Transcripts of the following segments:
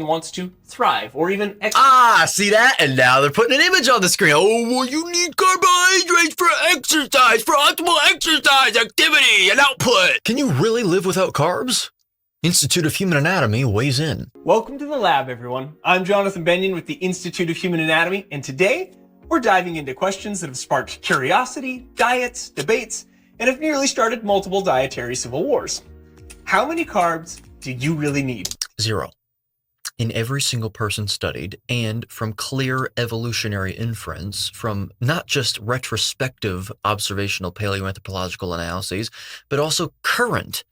wants to thrive or even see that? And now they're putting an image on the screen. Oh, well, you need carbohydrates for exercise, for optimal exercise activity and output. Can you really live without carbs? Institute of Human Anatomy weighs in. Welcome to the lab, everyone. I'm Jonathan Benyon with the Institute of Human Anatomy, and today we're diving into questions that have sparked curiosity, diets, debates, and have nearly started multiple dietary civil wars. How many carbs do you really need? 0. In every single person studied, and from clear evolutionary inference, from not just retrospective observational paleoanthropological analyses, but also current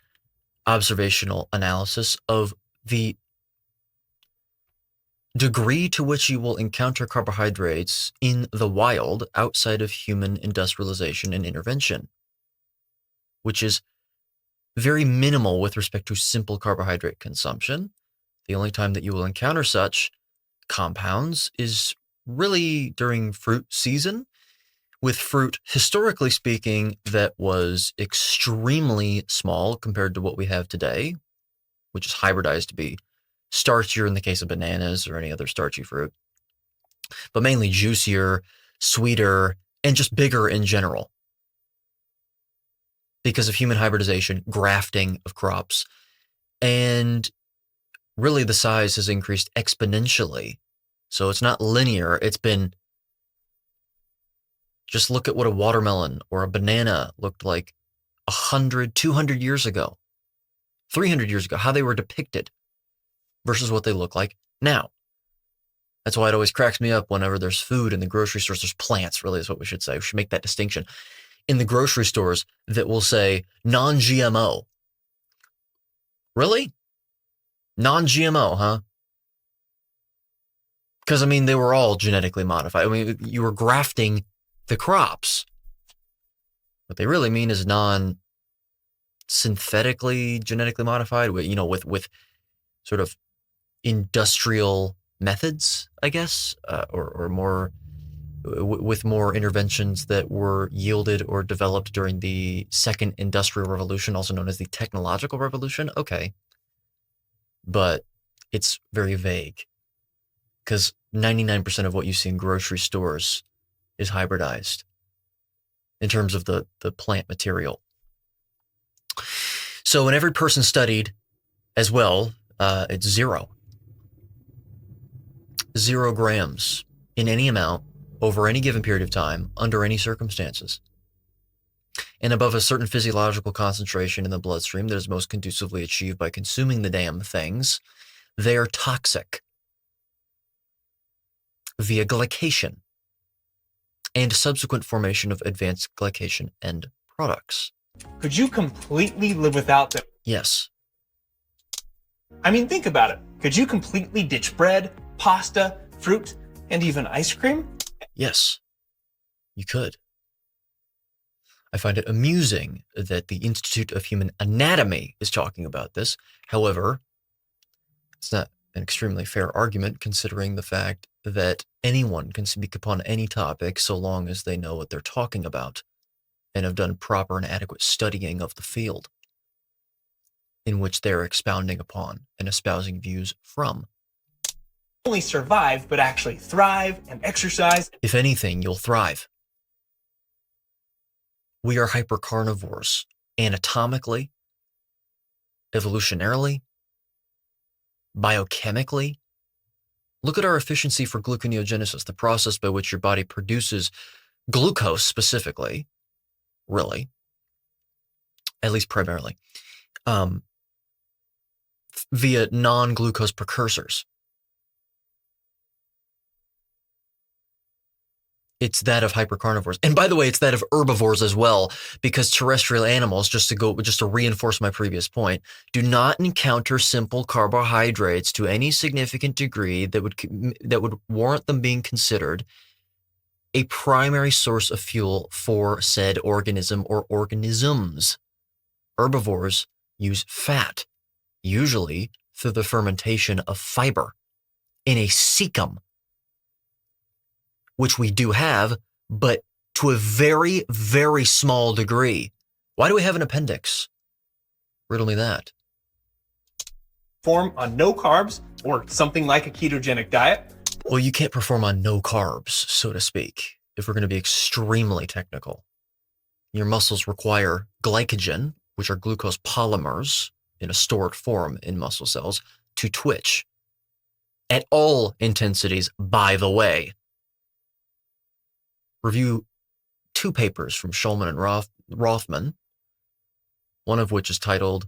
observational analysis of the degree to which you will encounter carbohydrates in the wild outside of human industrialization and intervention, which is very minimal with respect to simple carbohydrate consumption. The only time that you will encounter such compounds is really during fruit season, with fruit, historically speaking, that was extremely small compared to what we have today, which is hybridized to be starchier in the case of bananas or any other starchy fruit, but mainly juicier, sweeter, and just bigger in general because of human hybridization, grafting of crops, and really the size has increased exponentially. So it's not linear. It's been, just look at what a watermelon or a banana looked like 100, 200 years ago, 300 years ago, how they were depicted versus what they look like now. That's why it always cracks me up whenever there's food in the grocery stores. There's plants, really, is what we should say. We should make that distinction. In the grocery stores that will say non-GMO. Really? Non-GMO, huh? Because, I mean, they were all genetically modified. I mean, you were grafting the crops. What they really mean is non-synthetically genetically modified, with sort of industrial methods, I guess, or more with more interventions that were yielded or developed during the Second Industrial Revolution, also known as the Technological Revolution. Okay. But it's very vague because 99% of what you see in grocery stores is hybridized in terms of the plant material. So when every person studied as well, it's 0 grams in any amount over any given period of time, under any circumstances, and above a certain physiological concentration in the bloodstream that is most conducively achieved by consuming the damn things, they are toxic via glycation and subsequent formation of advanced glycation end products. Could you completely live without them? Yes. I mean, think about it. Could you completely ditch bread, pasta, fruit, and even ice cream? Yes, you could. I find it amusing that the Institute of Human Anatomy is talking about this. However, it's not an extremely fair argument considering the fact that anyone can speak upon any topic so long as they know what they're talking about and have done proper and adequate studying of the field in which they're expounding upon and espousing views from. Not only survive, but actually thrive and exercise. If anything, you'll thrive. We are hypercarnivores, anatomically, evolutionarily, biochemically. Look at our efficiency for gluconeogenesis, the process by which your body produces glucose specifically, really, at least primarily, via non-glucose precursors. It's that of hypercarnivores. And by the way, it's that of herbivores as well, because terrestrial animals, just to reinforce my previous point, do not encounter simple carbohydrates to any significant degree that would warrant them being considered a primary source of fuel for said organism or organisms. Herbivores use fat, usually through the fermentation of fiber in a cecum, which we do have, but to a very, very small degree. Why do we have an appendix? Riddle me that. perform on no carbs or something like a ketogenic diet? Well, you can't perform on no carbs, so to speak, if we're going to be extremely technical. Your muscles require glycogen, which are glucose polymers in a stored form in muscle cells, to twitch at all intensities, by the way. Review 2 papers from Schulman and Rothman, one of which is titled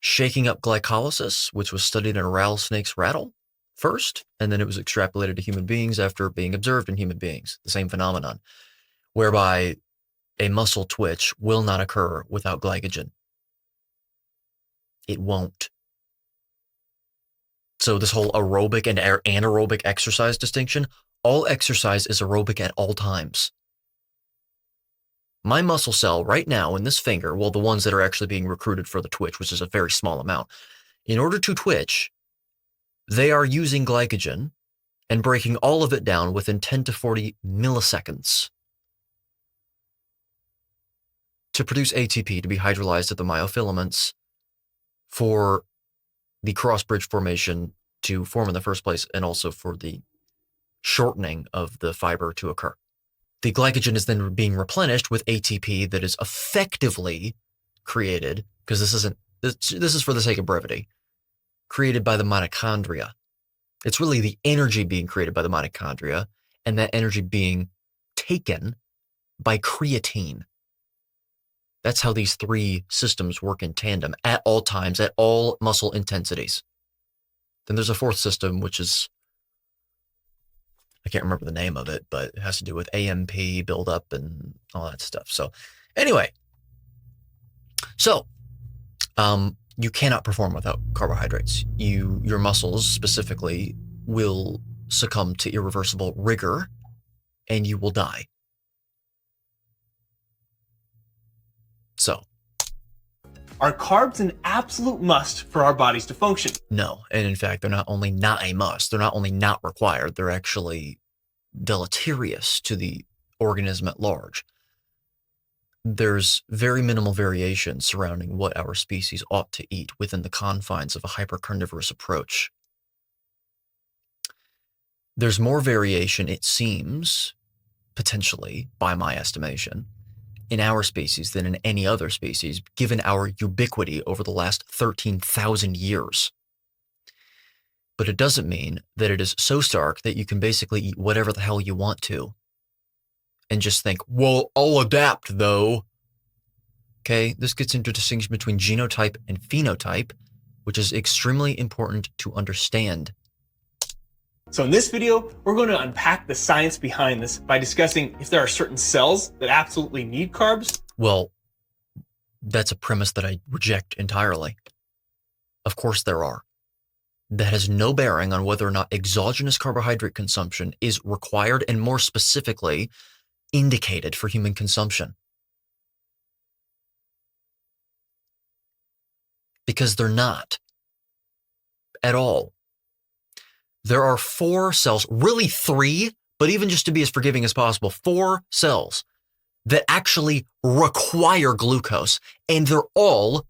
Shaking Up Glycolysis, which was studied in a rattlesnake's rattle first, and then it was extrapolated to human beings after being observed in human beings, the same phenomenon, whereby a muscle twitch will not occur without glycogen. It won't. So this whole aerobic and anaerobic exercise distinction, all exercise is aerobic at all times. My muscle cell right now in this finger, well, the ones that are actually being recruited for the twitch, which is a very small amount, in order to twitch, they are using glycogen and breaking all of it down within 10 to 40 milliseconds to produce ATP to be hydrolyzed at the myofilaments for the cross-bridge formation to form in the first place, and also for the shortening of the fiber to occur. The glycogen is then being replenished with ATP that is effectively created, because this is for the sake of brevity, created by the mitochondria. It's really the energy being created by the mitochondria, and that energy being taken by creatine. That's how these 3 systems work in tandem at all times, at all muscle intensities. Then there's a 4th system, which is, I can't remember the name of it, but it has to do with AMP buildup and all that stuff. So anyway, you cannot perform without carbohydrates. Your muscles specifically will succumb to irreversible rigor and you will die. So, are carbs an absolute must for our bodies to function? No. And in fact, they're not only not a must, they're not only not required, they're actually deleterious to the organism at large. There's very minimal variation surrounding what our species ought to eat within the confines of a hypercarnivorous approach. There's more variation, it seems, potentially, by my estimation, in our species than in any other species, given our ubiquity over the last 13,000 years. But it doesn't mean that it is so stark that you can basically eat whatever the hell you want to and just think, well, I'll adapt though. Okay, this gets into a distinction between genotype and phenotype, which is extremely important to understand. So in this video, we're going to unpack the science behind this by discussing if there are certain cells that absolutely need carbs. Well, that's a premise that I reject entirely. Of course there are. That has no bearing on whether or not exogenous carbohydrate consumption is required and more specifically indicated for human consumption. Because they're not at all. There are 4 cells, really 3, but even just to be as forgiving as possible, 4 cells that actually require glucose, and they're all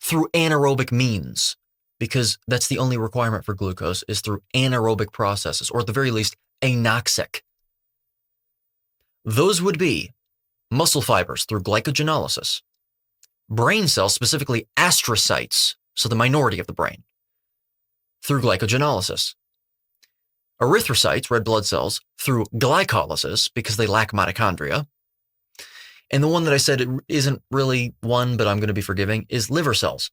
through anaerobic means, because that's the only requirement for glucose is through anaerobic processes, or at the very least, anoxic. Those would be muscle fibers through glycogenolysis, brain cells, specifically astrocytes, so the minority of the brain, through glycogenolysis. Erythrocytes, red blood cells, through glycolysis because they lack mitochondria. And the one that I said isn't really one, but I'm going to be forgiving, is liver cells.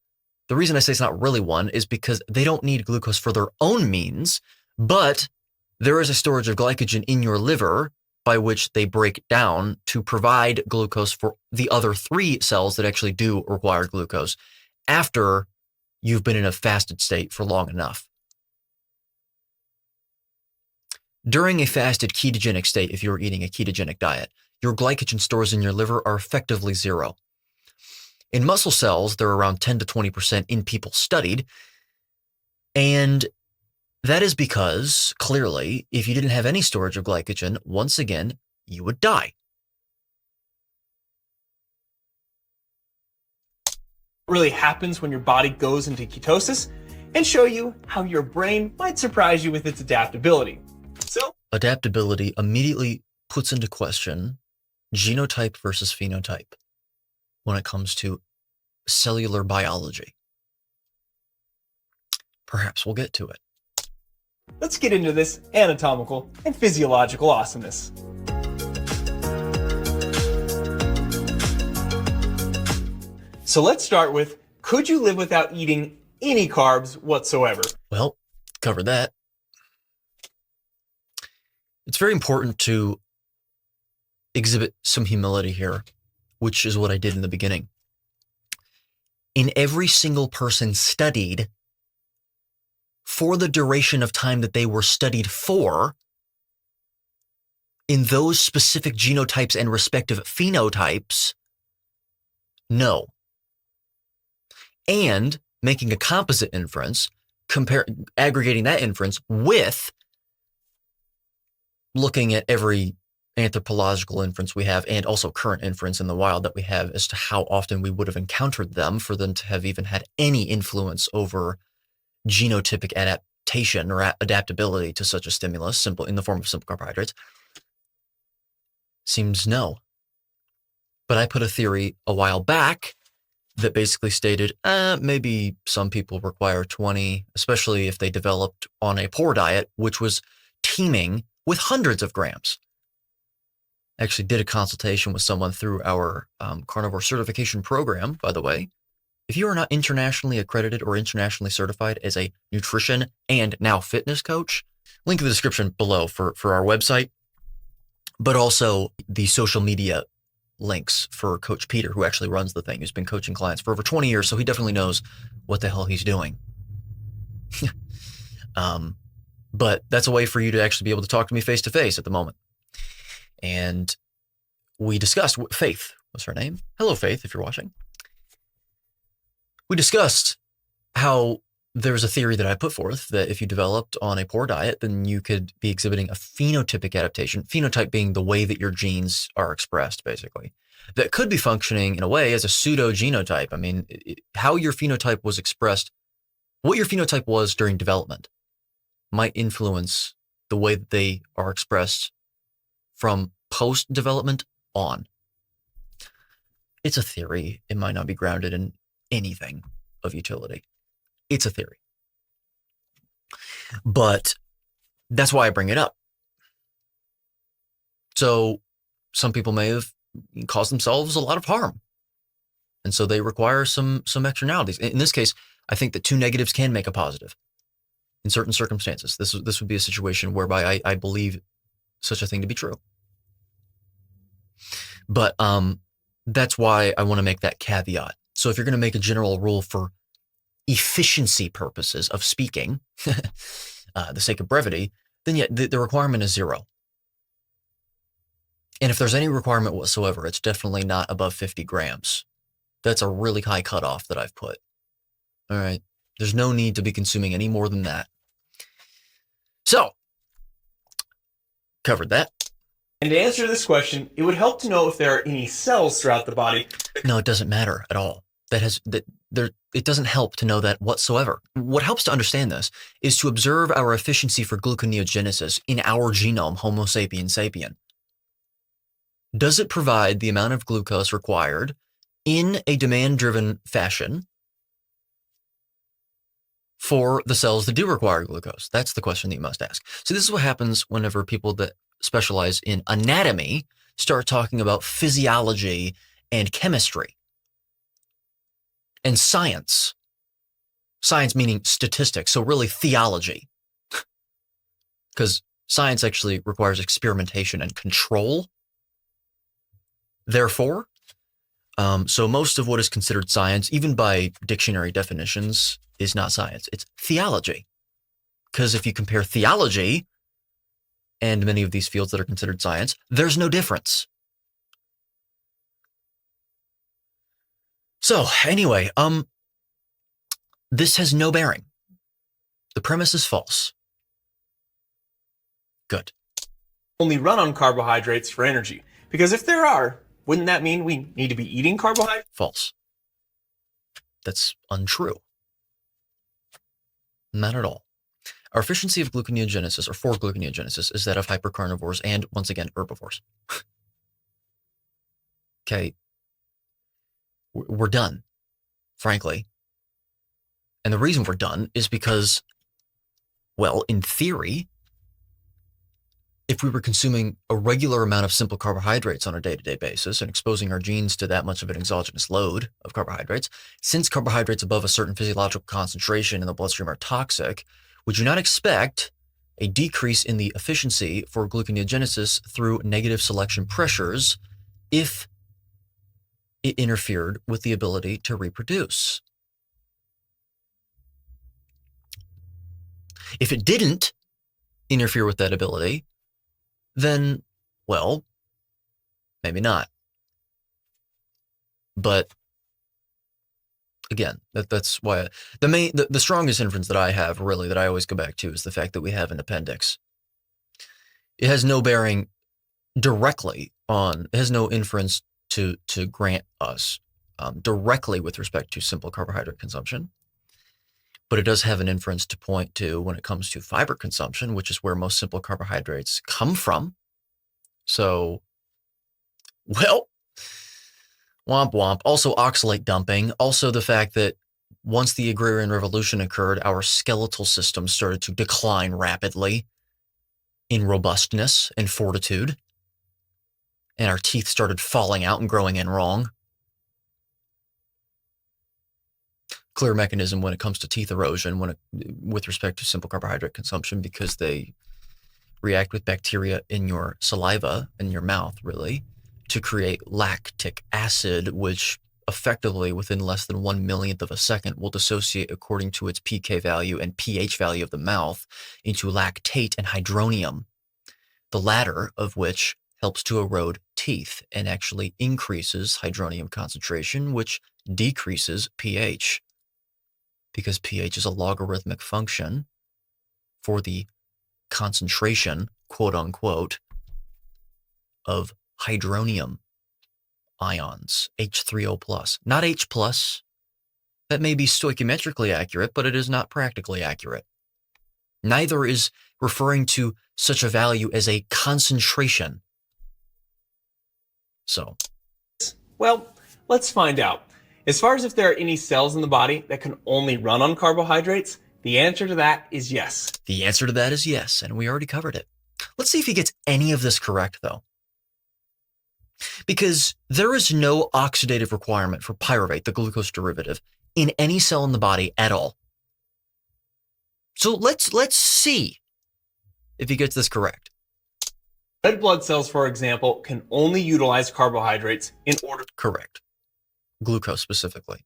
The reason I say it's not really one is because they don't need glucose for their own means, but there is a storage of glycogen in your liver by which they break down to provide glucose for the other 3 cells that actually do require glucose after you've been in a fasted state for long enough. During a fasted ketogenic state, if you're eating a ketogenic diet, your glycogen stores in your liver are effectively 0. In muscle cells, they're around 10 to 20% in people studied. And that is because, clearly, if you didn't have any storage of glycogen, once again, you would die. really happens when your body goes into ketosis, and show you how your brain might surprise you with its adaptability. So, adaptability immediately puts into question genotype versus phenotype when it comes to cellular biology. Perhaps we'll get to it. let's get into this anatomical and physiological awesomeness. So let's start with, could you live without eating any carbs whatsoever? Well, covered that. It's very important to exhibit some humility here, which is what I did in the beginning. In every single person studied, for the duration of time that they were studied for, in those specific genotypes and respective phenotypes, no. And making a composite inference, aggregating that inference with looking at every anthropological inference we have and also current inference in the wild that we have as to how often we would have encountered them for them to have even had any influence over genotypic adaptation or adaptability to such a stimulus, simple in the form of simple carbohydrates, seems no. But I put a theory a while back that basically stated maybe some people require 20, especially if they developed on a poor diet, which was teeming with hundreds of grams. I actually did a consultation with someone through our carnivore certification program, by the way. If you are not internationally accredited or internationally certified as a nutrition and now fitness coach, link in the description below for our website, but also the social media links for Coach Peter, who actually runs the thing, who's been coaching clients for over 20 years, so he definitely knows what the hell he's doing. But that's a way for you to actually be able to talk to me face to face at the moment. And we discussed, Faith was her name. Hello, Faith, if you're watching. We discussed how there's a theory that I put forth that if you developed on a poor diet, then you could be exhibiting a phenotypic adaptation, phenotype being the way that your genes are expressed, basically, that could be functioning in a way as a pseudo genotype. I mean, how your phenotype was expressed, what your phenotype was during development might influence the way that they are expressed from post-development on. It's a theory. It might not be grounded in anything of utility. It's a theory. But that's why I bring it up. So some people may have caused themselves a lot of harm. And so they require some externalities. In this case, I think that two negatives can make a positive in certain circumstances. This would be a situation whereby I believe such a thing to be true. But that's why I want to make that caveat. So if you're going to make a general rule for efficiency purposes of speaking, the sake of brevity, then yeah, the requirement is 0. And if there's any requirement whatsoever, it's definitely not above 50 grams. That's a really high cutoff that I've put. All right. There's no need to be consuming any more than that. So, covered that. And to answer this question, it would help to know if there are any cells throughout the body. No, it doesn't matter at all. It doesn't help to know that whatsoever. What helps to understand this is to observe our efficiency for gluconeogenesis in our genome, Homo sapiens sapien. Does it provide the amount of glucose required in a demand-driven fashion for the cells that do require glucose? That's the question that you must ask. So this is what happens whenever people that specialize in anatomy start talking about physiology and chemistry and science. Science meaning statistics, so really theology. Because science actually requires experimentation and control. Therefore, so most of what is considered science, even by dictionary definitions, is not science. It's theology. Because if you compare theology and many of these fields that are considered science, there's no difference. So anyway, this has no bearing. The premise is false. Good. Only run on carbohydrates for energy. Because if there are, wouldn't that mean we need to be eating carbohydrates? False. That's untrue. Not at all. Our efficiency of gluconeogenesis, or for gluconeogenesis, is that of hypercarnivores and, once again, herbivores. Okay. We're done, frankly. And the reason we're done is because, well, in theory, if we were consuming a regular amount of simple carbohydrates on a day-to-day basis and exposing our genes to that much of an exogenous load of carbohydrates, since carbohydrates above a certain physiological concentration in the bloodstream are toxic, would you not expect a decrease in the efficiency for gluconeogenesis through negative selection pressures if it interfered with the ability to reproduce? If it didn't interfere with that ability, then, well, maybe not. But again, that's why the strongest inference that I have, really, that I always go back to, is the fact that we have an appendix. It has no bearing directly on, it has no inference to grant us directly with respect to simple carbohydrate consumption. But it does have an inference to point to when it comes to fiber consumption, which is where most simple carbohydrates come from. So, well, womp womp. Also oxalate dumping. Also the fact that once the agrarian revolution occurred, our skeletal system started to decline rapidly in robustness and fortitude. And our teeth started falling out and growing in wrong. Clear mechanism when it comes to teeth erosion with respect to simple carbohydrate consumption, because they react with bacteria in your saliva, in your mouth, really, to create lactic acid, which effectively within less than 1/1,000,000th of a second will dissociate according to its pK value and pH value of the mouth into lactate and hydronium, the latter of which helps to erode teeth and actually increases hydronium concentration, which decreases pH, because pH is a logarithmic function for the concentration, quote unquote, of hydronium ions, H3O+, not H+. That may be stoichiometrically accurate, but it is not practically accurate. Neither is referring to such a value as a concentration. So, well, let's find out. As far as if there are any cells in the body that can only run on carbohydrates, the answer to that is yes. The answer to that is yes, and we already covered it. Let's see if he gets any of this correct, though. Because there is no oxidative requirement for pyruvate, the glucose derivative, in any cell in the body at all. So let's see if he gets this correct. Red blood cells, for example, can only utilize carbohydrates in order. Correct. Glucose specifically.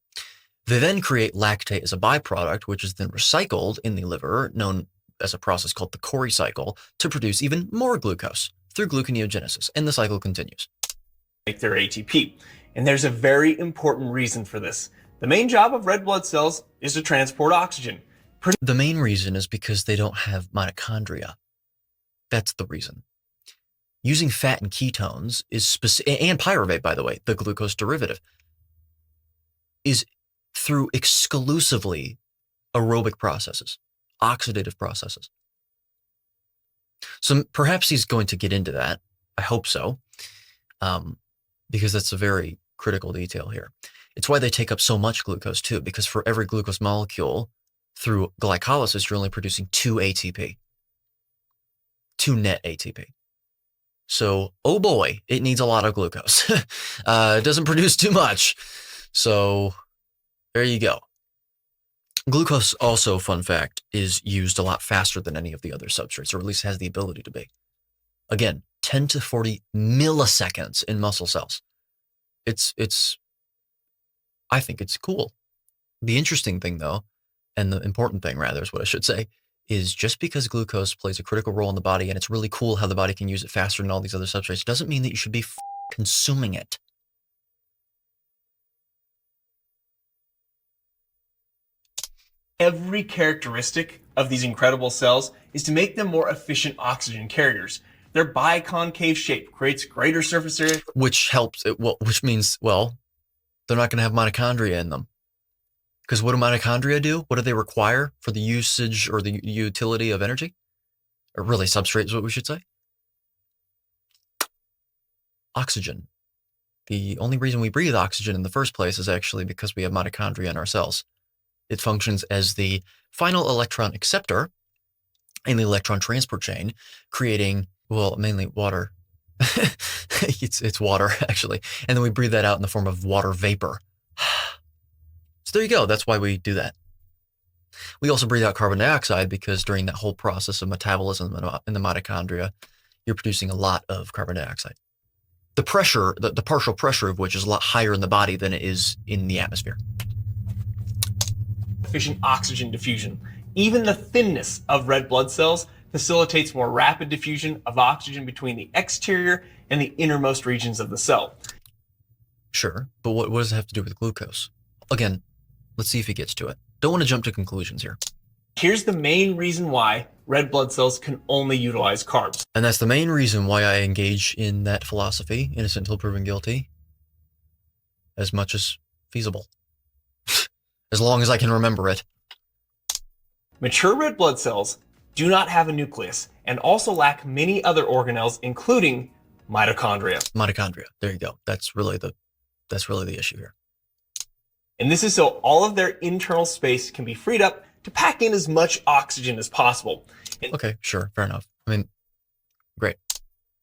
They then create lactate as a byproduct, which is then recycled in the liver, known as a process called the Cori cycle, to produce even more glucose through gluconeogenesis, and the cycle continues. Make their ATP. And there's a very important reason for this. The main job of red blood cells is to transport oxygen. The main reason is because they don't have mitochondria. That's the reason. Using fat and ketones is and pyruvate, by the way, the glucose derivative, is through exclusively aerobic processes, oxidative processes. So perhaps he's going to get into that. I hope so, because that's a very critical detail here. It's why they take up so much glucose too, because for every glucose molecule through glycolysis, you're only producing 2 ATP, 2 net ATP. So, oh boy, it needs a lot of glucose. It doesn't produce too much. So there you go. Glucose also, fun fact, is used a lot faster than any of the other substrates, or at least has the ability to be. Again, 10 to 40 milliseconds in muscle cells. I think it's cool. The interesting thing, though, and the important thing, rather, is what I should say, is just because glucose plays a critical role in the body, and it's really cool how the body can use it faster than all these other substrates, doesn't mean that you should be consuming it. Every characteristic of these incredible cells is to make them more efficient oxygen carriers. Their biconcave shape creates greater surface area. Which helps, which means, well, they're not going to have mitochondria in them. Because what do mitochondria do? What do they require for the usage or the utility of energy? Or really substrate is what we should say. Oxygen. The only reason we breathe oxygen in the first place is actually because we have mitochondria in our cells. It functions as the final electron acceptor in the electron transport chain, creating, well, mainly water. It's water, actually. And then we breathe that out in the form of water vapor. So there you go. That's why we do that. We also breathe out carbon dioxide because during that whole process of metabolism in the mitochondria, you're producing a lot of carbon dioxide. The pressure, the partial pressure of which is a lot higher in the body than it is in the atmosphere. Efficient oxygen diffusion. Even the thinness of red blood cells facilitates more rapid diffusion of oxygen between the exterior and the innermost regions of the cell. Sure, but what does it have to do with glucose? Again, let's see if he gets to it. Don't want to jump to conclusions here. Here's the main reason why red blood cells can only utilize carbs. And that's the main reason why I engage in that philosophy, innocent until proven guilty, as much as feasible. As long as I can remember it. Mature red blood cells do not have a nucleus and also lack many other organelles, including mitochondria. Mitochondria. There you go. That's really the issue here. And this is so all of their internal space can be freed up to pack in as much oxygen as possible. And okay, sure, fair enough. I mean, great.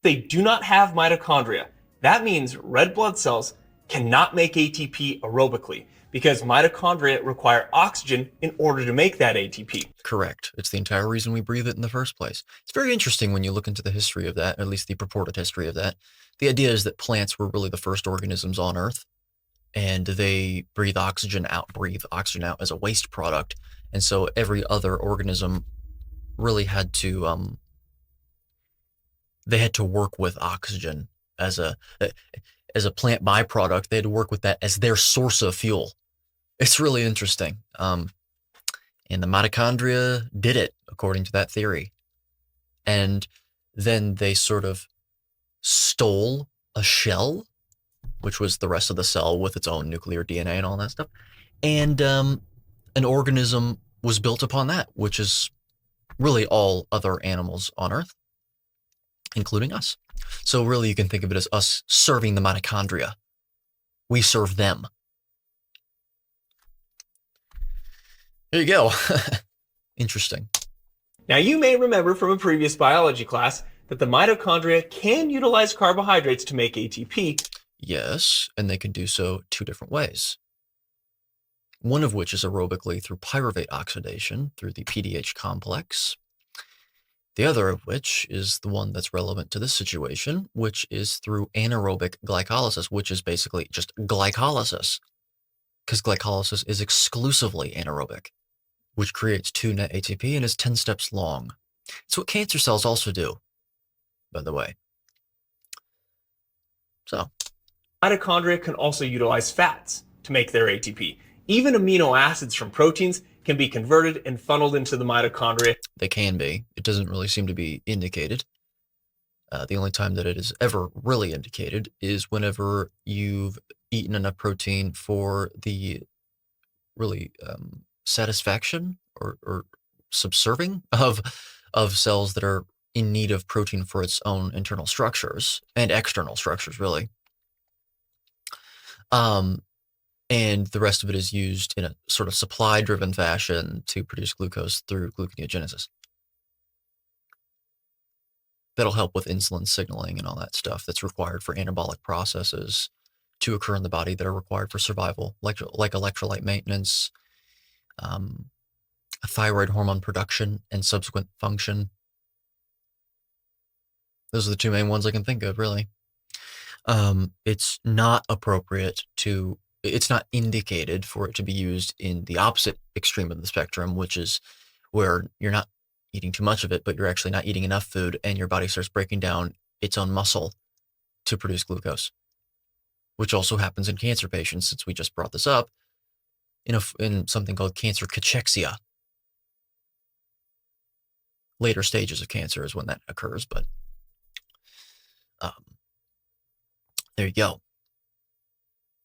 They do not have mitochondria. That means red blood cells cannot make ATP aerobically because mitochondria require oxygen in order to make that ATP. Correct. It's the entire reason we breathe it in the first place. It's very interesting when you look into the history of that, at least the purported history of that. The idea is that plants were really the first organisms on Earth, and they breathe oxygen out as a waste product. And so every other organism really had to, they had to work with oxygen as a plant byproduct. They had to work with that as their source of fuel. It's really interesting. And the mitochondria did it according to that theory. And then they sort of stole a shell, which was the rest of the cell with its own nuclear DNA and all that stuff. And an organism was built upon that, which is really all other animals on Earth, including us. So really you can think of it as us serving the mitochondria. We serve them. There you go. Interesting. Now you may remember from a previous biology class that the mitochondria can utilize carbohydrates to make ATP. Yes, and they can do so two different ways. One of which is aerobically through pyruvate oxidation through the PDH complex. The other of which is the one that's relevant to this situation, which is through anaerobic glycolysis, which is basically just glycolysis, because glycolysis is exclusively anaerobic, which creates 2 net ATP and is 10 steps long. It's what cancer cells also do, by the way. So, mitochondria can also utilize fats to make their ATP. Even amino acids from proteins can be converted and funneled into the mitochondria. They can be. It doesn't really seem to be indicated. The only time that it is ever really indicated is whenever you've eaten enough protein for the really satisfaction or subserving of cells that are in need of protein for its own internal structures and external structures, really. And the rest of it is used in a sort of supply-driven fashion to produce glucose through gluconeogenesis. That'll help with insulin signaling and all that stuff that's required for anabolic processes to occur in the body that are required for survival, like electrolyte maintenance, thyroid hormone production, and subsequent function. Those are the two main ones I can think of, really. It's not appropriate to... It's not indicated for it to be used in the opposite extreme of the spectrum, which is where you're not eating too much of it, but you're actually not eating enough food and your body starts breaking down its own muscle to produce glucose, which also happens in cancer patients, since we just brought this up, in something called cancer cachexia. Later stages of cancer is when that occurs, but there you go.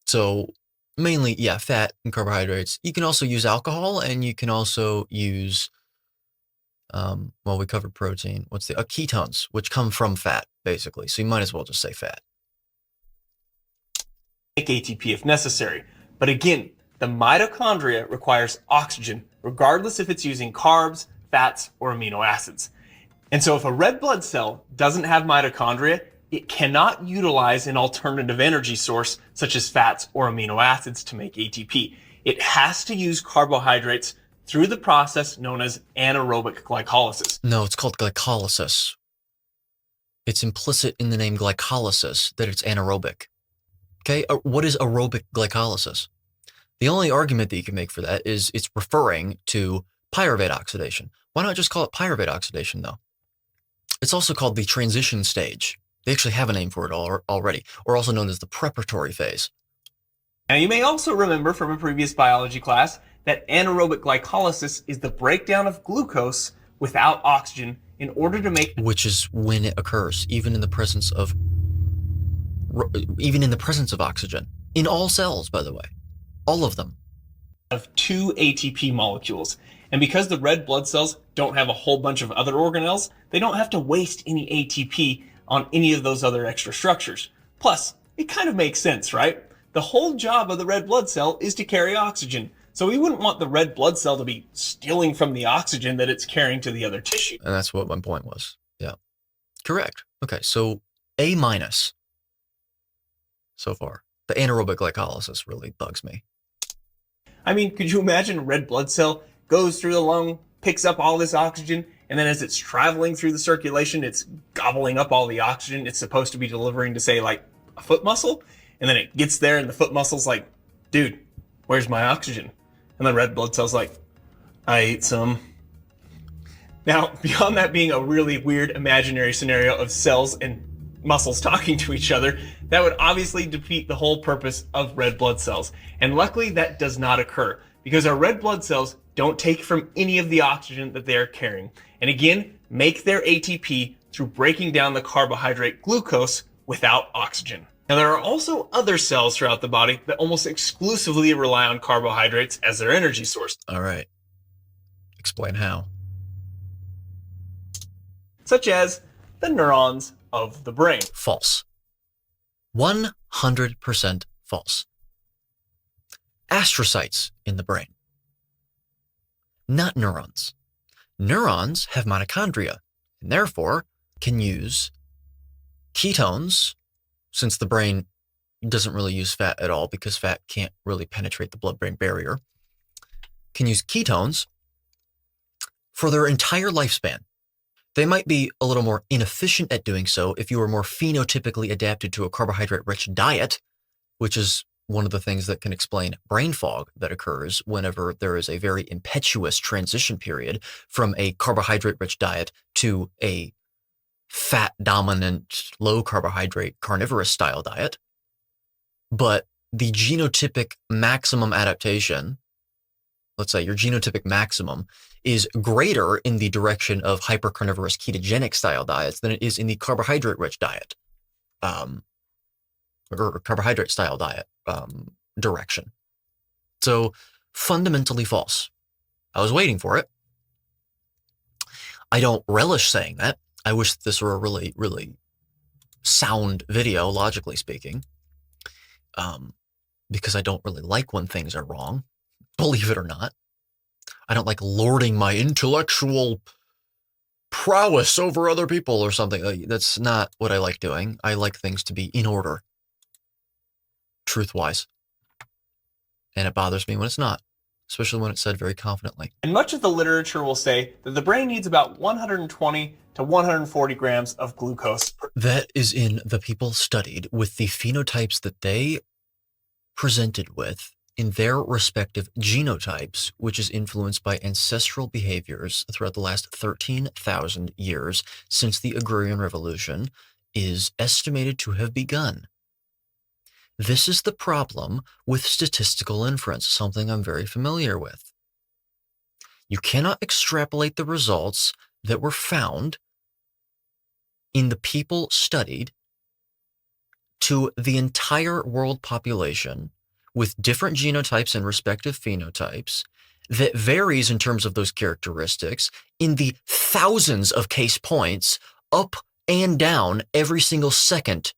So Mainly, yeah, fat and carbohydrates. You can also use alcohol, and you can also use, well, we covered protein. What's the ketones, which come from fat, basically. So you might as well just say fat. Make ATP if necessary. But again, the mitochondria requires oxygen, regardless if it's using carbs, fats, or amino acids. And so if a red blood cell doesn't have mitochondria, it cannot utilize an alternative energy source such as fats or amino acids to make ATP. It has to use carbohydrates through the process known as anaerobic glycolysis. No, it's called glycolysis. It's implicit in the name glycolysis that it's anaerobic. Okay, what is aerobic glycolysis? The only argument that you can make for that is it's referring to pyruvate oxidation. Why not just call it pyruvate oxidation, though? It's also called the transition stage. They actually have a name for it already, or also known as the preparatory phase. Now, you may also remember from a previous biology class that anaerobic glycolysis is the breakdown of glucose without oxygen in order to make, which is when it occurs, even in the presence of oxygen. In all cells, by the way. All of them. Of 2 ATP molecules. And because the red blood cells don't have a whole bunch of other organelles, they don't have to waste any ATP on any of those other extra structures. Plus, it kind of makes sense, right? The whole job of the red blood cell is to carry oxygen. So we wouldn't want the red blood cell to be stealing from the oxygen that it's carrying to the other tissue. And that's what my point was. Yeah. Correct. Okay, so A- so far. The anaerobic glycolysis really bugs me. I mean, could you imagine a red blood cell goes through the lung, picks up all this oxygen, and then as it's traveling through the circulation, it's gobbling up all the oxygen it's supposed to be delivering to, say, like a foot muscle, and then it gets there and the foot muscle's like, dude, where's my oxygen? And the red blood cell's like, I ate some. Now, beyond that being a really weird imaginary scenario of cells and muscles talking to each other, that would obviously defeat the whole purpose of red blood cells. And luckily that does not occur because our red blood cells don't take from any of the oxygen that they are carrying. And again, make their ATP through breaking down the carbohydrate glucose without oxygen. Now, there are also other cells throughout the body that almost exclusively rely on carbohydrates as their energy source. All right. Explain how. Such as the neurons of the brain. False. 100% false. Astrocytes in the brain. Not neurons. Neurons have mitochondria and therefore can use ketones, since the brain doesn't really use fat at all because fat can't really penetrate the blood-brain barrier, can use ketones for their entire lifespan. They might be a little more inefficient at doing so if you are more phenotypically adapted to a carbohydrate-rich diet, which is one of the things that can explain brain fog that occurs whenever there is a very impetuous transition period from a carbohydrate-rich diet to a fat-dominant, low-carbohydrate, carnivorous-style diet. But the genotypic maximum adaptation, let's say your genotypic maximum, is greater in the direction of hypercarnivorous ketogenic style diets than it is in the carbohydrate-rich diet, or carbohydrate style diet direction. So fundamentally false. I was waiting for it. I don't relish saying that. I wish this were a really, really sound video, logically speaking, because I don't really like when things are wrong, believe it or not. I don't like lording my intellectual prowess over other people or something. That's not what I like doing. I like things to be in order, truth-wise. And it bothers me when it's not, especially when it's said very confidently. And much of the literature will say that the brain needs about 120 to 140 grams of glucose. That is in the people studied with the phenotypes that they presented with in their respective genotypes, which is influenced by ancestral behaviors throughout the last 13,000 years since the Agrarian Revolution is estimated to have begun. This is the problem with statistical inference, something I'm very familiar with. You cannot extrapolate the results that were found in the people studied to the entire world population with different genotypes and respective phenotypes that varies in terms of those characteristics in the thousands of case points up and down every single second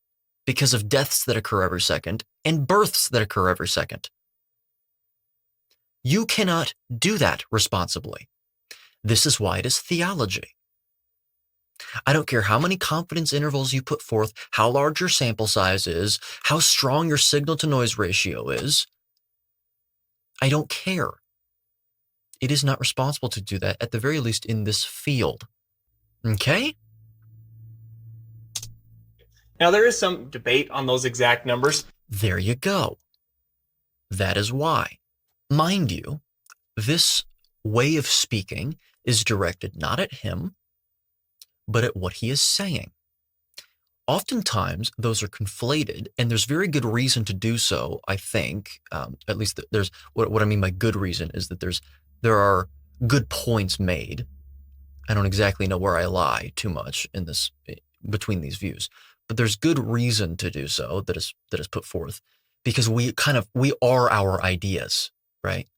because of deaths that occur every second and births that occur every second. You cannot do that responsibly. This is why it is theology. I don't care how many confidence intervals you put forth, how large your sample size is, how strong your signal-to-noise ratio is. I don't care. It is not responsible to do that, at the very least in this field. Okay? Now, there is some debate on those exact numbers. There you go. That is why. Mind you, this way of speaking is directed not at him, but at what he is saying. Oftentimes, those are conflated, and there's very good reason to do so, I think. At least there's, what I mean by good reason is that there are good points made. I don't exactly know where I lie too much in this, between these views, but there's good reason to do so that is put forth, because we are our ideas, right?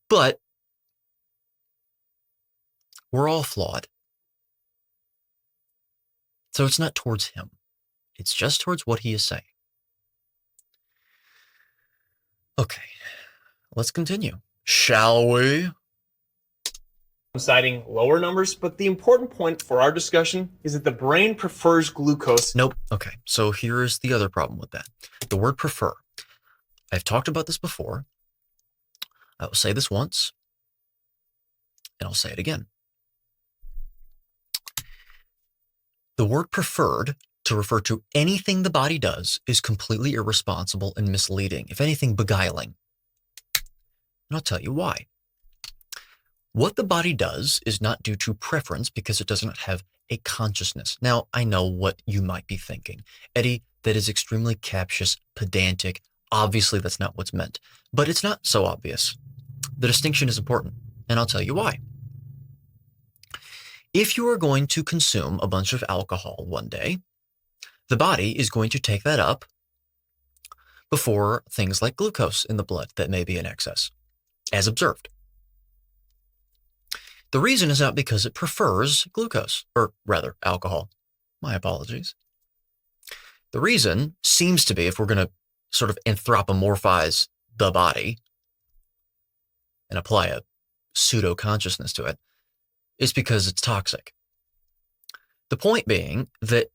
But we're all flawed. So it's not towards him. It's just towards what he is saying. Okay, let's continue. Shall we? I'm citing lower numbers, but the important point for our discussion is that the brain prefers glucose. Nope. Okay, so here's the other problem with that. The word prefer. I've talked about this before. I will say this once, and I'll say it again. The word preferred to refer to anything the body does is completely irresponsible and misleading, if anything, beguiling. And I'll tell you why. What the body does is not due to preference because it does not have a consciousness. Now, I know what you might be thinking. Eddie, that is extremely captious, pedantic. Obviously, that's not what's meant. But it's not so obvious. The distinction is important, and I'll tell you why. If you are going to consume a bunch of alcohol one day, the body is going to take that up before things like glucose in the blood that may be in excess, as observed. The reason is not because it prefers glucose, or rather alcohol. My apologies. The reason seems to be, if we're going to sort of anthropomorphize the body and apply a pseudo-consciousness to it, is because it's toxic. The point being that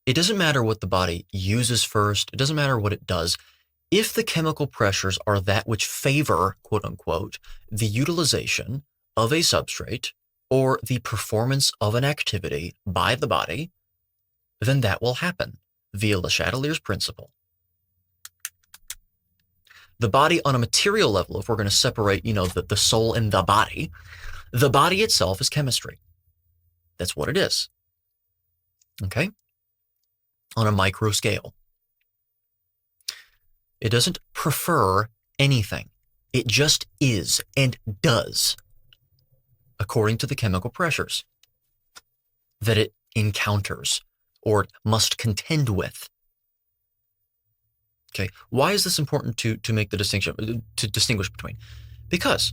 it doesn't matter what the body uses first. It doesn't matter what it does. If the chemical pressures are that which favor, quote unquote, the utilization of a substrate or the performance of an activity by the body, then that will happen via Le Chatelier's principle. The body on a material level, if we're going to separate, the soul and the body itself is chemistry. That's what it is. Okay? On a micro scale. It doesn't prefer anything. It just is and does according to the chemical pressures that it encounters or must contend with. Okay, why is this important to make the distinction, to distinguish between? Because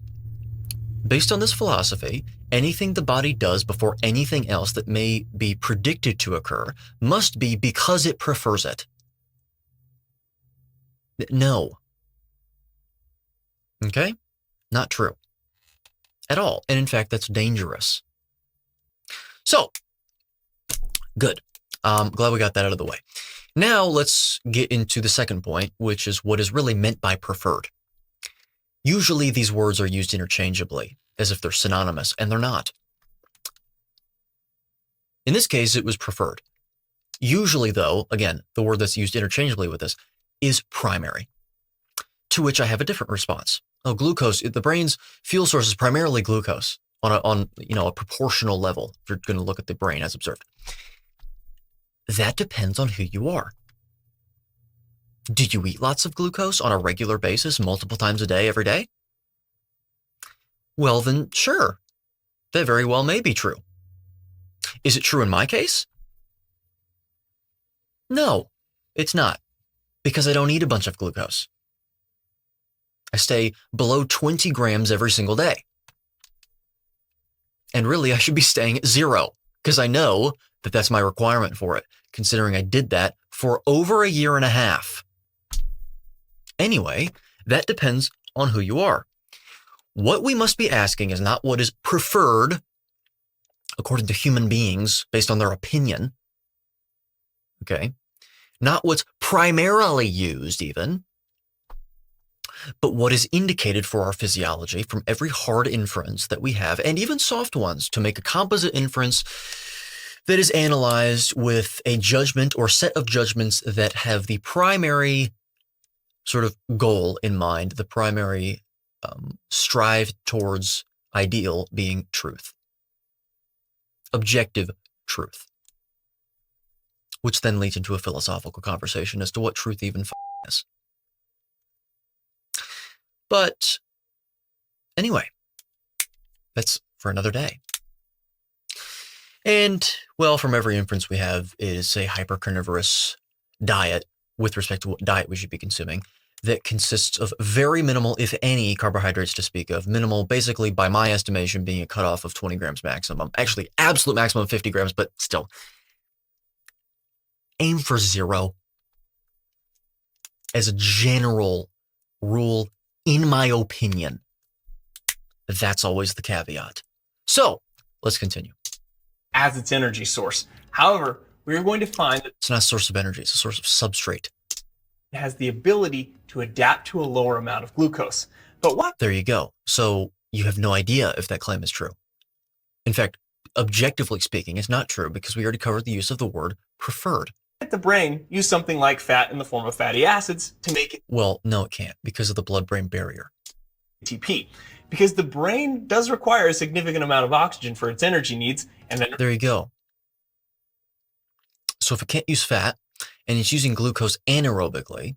based on this philosophy, anything the body does before anything else that may be predicted to occur must be because it prefers it. No. Okay? Not true. At all. And in fact, that's dangerous. So, good. Glad we got that out of the way. Now let's get into the second point, which is what is really meant by preferred. Usually these words are used interchangeably, as if they're synonymous, and they're not. In this case, it was preferred. Usually, though, again, the word that's used interchangeably with this is primary, to which I have a different response. Oh, glucose, the brain's fuel source is primarily glucose on a proportional level, if you're going to look at the brain as observed. That depends on who you are. Do you eat lots of glucose on a regular basis, multiple times a day, every day? Well, then, sure. That very well may be true. Is it true in my case? No, it's not. because I don't eat a bunch of glucose. I stay below 20 grams every single day. And really, I should be staying at 0 because I know that that's my requirement for it, considering I did that for over a year and a half. Anyway, that depends on who you are. What we must be asking is not what is preferred according to human beings based on their opinion. Okay? Not what's primarily used even, but what is indicated for our physiology from every hard inference that we have, and even soft ones, to make a composite inference that is analyzed with a judgment or set of judgments that have the primary sort of goal in mind, the primary strive towards ideal being truth. Objective truth. Which then leads into a philosophical conversation as to what truth even is. But anyway, that's for another day. And, well, from every inference we have is a hypercarnivorous diet with respect to what diet we should be consuming that consists of very minimal, if any, carbohydrates to speak of. Minimal, basically, by my estimation, being a cutoff of 20 grams maximum. Actually, absolute maximum of 50 grams, but still. Aim for 0 as a general rule, in my opinion. That's always the caveat. So, let's continue. As its energy source. However, we are going to find that it's not a source of energy, it's a source of substrate. It has the ability to adapt to a lower amount of glucose. But what? There you go. So you have no idea if that claim is true. In fact, objectively speaking, it's not true because we already covered the use of the word preferred. The brain use something like fat in the form of fatty acids to make it. Well, no, it can't because of the blood-brain barrier. ATP. Because the brain does require a significant amount of oxygen for its energy needs. And then there you go. So if it can't use fat and it's using glucose anaerobically,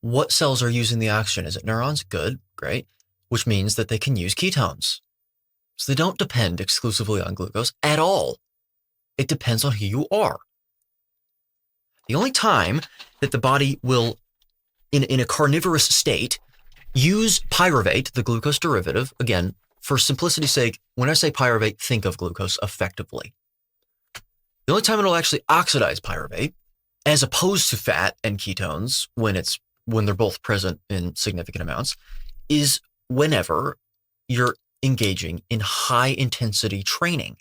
what cells are using the oxygen? Is it neurons? Good, great. Which means that they can use ketones. So they don't depend exclusively on glucose at all. It depends on who you are. The only time that the body will, in a carnivorous state, use pyruvate, the glucose derivative, again, for simplicity's sake, when I say pyruvate, think of glucose effectively. The only time it'll actually oxidize pyruvate, as opposed to fat and ketones, when they're both present in significant amounts, is whenever you're engaging in high intensity training,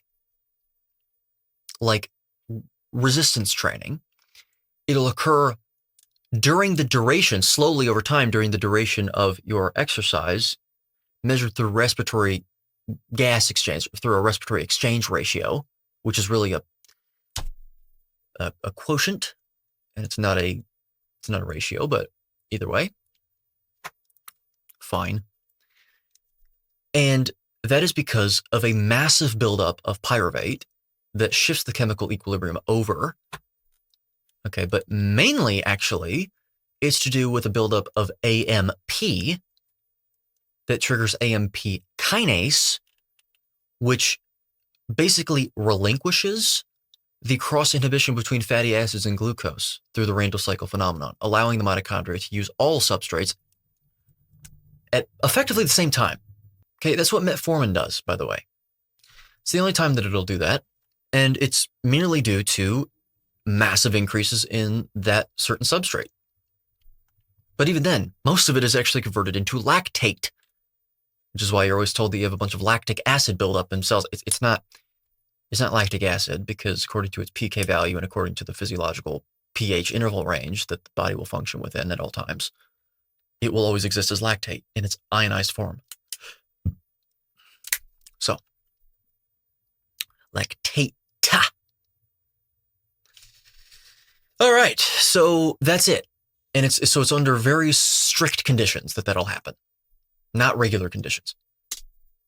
like resistance training. It'll occur during the duration, slowly over time, during the duration of your exercise, measured through respiratory gas exchange, through a respiratory exchange ratio, which is really a quotient, and it's not a ratio, but either way, fine. And that is because of a massive buildup of pyruvate that shifts the chemical equilibrium over. Okay, but mainly, actually, it's to do with a buildup of AMP that triggers AMP kinase, which basically relinquishes the cross-inhibition between fatty acids and glucose through the Randle cycle phenomenon, allowing the mitochondria to use all substrates at effectively the same time. Okay, that's what metformin does, by the way. It's the only time that it'll do that, and it's merely due to massive increases in that certain substrate. But even then, most of it is actually converted into lactate, which is why you're always told that you have a bunch of lactic acid buildup in cells. It's not lactic acid because according to its pK value and according to the physiological pH interval range that the body will function within at all times, it will always exist as lactate in its ionized form. So, lactate. All right, so that's it. And it's under very strict conditions that'll happen, not regular conditions.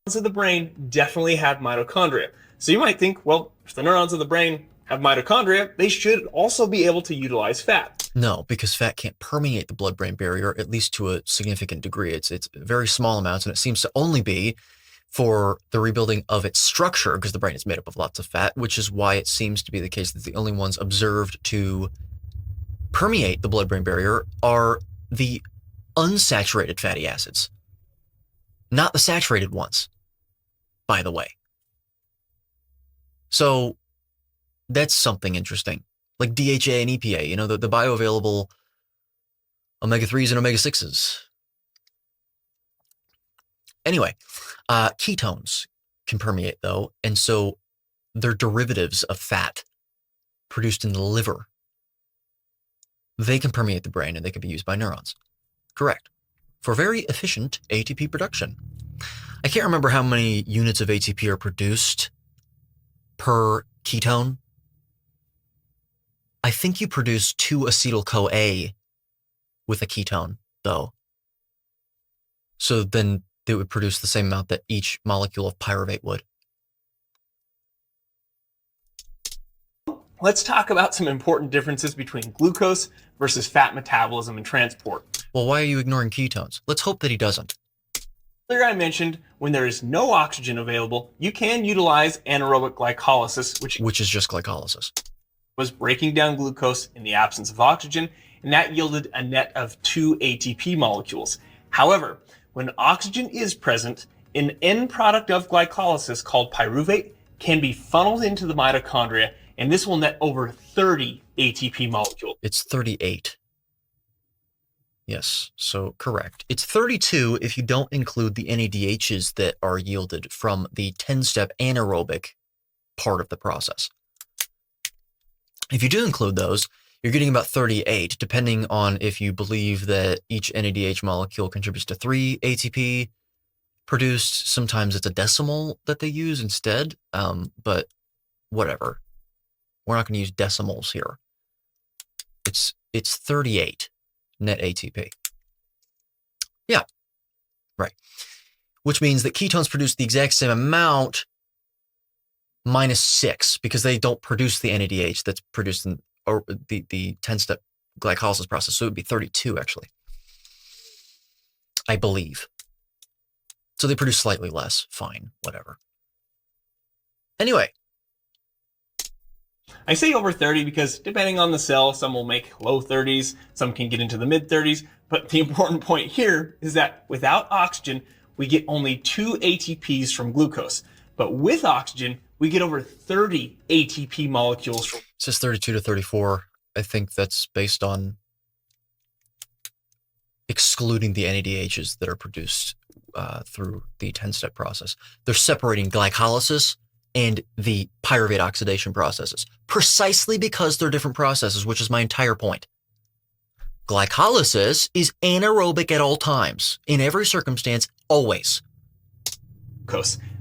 Neurons of the brain definitely have mitochondria. So you might think, well, if the neurons of the brain have mitochondria, they should also be able to utilize fat. No, because fat can't permeate the blood-brain barrier, at least to a significant degree. It's very small amounts, and it seems to only be for the rebuilding of its structure, because the brain is made up of lots of fat, which is why it seems to be the case that the only ones observed to permeate the blood-brain barrier are the unsaturated fatty acids, not the saturated ones, by the way. So that's something interesting. Like DHA and EPA, the bioavailable omega-3s and omega-6s. Anyway, ketones can permeate, though, and so they're derivatives of fat produced in the liver. They can permeate the brain, and they can be used by neurons. Correct. For very efficient ATP production. I can't remember how many units of ATP are produced per ketone. I think you produce 2-acetyl-CoA with a ketone, though. So then they would produce the same amount that each molecule of pyruvate would. Let's talk about some important differences between glucose versus fat metabolism and transport. Well, why are you ignoring ketones? Let's hope that he doesn't. Earlier I mentioned when there is no oxygen available, you can utilize anaerobic glycolysis, which is just glycolysis. Was breaking down glucose in the absence of oxygen, and that yielded a net of 2 ATP molecules. However, when oxygen is present, an end product of glycolysis called pyruvate can be funneled into the mitochondria, and this will net over 30 ATP molecules. It's 38. Yes, so correct. It's 32 if you don't include the NADHs that are yielded from the 10-step anaerobic part of the process. If you do include those, you're getting about 38, depending on if you believe that each NADH molecule contributes to 3 ATP produced. Sometimes it's a decimal that they use instead, but whatever. We're not going to use decimals here. It's 38 net ATP. Yeah, right. Which means that ketones produce the exact same amount minus 6 because they don't produce the NADH that's produced in the 10-step glycolysis process. So it would be 32 actually, I believe. So they produce slightly less. Fine, whatever. Anyway. I say over 30 because depending on the cell, some will make low 30s, some can get into the mid 30s. But the important point here is that without oxygen, we get only 2 ATPs from glucose. But with oxygen, we get over 30 ATP molecules. It says 32 to 34. I think that's based on excluding the NADHs that are produced through the 10-step process. They're separating glycolysis and the pyruvate oxidation processes, precisely because they're different processes, which is my entire point. Glycolysis is anaerobic at all times, in every circumstance, always.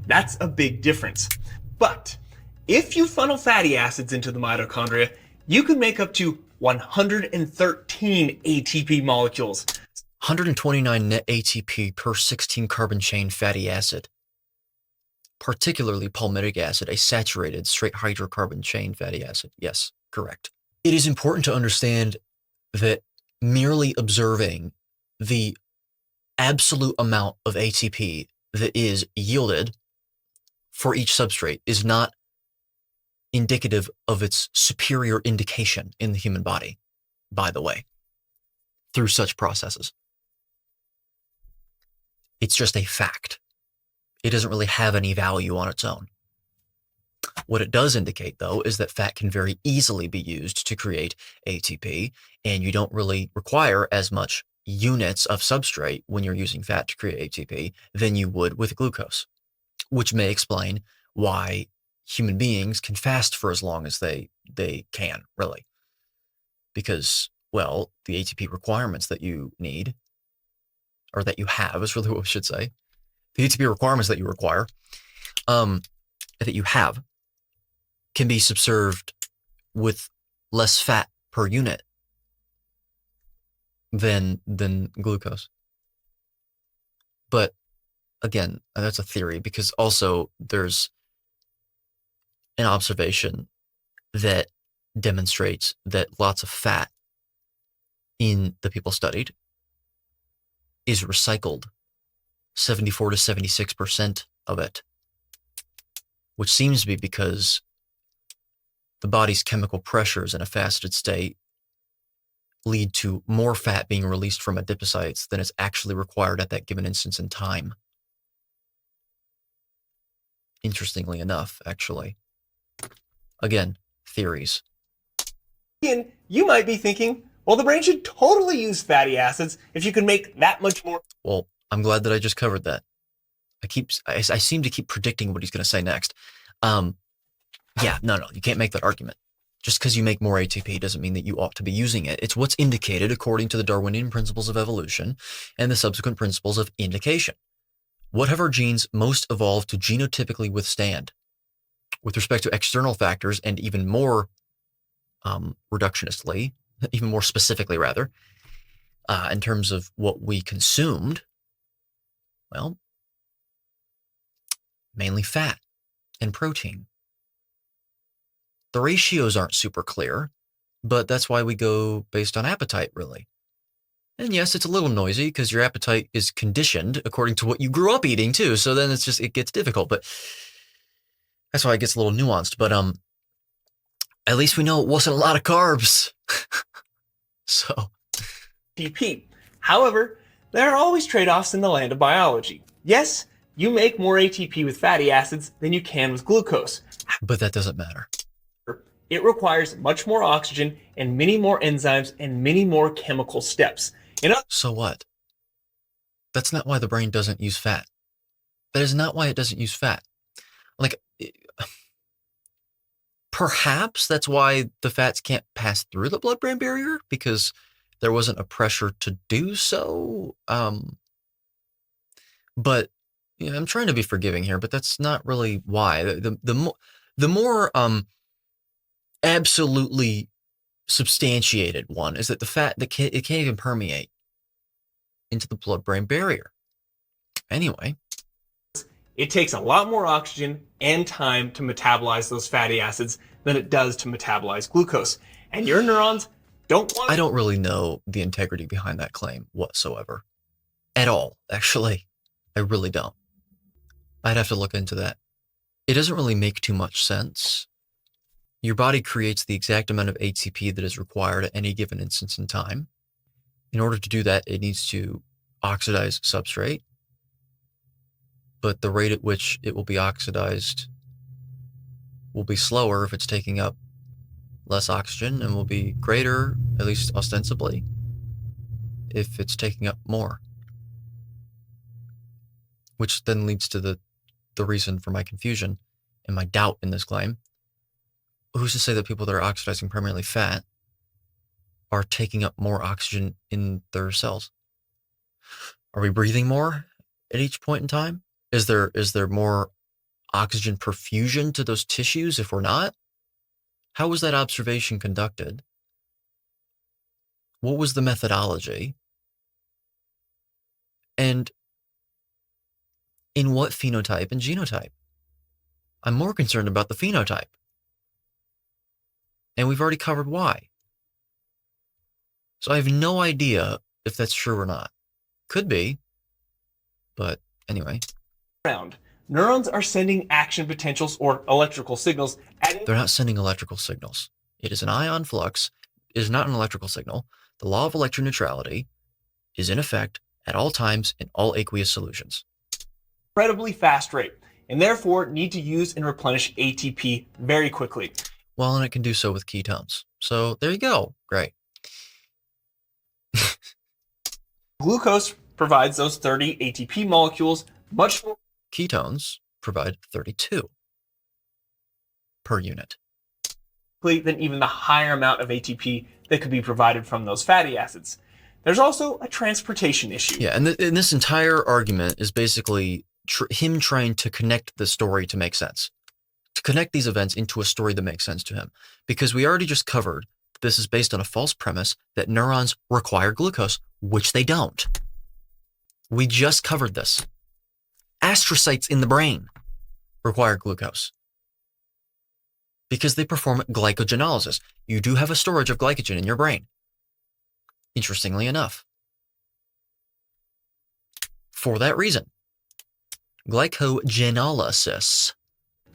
That's a big difference. But if you funnel fatty acids into the mitochondria, you can make up to 113 ATP molecules. 129 net ATP per 16 carbon chain fatty acid. Particularly palmitic acid, a saturated straight hydrocarbon chain fatty acid. Yes, correct. It is important to understand that merely observing the absolute amount of ATP that is yielded for each substrate is not indicative of its superior indication in the human body, by the way, through such processes. It's just a fact. It doesn't really have any value on its own. What it does indicate, though, is that fat can very easily be used to create ATP, and you don't really require as much units of substrate when you're using fat to create ATP than you would with glucose, which may explain why human beings can fast for as long as they can, really. Because, well, the ATP requirements that you need, or that you have is really what we should say, the ATP requirements that you require, that you have, can be subserved with less fat per unit than glucose. But again, that's a theory, because also there's an observation that demonstrates that lots of fat in the people studied is recycled. 74 to 76% of it, which seems to be because the body's chemical pressures in a fasted state lead to more fat being released from adipocytes than is actually required at that given instance in time. Interestingly enough, actually. Again, theories. Ian, you might be thinking, well, the brain should totally use fatty acids if you can make that much more. Well, I'm glad that I just covered that. I seem to keep predicting what he's going to say next. Yeah, no, you can't make that argument. Just because you make more ATP doesn't mean that you ought to be using it. It's what's indicated according to the Darwinian principles of evolution and the subsequent principles of indication. What have our genes most evolved to genotypically withstand? With respect to external factors, and even more reductionistly, even more specifically rather, in terms of what we consumed, well, mainly fat and protein. The ratios aren't super clear, but that's why we go based on appetite, really. And yes, it's a little noisy because your appetite is conditioned according to what you grew up eating too. So then it gets difficult, but that's why it gets a little nuanced. But at least we know it wasn't a lot of carbs. So ATP. However, there are always trade-offs in the land of biology. Yes, you make more ATP with fatty acids than you can with glucose. But that doesn't matter. It requires much more oxygen and many more enzymes and many more chemical steps. So what? That's not why the brain doesn't use fat. That is not why it doesn't use fat. Like, perhaps that's why the fats can't pass through the blood-brain barrier, because there wasn't a pressure to do so. But I'm trying to be forgiving here, but that's not really why. The more absolutely substantiated one is that the fat it can't even permeate into the blood-brain barrier. Anyway, it takes a lot more oxygen and time to metabolize those fatty acids than it does to metabolize glucose. And your neurons don't want. I don't really know the integrity behind that claim whatsoever. At all, actually. I really don't. I'd have to look into that. It doesn't really make too much sense. Your body creates the exact amount of ATP that is required at any given instance in time. In order to do that, it needs to oxidize substrate, but the rate at which it will be oxidized will be slower if it's taking up less oxygen, and will be greater, at least ostensibly, if it's taking up more. Which then leads to the reason for my confusion and my doubt in this claim. Who's to say that people that are oxidizing primarily fat are taking up more oxygen in their cells? Are we breathing more at each point in time? Is there more oxygen perfusion to those tissues if we're not? How was that observation conducted? What was the methodology? And in what phenotype and genotype? I'm more concerned about the phenotype. And we've already covered why. So I have no idea if that's true or not. Could be, but anyway. Neurons are sending action potentials or electrical signals. They're not sending electrical signals. It is an ion flux. It is not an electrical signal. The law of electroneutrality is in effect at all times in all aqueous solutions. Incredibly fast rate, and therefore need to use and replenish ATP very quickly. Well, and it can do so with ketones. So there you go. Great. Glucose provides those 30 ATP molecules much more. Ketones provide 32 per unit. Than even the higher amount of ATP that could be provided from those fatty acids. There's also a transportation issue. Yeah, and this entire argument is basically him trying to connect the story to make sense. To connect these events into a story that makes sense to him. Because we already just covered this is based on a false premise that neurons require glucose, which they don't. We just covered this. Astrocytes in the brain require glucose because they perform glycogenolysis. You do have a storage of glycogen in your brain, interestingly enough. For that reason, glycogenolysis.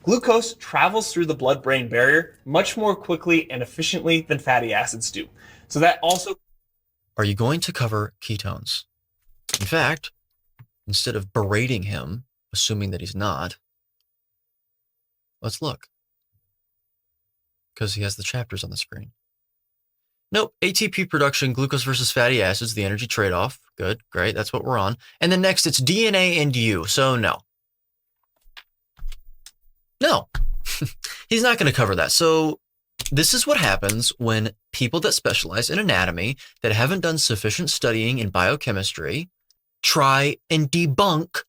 Glucose travels through the blood-brain barrier much more quickly and efficiently than fatty acids do. So that also are you going to cover ketones? In fact, instead of berating him, assuming that he's not, let's look. Because he has the chapters on the screen. Nope, ATP production, glucose versus fatty acids, the energy trade-off. Good, great, that's what we're on. And then next it's DNA and U, so no. No, he's not going to cover that. So this is what happens when people that specialize in anatomy that haven't done sufficient studying in biochemistry try and debunk.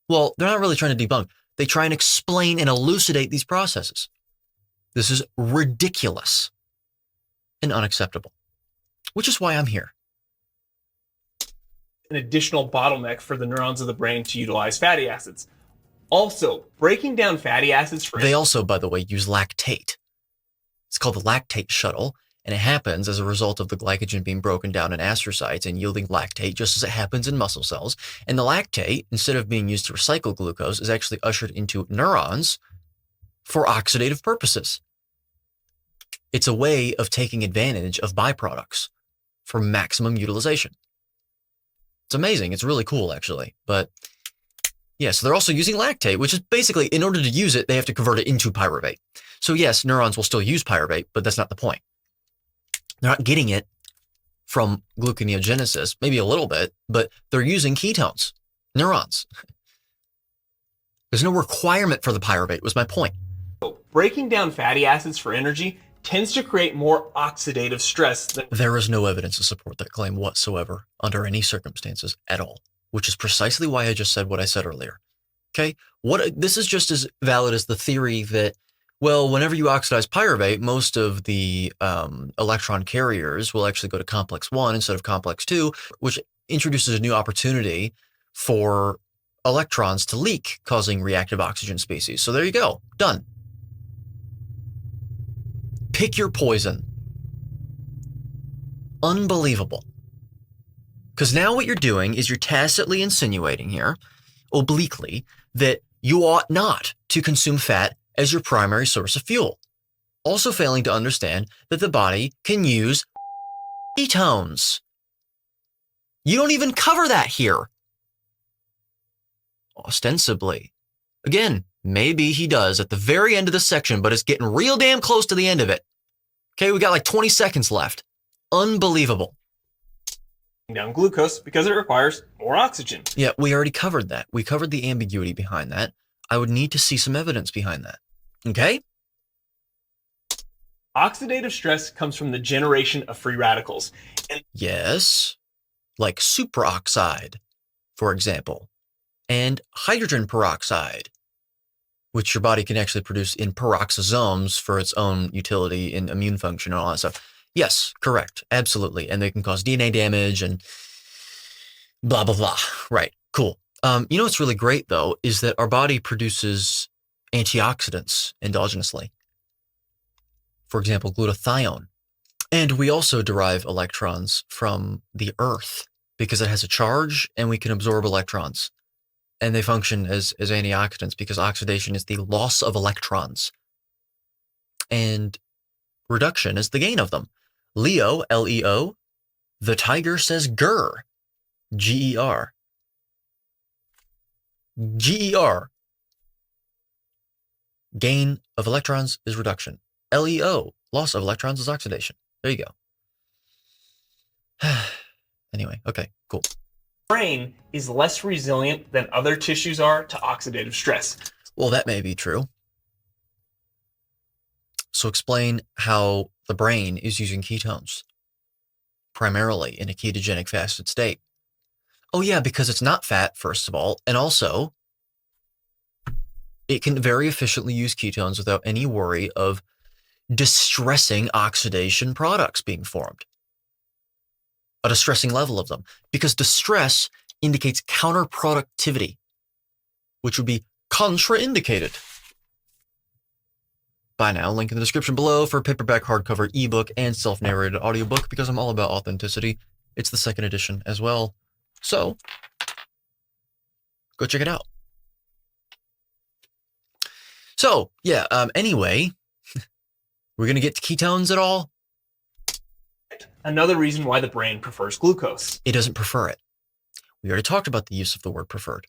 Well, they're not really trying to debunk. They try and explain and elucidate these processes. This is ridiculous and unacceptable, which is why I'm here. An additional bottleneck for the neurons of the brain to utilize fatty acids. Also, breaking down fatty acids for... They also, by the way, use lactate. It's called the lactate shuttle, and it happens as a result of the glycogen being broken down in astrocytes and yielding lactate, just as it happens in muscle cells. And the lactate, instead of being used to recycle glucose, is actually ushered into neurons for oxidative purposes. It's a way of taking advantage of byproducts for maximum utilization. It's amazing. It's really cool, actually. But yeah, so they're also using lactate, which is basically, in order to use it, they have to convert it into pyruvate. So yes, neurons will still use pyruvate, but that's not the point. They're not getting it from gluconeogenesis, maybe a little bit, but they're using ketones, neurons. There's no requirement for the pyruvate, was my point. Breaking down fatty acids for energy tends to create more oxidative stress than... There is no evidence to support that claim whatsoever under any circumstances at all, which is precisely why I just said what I said earlier. Okay? This is just as valid as the theory that, well, whenever you oxidize pyruvate, most of the electron carriers will actually go to complex 1 instead of complex 2, which introduces a new opportunity for electrons to leak, causing reactive oxygen species. So there you go. Done. Pick your poison. Unbelievable. Because now what you're doing is you're tacitly insinuating here, obliquely, that you ought not to consume fat as your primary source of fuel. Also failing to understand that the body can use ketones. You don't even cover that here. Ostensibly. Again, maybe he does at the very end of the section, but it's getting real damn close to the end of it. Okay, we got like 20 seconds left. Unbelievable. Down glucose because it requires more oxygen. Yeah, we already covered that. We covered the ambiguity behind that. I would need to see some evidence behind that. Okay? Oxidative stress comes from the generation of free radicals. Yes, like superoxide, for example, and hydrogen peroxide, which your body can actually produce in peroxisomes for its own utility in immune function and all that stuff. Yes, correct. Absolutely. And they can cause DNA damage and blah, blah, blah. Right. Cool. You know what's really great, though, is that our body produces antioxidants endogenously. For example, glutathione. And we also derive electrons from the earth because it has a charge and we can absorb electrons. And they function as antioxidants because oxidation is the loss of electrons. And reduction is the gain of them. Leo, L-E-O. The tiger says ger, G-E-R. G-E-R. Gain of electrons is reduction. L-E-O. Loss of electrons is oxidation. There you go. Anyway, okay, cool. Brain is less resilient than other tissues are to oxidative stress. Well, that may be true. So explain how the brain is using ketones, primarily in a ketogenic fasted state. Oh yeah, because it's not fat, first of all, and also it can very efficiently use ketones without any worry of distressing oxidation products being formed. A distressing level of them, because distress indicates counterproductivity, which would be contraindicated. Buy now, link in the description below for paperback, hardcover, ebook, and self-narrated audiobook, because I'm all about authenticity. It's the second edition as well. So, go check it out. So, yeah, anyway, we're going to get to ketones at all? another reason why the brain prefers glucose. It doesn't prefer it. We already talked about the use of the word preferred.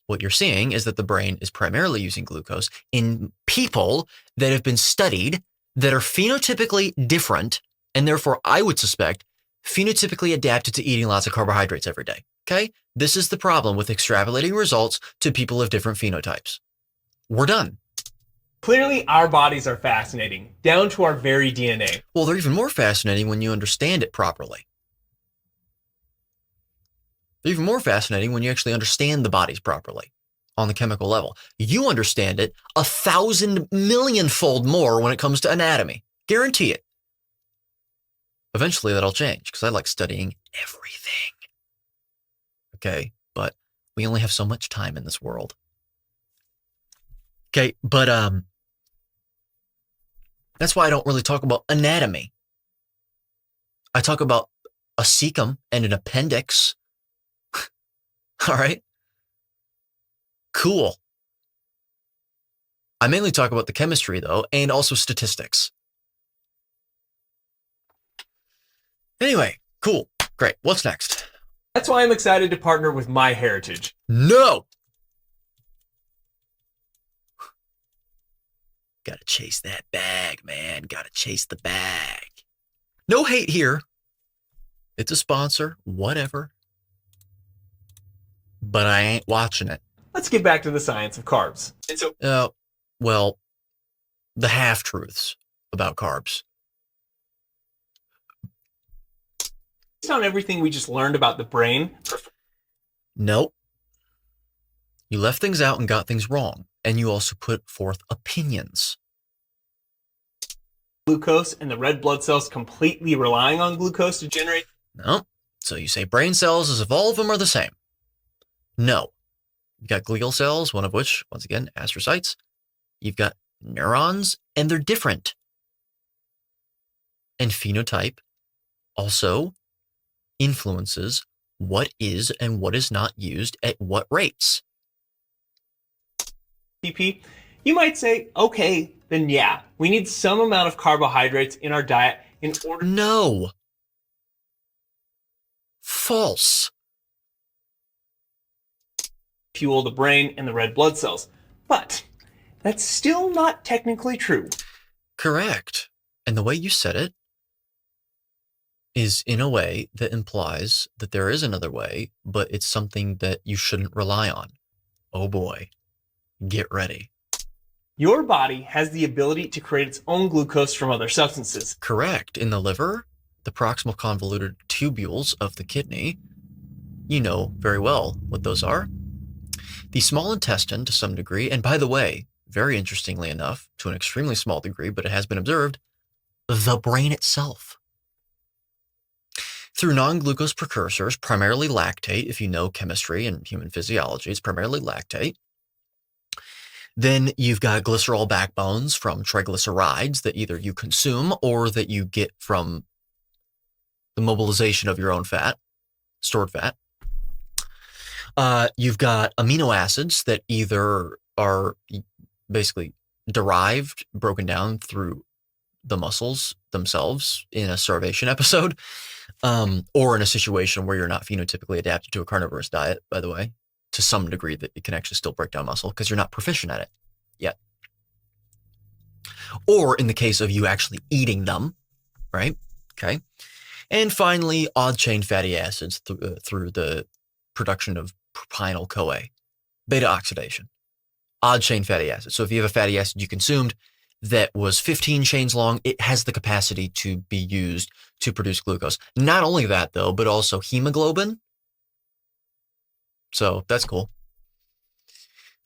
What you're seeing is that the brain is primarily using glucose in people that have been studied that are phenotypically different, and therefore I would suspect phenotypically adapted to eating lots of carbohydrates every day. Okay? This is the problem with extrapolating results to people of different phenotypes. We're done. Clearly, our bodies are fascinating, down to our very DNA. Well, they're even more fascinating when you understand it properly. They're even more fascinating when you actually understand the bodies properly on the chemical level. You understand it 1,000 million-fold more when it comes to anatomy. Guarantee it. Eventually, that'll change because I like studying everything. Okay, but we only have so much time in this world. Okay, but that's why I don't really talk about anatomy. I talk about a cecum and an appendix. All right. Cool. I mainly talk about the chemistry, though, and also statistics. Anyway, cool. Great. What's next? That's why I'm excited to partner with MyHeritage. No! Gotta chase that bag, man. Gotta chase the bag. No hate here. It's a sponsor, whatever. But I ain't watching it. Let's get back to the science of carbs. And so, well, the half-truths about carbs. based on everything we just learned about the brain, Nope. You left things out and got things wrong. And you also put forth opinions. glucose and the red blood cells completely relying on glucose to generate. No. So you say brain cells as if all of them are the same. No. You've got glial cells, one of which, once again, astrocytes. You've got neurons, and they're different. And phenotype also influences what is and what is not used at what rates. ATP, you might say, okay, then yeah, we need some amount of carbohydrates in our diet in order. No. False. Fuel the brain and the red blood cells. But that's still not technically true. Correct. And the way you said it is in a way that implies that there is another way, but it's something that you shouldn't rely on. Oh boy. Get ready. Your body has the ability to create its own glucose from other substances. Correct. In the liver, the proximal convoluted tubules of the kidney, you know very well what those are. The small intestine to some degree, and by the way, very interestingly enough, to an extremely small degree, but it has been observed, the brain itself. Through non-glucose precursors, primarily lactate, if you know chemistry and human physiology, it's primarily lactate. Then you've got glycerol backbones from triglycerides that either you consume or that you get from the mobilization of your own fat, stored fat. You've got amino acids that either are basically derived, broken down through the muscles themselves in a starvation episode, or in a situation where you're not phenotypically adapted to a carnivorous diet, by the way, to some degree that it can actually still break down muscle because you're not proficient at it yet. Or in the case of you actually eating them, right? Okay. And finally, odd chain fatty acids through the production of propyl-CoA, beta oxidation, odd chain fatty acids. So if you have a fatty acid you consumed that was 15 chains long, it has the capacity to be used to produce glucose. Not only that though, but also hemoglobin. So that's cool.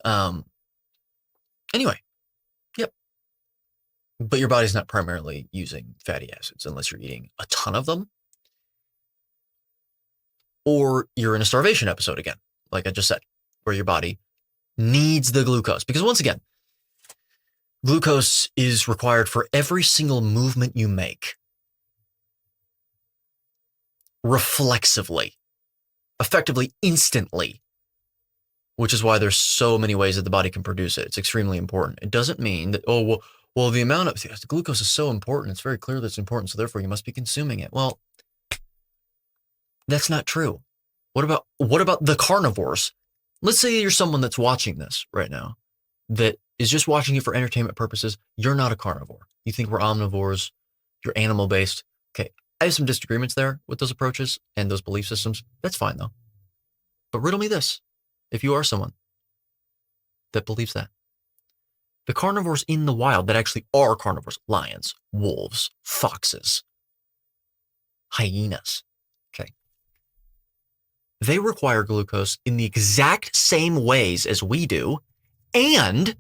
Anyway, yep. But your body's not primarily using fatty acids unless you're eating a ton of them. Or you're in a starvation episode again, like I just said, where your body needs the glucose. Because once again, glucose is required for every single movement you make. Reflexively. Effectively, instantly. Which is why there's so many ways that the body can produce it. It's extremely important. It doesn't mean that, oh, well, the amount of the glucose is so important. It's very clear that it's important, so therefore you must be consuming it. Well, that's not true. What about the carnivores? Let's say you're someone that's watching this right now that is just watching it for entertainment purposes. You're not a carnivore. You think we're omnivores. You're animal-based. Okay, I have some disagreements there with those approaches and those belief systems. That's fine, though. But riddle me this, if you are someone that believes that. The carnivores in the wild that actually are carnivores, lions, wolves, foxes, hyenas, okay, they require glucose in the exact same ways as we do, and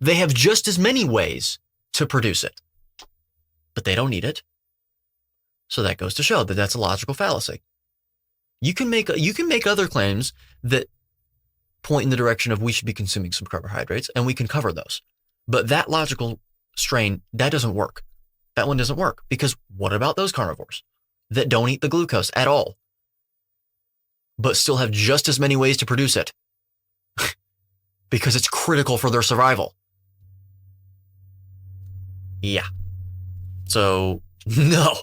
they have just as many ways to produce it, but they don't need it. So that goes to show that that's a logical fallacy. You can make other claims that point in the direction of we should be consuming some carbohydrates, and we can cover those. But that logical strain, that doesn't work. That one doesn't work, because what about those carnivores that don't eat the glucose at all, but still have just as many ways to produce it? Because it's critical for their survival. Yeah. So, no.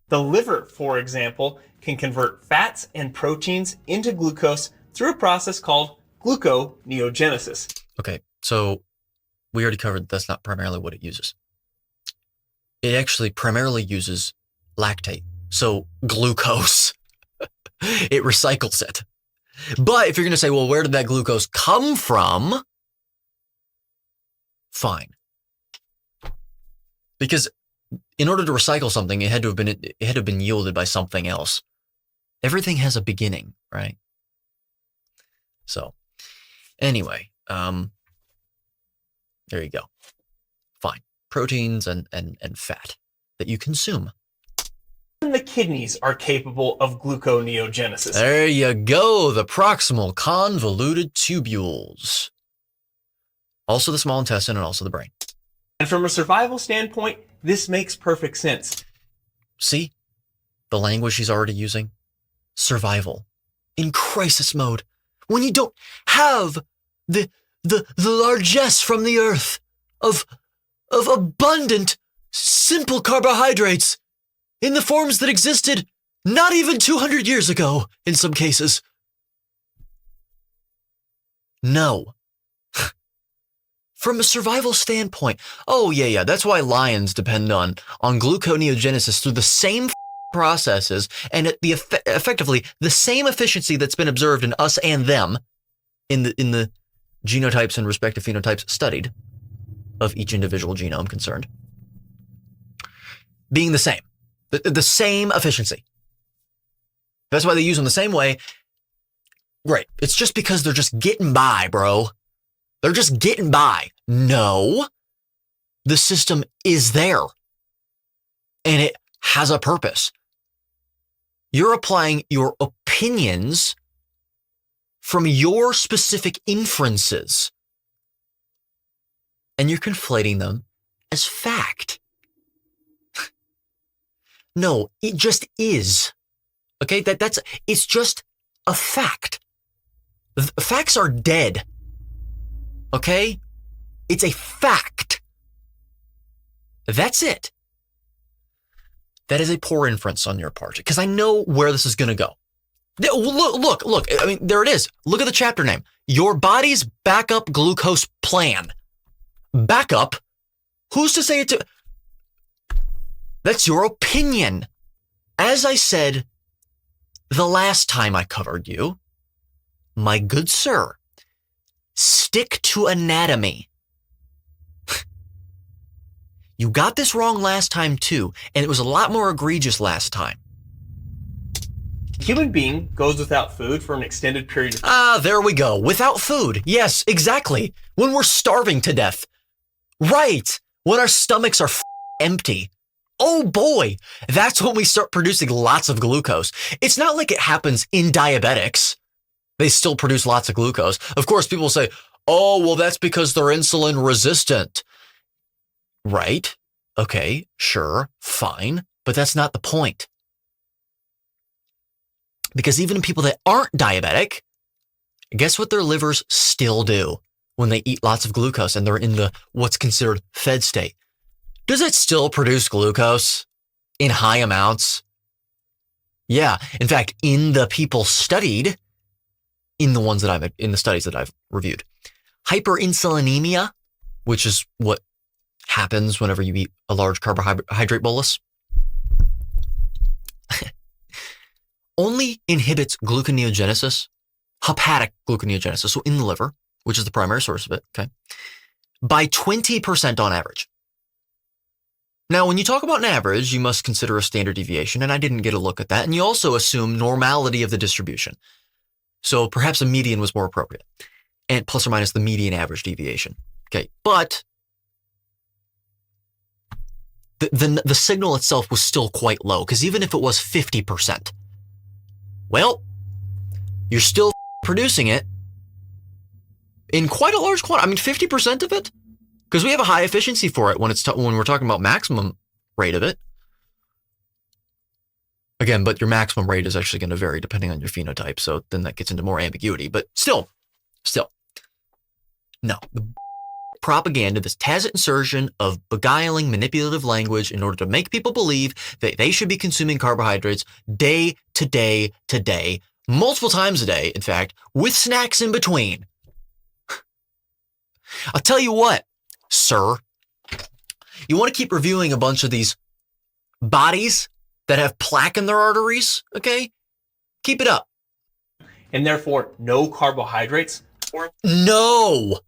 The liver, for example, can convert fats and proteins into glucose through a process called gluconeogenesis. Okay, so we already covered that's not primarily what it uses. It actually primarily uses lactate, so glucose. It recycles it. But if you're going to say, well, where did that glucose come from? Fine. Because in order to recycle something, it had to have been yielded by something else. Everything has a beginning, right? So, anyway, there you go. Fine. Proteins and fat that you consume. Even the kidneys are capable of gluconeogenesis. There you go. The proximal convoluted tubules. Also the small intestine and also the brain. And from a survival standpoint, this makes perfect sense. See? The language he's already using? Survival. In crisis mode. When you don't have the largesse from the earth of abundant, simple carbohydrates in the forms that existed not even 200 years ago in some cases. No. From a survival standpoint, oh yeah, that's why lions depend on gluconeogenesis through the same processes and at the effectively the same efficiency that's been observed in us and them in the genotypes and respective phenotypes studied of each individual genome concerned, being the same, the same efficiency. That's why they use them the same way. Right. It's just because they're just getting by, bro. They're just getting by. No, the system is there and it has a purpose. You're applying your opinions from your specific inferences, and you're conflating them as fact. No, it just is. Okay, it's just a fact. Facts are dead. Okay? It's a fact. That's it. That is a poor inference on your part, because I know where this is going to go. Look. I mean, there it is. Look at the chapter name. Your body's backup glucose plan. Backup? Who's to say it to... That's your opinion. As I said the last time I covered you, my good sir, stick to anatomy. You got this wrong last time too, and it was a lot more egregious last time. A human being goes without food for an extended period of time. There we go. Without food. Yes, exactly. When we're starving to death. Right. When our stomachs are empty. Oh boy, that's when we start producing lots of glucose. It's not like it happens in diabetics. They still produce lots of glucose. Of course, people say, oh, well, that's because they're insulin resistant. Right. Okay, sure, fine. But that's not the point. Because even in people that aren't diabetic, guess what their livers still do? when they eat lots of glucose and they're in the what's considered fed state, does it still produce glucose in high amounts? Yeah. In fact, in the people studied, in the studies that I've reviewed, hyperinsulinemia, which is what happens whenever you eat a large carbohydrate bolus, only inhibits gluconeogenesis, hepatic gluconeogenesis, so in the liver, which is the primary source of it, okay, by 20% on average. Now, when you talk about an average, you must consider a standard deviation, and I didn't get a look at that, and you also assume normality of the distribution. So perhaps a median was more appropriate, and plus or minus the median average deviation, okay, but the signal itself was still quite low, because even if it was 50%, well, you're still producing it in quite a large quantity. I mean, 50% of it, because we have a high efficiency for it when we're talking about maximum rate of it. Again, but your maximum rate is actually going to vary depending on your phenotype, so then that gets into more ambiguity. But still, no. The propaganda, this tacit insertion of beguiling, manipulative language in order to make people believe that they should be consuming carbohydrates day to day to day, multiple times a day, in fact, with snacks in between. I'll tell you what, sir, you want to keep reviewing a bunch of these bodies that have plaque in their arteries, okay? Keep it up. And therefore, no carbohydrates? No!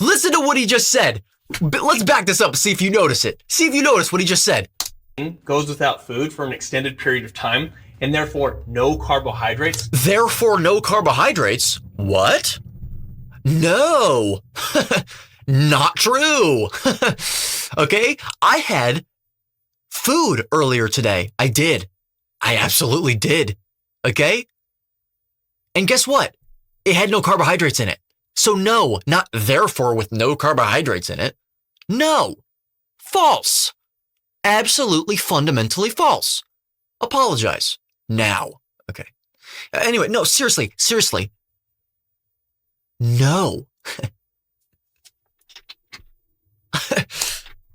Listen to what he just said. Let's back this up and see if you notice it. See if you notice what he just said. Goes without food for an extended period of time, and therefore no carbohydrates? Therefore no carbohydrates? What? No. Not true. Okay? I had food earlier today. I did. I absolutely did. Okay? And guess what? It had no carbohydrates in it. So no, not therefore with no carbohydrates in it. No. False. Absolutely fundamentally false. Apologize. Now. Okay. Anyway, no, seriously. No.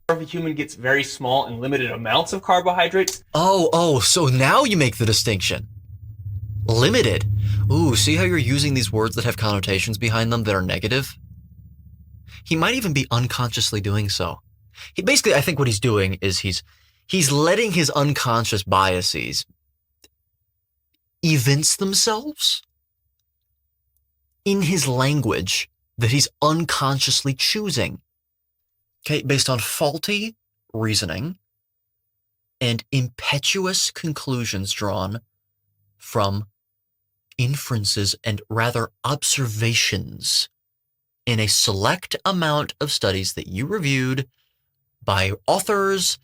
If a human gets very small and limited amounts of carbohydrates? Oh, so now you make the distinction. Limited. Ooh, see how you're using these words that have connotations behind them that are negative? He might even be unconsciously doing so. Basically, I think what he's doing is he's letting his unconscious biases evince themselves in his language that he's unconsciously choosing. Okay, based on faulty reasoning and impetuous conclusions drawn from inferences and rather observations in a select amount of studies that you reviewed by authors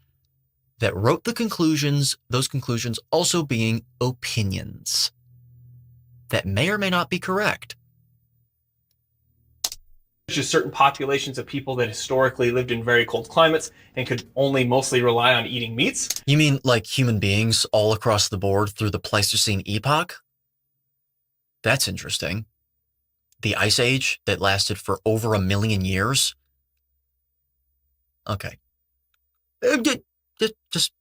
that wrote the conclusions, those conclusions also being opinions that may or may not be correct. Just certain populations of people that historically lived in very cold climates and could only mostly rely on eating meats? You mean like human beings all across the board through the Pleistocene epoch? That's interesting. The Ice Age that lasted for over 1 million years? Okay. Just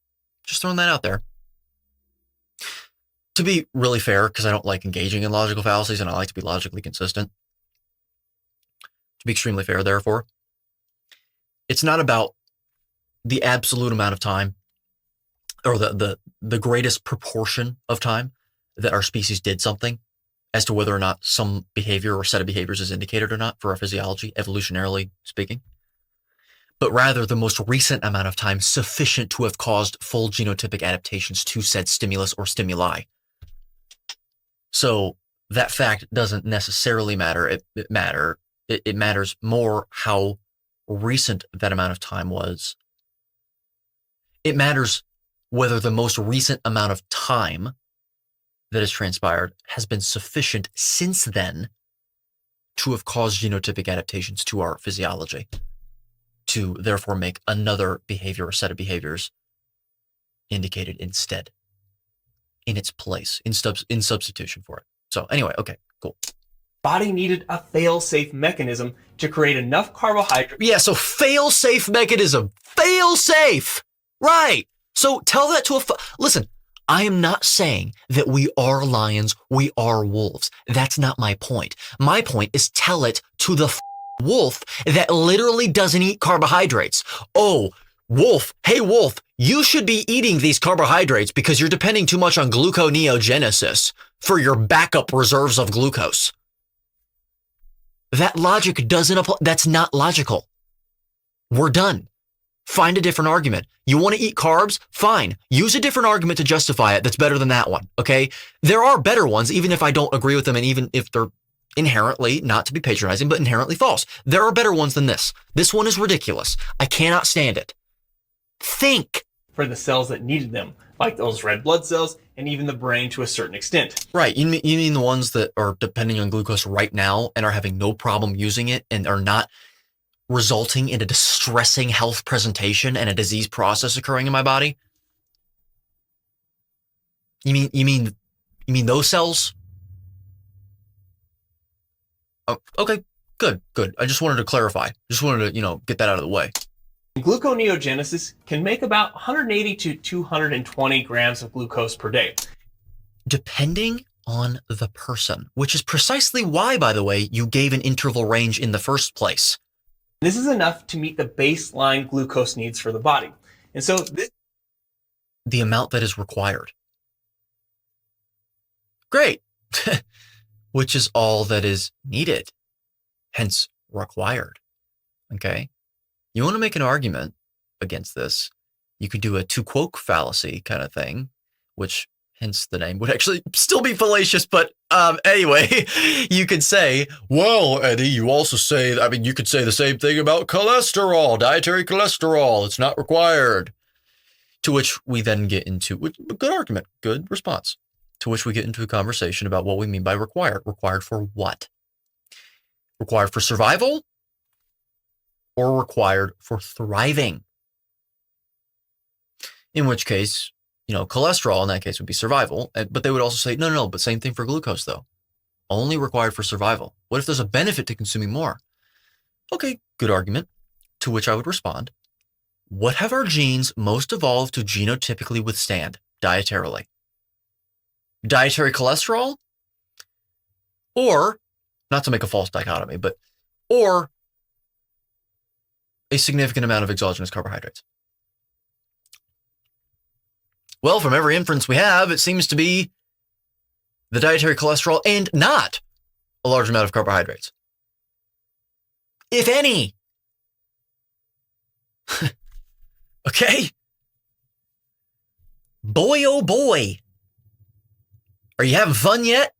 throwing that out there. To be really fair, because I don't like engaging in logical fallacies and I like to be logically consistent. To be extremely fair, therefore, it's not about the absolute amount of time or the greatest proportion of time that our species did something as to whether or not some behavior or set of behaviors is indicated or not for our physiology, evolutionarily speaking, but rather the most recent amount of time sufficient to have caused full genotypic adaptations to said stimulus or stimuli. So that fact doesn't necessarily matter. It matters more how recent that amount of time was. It matters whether the most recent amount of time that has transpired has been sufficient since then to have caused genotypic adaptations to our physiology, to therefore make another behavior or set of behaviors indicated instead, in its place, in substitution for it. So anyway, okay, cool. Body needed a fail-safe mechanism to create enough carbohydrate. Yeah, so fail-safe mechanism. Fail-safe. Right. So tell that to listen, I am not saying that we are lions, we are wolves. That's not my point. My point is tell it to the wolf that literally doesn't eat carbohydrates. Oh, wolf, hey wolf, you should be eating these carbohydrates because you're depending too much on gluconeogenesis for your backup reserves of glucose. That logic doesn't apply. That's not logical. We're done. Find a different argument. You want to eat carbs? Fine. Use a different argument to justify it that's better than that one, okay? There are better ones, even if I don't agree with them and even if they're inherently, not to be patronizing, but inherently false. There are better ones than this. This one is ridiculous. I cannot stand it. Think. For the cells that needed them, like those red blood cells and even the brain to a certain extent. Right. You mean the ones that are depending on glucose right now and are having no problem using it and are not resulting in a distressing health presentation and a disease process occurring in my body? You mean those cells? Oh, okay, good. I just wanted to clarify. Just wanted to, get that out of the way. Gluconeogenesis can make about 180 to 220 grams of glucose per day. Depending on the person, which is precisely why, by the way, you gave an interval range in the first place. This is enough to meet the baseline glucose needs for the body. And so the amount that is required. Great. Which is all that is needed, hence required. Okay? You want to make an argument against this, you could do a to quoque fallacy kind of thing, which hence the name would actually still be fallacious. But anyway, you could say, well, Eddie, you also say, you could say the same thing about cholesterol, dietary cholesterol. It's not required. To which we then get into a good argument, good response. To which we get into a conversation about what we mean by required. Required for what? Required for survival or required for thriving? In which case, cholesterol in that case would be survival. But they would also say, no, but same thing for glucose though. Only required for survival. What if there's a benefit to consuming more? Okay, good argument. To which I would respond, what have our genes most evolved to genotypically withstand dietarily? Dietary cholesterol? Or, not to make a false dichotomy, or a significant amount of exogenous carbohydrates? Well, from every inference we have, it seems to be the dietary cholesterol and not a large amount of carbohydrates. If any. Okay? Boy, oh boy. Are you having fun yet?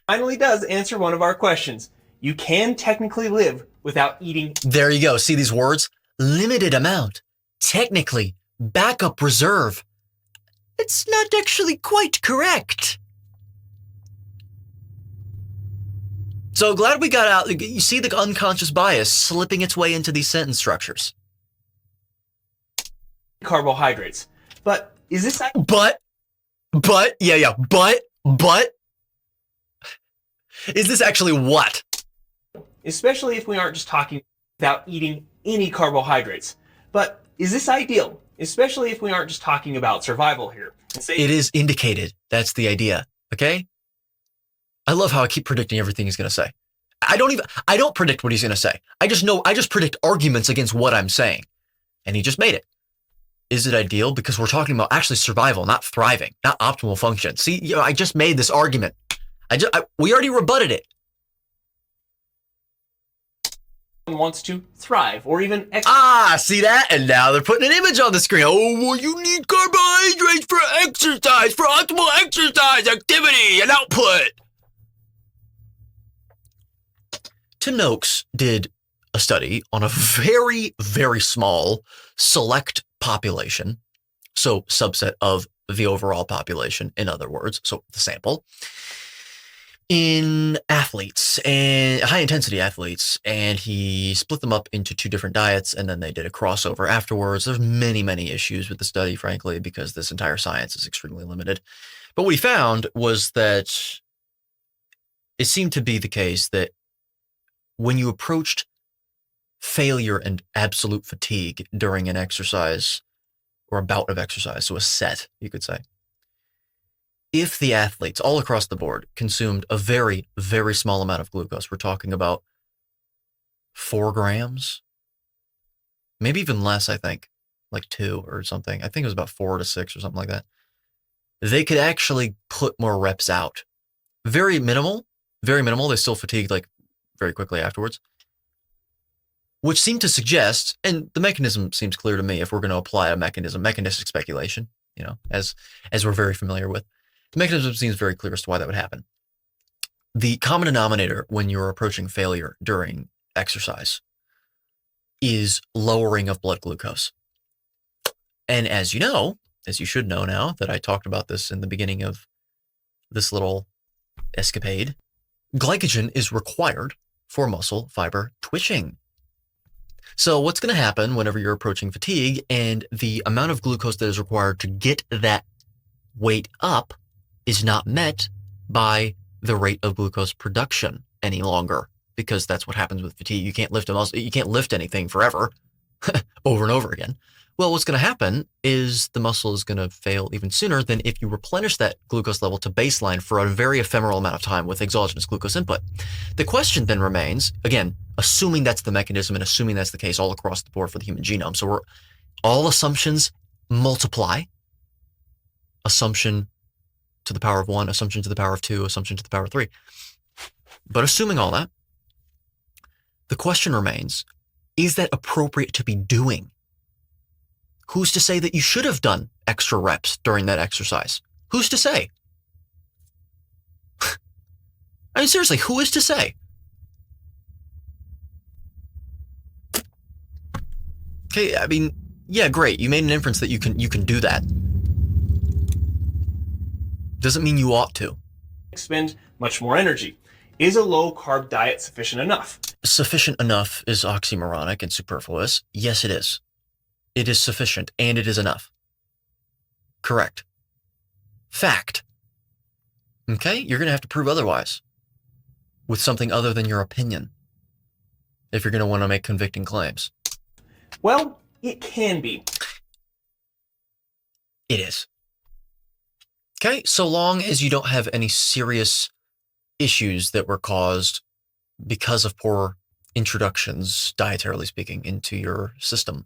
Finally does answer one of our questions. You can technically live without eating. There you go. See these words? Limited amount. Technically. Backup reserve. It's not actually quite correct. So glad we got out. You see the unconscious bias slipping its way into these sentence structures. Carbohydrates. But is this... But. Is this actually what? Especially if we aren't just talking without eating any carbohydrates. But is this ideal? Especially if we aren't just talking about survival here. It is indicated. That's the idea. Okay? I love how I keep predicting everything he's going to say. I don't predict what he's going to say. I just predict arguments against what I'm saying. And he just made it. Is it ideal? Because we're talking about actually survival, not thriving, not optimal function. See, I just made this argument. We already rebutted it. Wants to thrive or even see that? And now they're putting an image on the screen. Oh, well, you need carbohydrates for exercise, for optimal exercise activity and output. Tim Noakes did a study on a very, very small select population. So subset of the overall population, in other words, so the sample. In athletes and high intensity athletes, and he split them up into two different diets, and then they did a crossover afterwards. There's many, many issues with the study, frankly, because this entire science is extremely limited. But what he found was that it seemed to be the case that when you approached failure and absolute fatigue during an exercise or a bout of exercise, so a set, you could say, if the athletes all across the board consumed a very, very small amount of glucose, we're talking about 4 grams, maybe even less, I think, like 2 or something. I think it was about 4 to 6 or something like that. They could actually put more reps out. Very minimal, very minimal. They still fatigued like very quickly afterwards, which seemed to suggest, and the mechanism seems clear to me if we're going to apply a mechanistic speculation, as we're very familiar with. The mechanism seems very clear as to why that would happen. The common denominator when you're approaching failure during exercise is lowering of blood glucose. And as you should know now that I talked about this in the beginning of this little escapade, glycogen is required for muscle fiber twitching. So what's going to happen whenever you're approaching fatigue and the amount of glucose that is required to get that weight up is not met by the rate of glucose production any longer, because that's what happens with fatigue. You can't lift a muscle, you can't lift anything forever over and over again. Well, what's going to happen is the muscle is going to fail even sooner than if you replenish that glucose level to baseline for a very ephemeral amount of time with exogenous glucose input. The question then remains, again, assuming that's the mechanism and assuming that's the case all across the board for the human genome. So all assumptions multiply. Assumption to the power of 1, assumption to the power of 2, assumption to the power of 3. But assuming all that, the question remains, is that appropriate to be doing? Who's to say that you should have done extra reps during that exercise? Who's to say? I mean, seriously, who is to say? Okay, I mean, yeah, great. You made an inference that you can do that. Doesn't mean you ought to. Expend much more energy. Is a low-carb diet sufficient enough? Sufficient enough is oxymoronic and superfluous. Yes, it is. It is sufficient and it is enough. Correct. Fact. Okay, you're going to have to prove otherwise with something other than your opinion if you're going to want to make convicting claims. Well, it can be. It is. Okay, so long as you don't have any serious issues that were caused because of poor introductions, dietarily speaking, into your system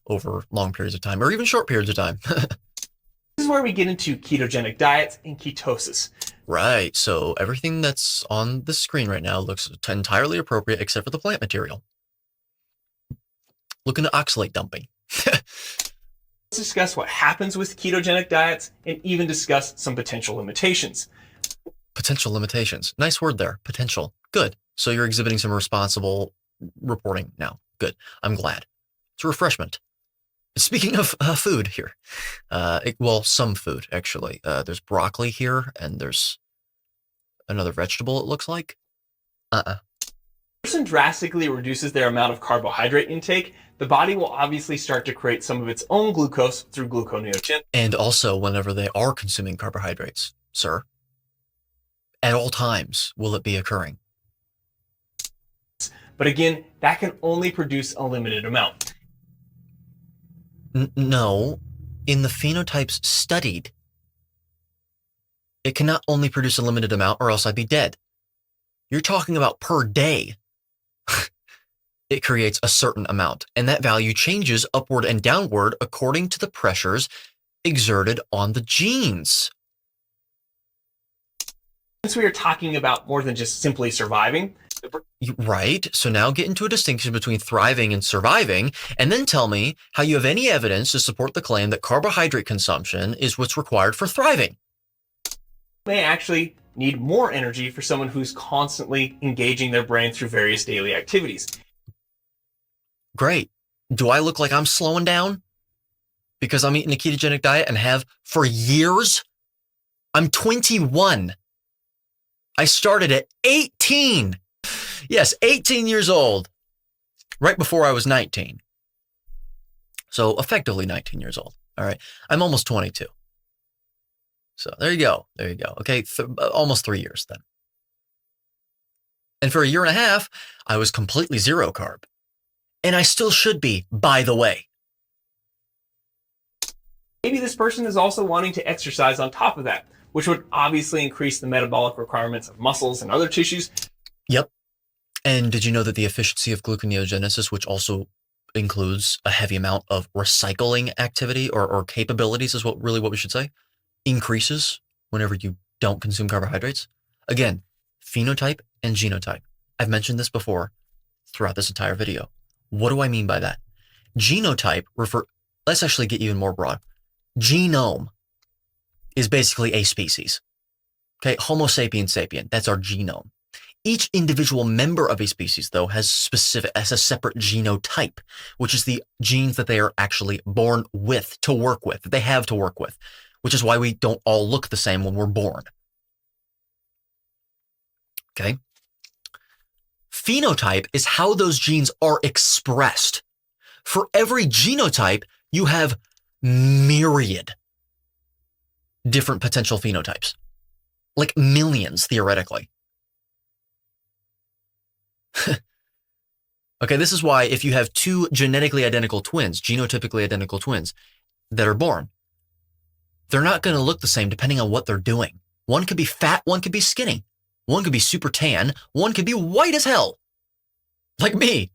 over long periods of time or even short periods of time. This is where we get into ketogenic diets and ketosis. Right, so everything that's on the screen right now looks entirely appropriate except for the plant material. Look into oxalate dumping. Let's discuss what happens with ketogenic diets and even discuss some potential limitations. Potential limitations. Nice word there. Potential. Good. So you're exhibiting some responsible reporting now. Good. I'm glad. It's a refreshment. Speaking of food here, some food actually. There's broccoli here, and there's another vegetable. It looks like. If a person drastically reduces their amount of carbohydrate intake, the body will obviously start to create some of its own glucose through gluconeogenesis. And also, whenever they are consuming carbohydrates, sir, at all times will it be occurring. But again, that can only produce a limited amount. No, in the phenotypes studied, it cannot only produce a limited amount or else I'd be dead. You're talking about per day. It creates a certain amount, and that value changes upward and downward according to the pressures exerted on the genes. Since we are talking about more than just simply surviving. Right. So now get into a distinction between thriving and surviving, and then tell me how you have any evidence to support the claim that carbohydrate consumption is what's required for thriving. May actually need more energy for someone who's constantly engaging their brain through various daily activities. Great. Do I look like I'm slowing down because I'm eating a ketogenic diet and have for years? I'm 21. I started at 18. Yes, 18 years old, right before I was 19. So effectively 19 years old. All right. I'm almost 22. So there you go. There you go. Okay. Almost 3 years then. And for a year and a half, I was completely zero carb. And I still should be, by the way. Maybe this person is also wanting to exercise on top of that, which would obviously increase the metabolic requirements of muscles and other tissues. Yep. And did you know that the efficiency of gluconeogenesis, which also includes a heavy amount of recycling activity or capabilities is what we should say, increases whenever you don't consume carbohydrates? Again, phenotype and genotype. I've mentioned this before throughout this entire video. What do I mean by that? Genotype let's actually get even more broad. Genome is basically a species. Okay, Homo sapiens sapien, that's our genome. Each individual member of a species, though, has a separate genotype, which is the genes that they are actually born with, to work with, that they have to work with, which is why we don't all look the same when we're born. Okay? Phenotype is how those genes are expressed. For every genotype, you have myriad different potential phenotypes, like millions, theoretically. Okay, this is why if you have two genetically identical twins, genotypically identical twins that are born, they're not going to look the same depending on what they're doing. One could be fat, one could be skinny. One could be super tan, one could be white as hell, like me.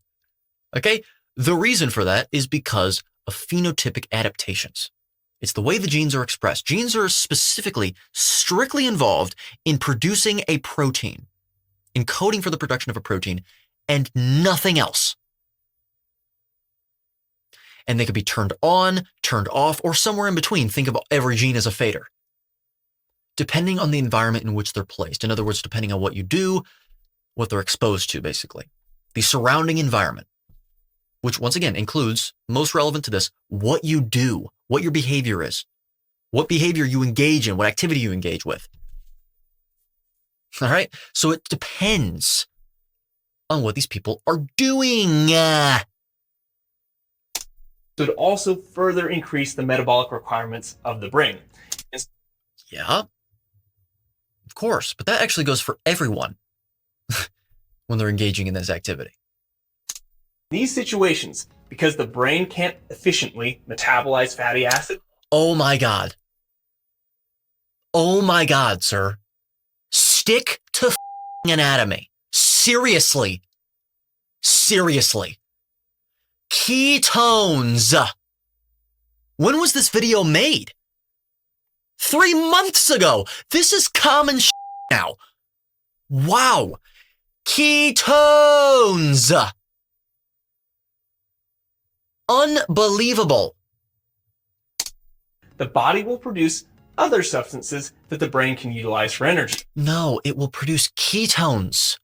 Okay, the reason for that is because of phenotypic adaptations. It's the way the genes are expressed. Genes are specifically, strictly involved in producing a protein, encoding for the production of a protein, and nothing else. And they could be turned on, turned off, or somewhere in between. Think of every gene as a fader, depending on the environment in which they're placed. In other words, depending on what you do, what they're exposed to, basically. The surrounding environment, which once again includes, most relevant to this, what you do, what your behavior is, what behavior you engage in, what activity you engage with. All right? So it depends on what these people are doing. So it also further increase the metabolic requirements of the brain. Yeah, of course. But that actually goes for everyone when they're engaging in this activity. In these situations, because the brain can't efficiently metabolize fatty acid. Oh my God. Oh my God, sir. Stick to anatomy. Seriously. Seriously. Ketones. When was this video made? 3 months ago. This is common now. Wow. Ketones. Unbelievable. The body will produce other substances that the brain can utilize for energy. No, it will produce ketones.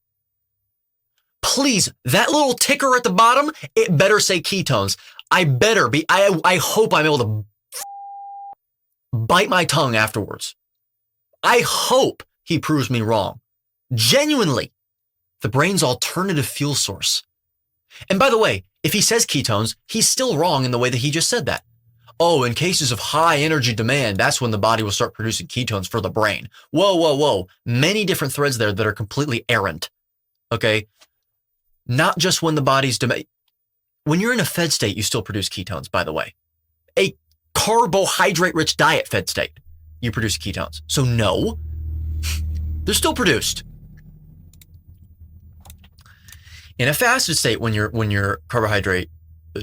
Please, that little ticker at the bottom, it better say ketones. I hope I'm able to bite my tongue afterwards. I hope he proves me wrong. Genuinely, the brain's alternative fuel source. And by the way, if he says ketones, he's still wrong in the way that he just said that. Oh, in cases of high energy demand, that's when the body will start producing ketones for the brain. Whoa, whoa, whoa. Many different threads there that are completely errant. Okay? Not just when the body's when you're in a fed state, you still produce ketones, by the way. A carbohydrate-rich diet fed state, you produce ketones. So no, they're still produced. In a fasted state, when you're carbohydrate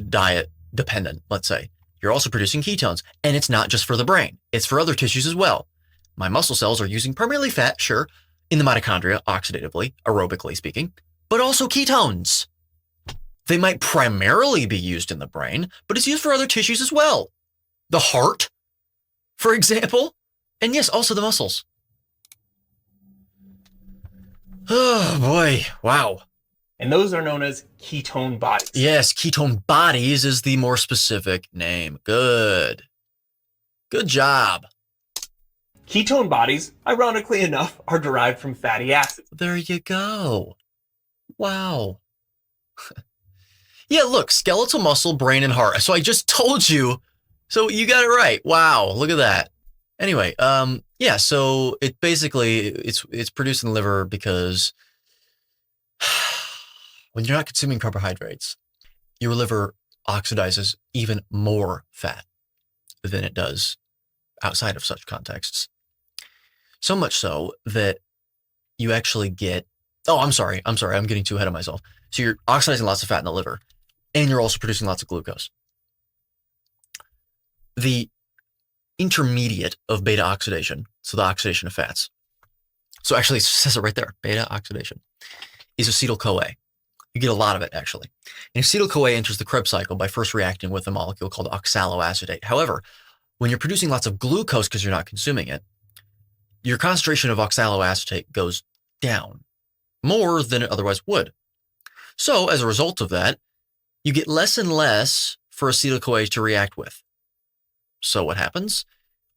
diet dependent, let's say, you're also producing ketones. And it's not just for the brain. It's for other tissues as well. My muscle cells are using primarily fat, sure, in the mitochondria, oxidatively, aerobically speaking, but also ketones. They might primarily be used in the brain, but it's used for other tissues as well. The heart, for example, and yes, also the muscles. Oh boy, wow. And those are known as ketone bodies. Yes, ketone bodies is the more specific name. Good. Good job. Ketone bodies, ironically enough, are derived from fatty acids. There you go. Wow. Yeah, look, skeletal muscle, brain, and heart. So I just told you. So you got it right. Wow, look at that. Anyway, yeah, so it basically, it's produced in the liver because When you're not consuming carbohydrates, your liver oxidizes even more fat than it does outside of such contexts. So much so that you actually get, I'm sorry, I'm getting too ahead of myself. So you're oxidizing lots of fat in the liver, and you're also producing lots of glucose. The intermediate of beta oxidation, so the oxidation of fats. So actually, it says it right there, beta oxidation, is acetyl-CoA. You get a lot of it, actually. And acetyl-CoA enters the Krebs cycle by first reacting with a molecule called oxaloacetate. However, when you're producing lots of glucose because you're not consuming it, your concentration of oxaloacetate goes down more than it otherwise would. So as a result of that, you get less and less for acetyl-CoA to react with. So what happens?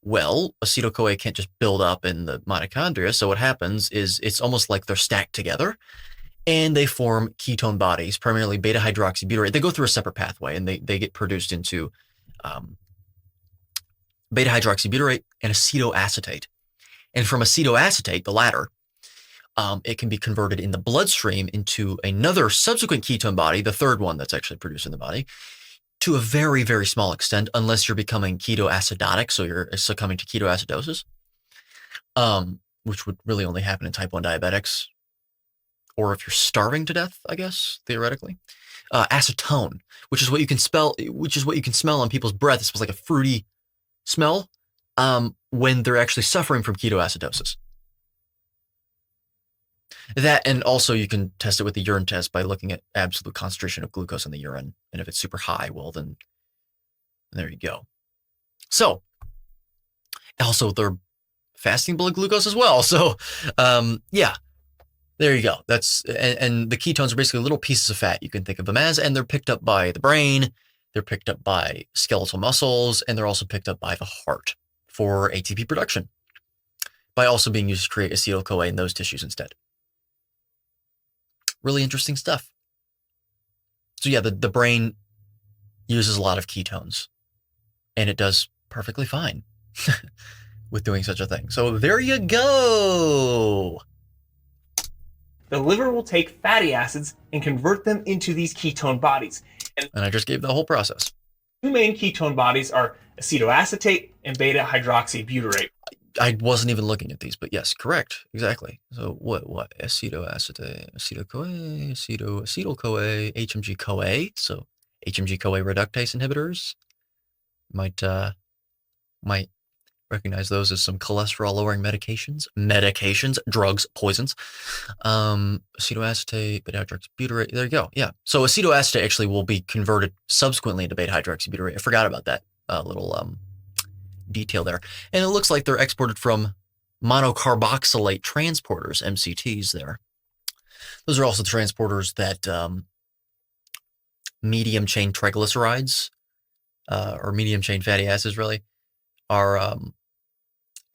Well, acetyl-CoA can't just build up in the mitochondria. So what happens is it's almost like they're stacked together and they form ketone bodies, primarily beta-hydroxybutyrate. They go through a separate pathway and they get produced into beta-hydroxybutyrate and acetoacetate. And from acetoacetate, the latter, it can be converted in the bloodstream into another subsequent ketone body, the third one that's actually produced in the body, to a very, very small extent, unless you're becoming ketoacidotic, so you're succumbing to ketoacidosis, which would really only happen in type 1 diabetics, or if you're starving to death, I guess, theoretically. Acetone, which is what you can smell on people's breath. It smells like a fruity smell when they're actually suffering from ketoacidosis. That, and also you can test it with the urine test by looking at absolute concentration of glucose in the urine. And if it's super high, well, then there you go. So, also they're fasting blood glucose as well. So, yeah, there you go. And the ketones are basically little pieces of fat, you can think of them as, and they're picked up by the brain, they're picked up by skeletal muscles, and they're also picked up by the heart for ATP production by also being used to create acetyl-CoA in those tissues instead. Really interesting stuff. So yeah, the brain uses a lot of ketones, and it does perfectly fine with doing such a thing. So there you go. The liver will take fatty acids and convert them into these ketone bodies. And I just gave the whole process. Two main ketone bodies are acetoacetate and beta-hydroxybutyrate. I wasn't even looking at these, but yes, correct. Exactly. So what? Acetoacetate, acetyl-CoA, acetyl-CoA, HMG-CoA. So HMG-CoA reductase inhibitors might recognize those as some cholesterol-lowering medications, drugs, poisons. Acetoacetate, beta-hydroxybutyrate. There you go. Yeah. So acetoacetate actually will be converted subsequently into beta-hydroxybutyrate. I forgot about that little detail there. And it looks like they're exported from monocarboxylate transporters, MCTs there. Those are also the transporters that medium chain triglycerides, or medium chain fatty acids really, are,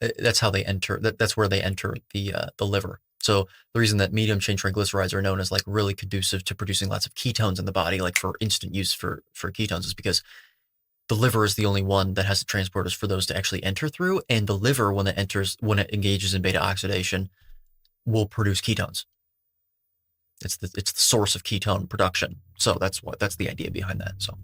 that's how they enter, that's where they enter the liver. So the reason that medium chain triglycerides are known as like really conducive to producing lots of ketones in the body, like for instant use for ketones, is because the liver is the only one that has the transporters for those to actually enter through. And the liver, when it engages in beta oxidation, will produce ketones. It's the source of ketone production. So that's the idea behind that. So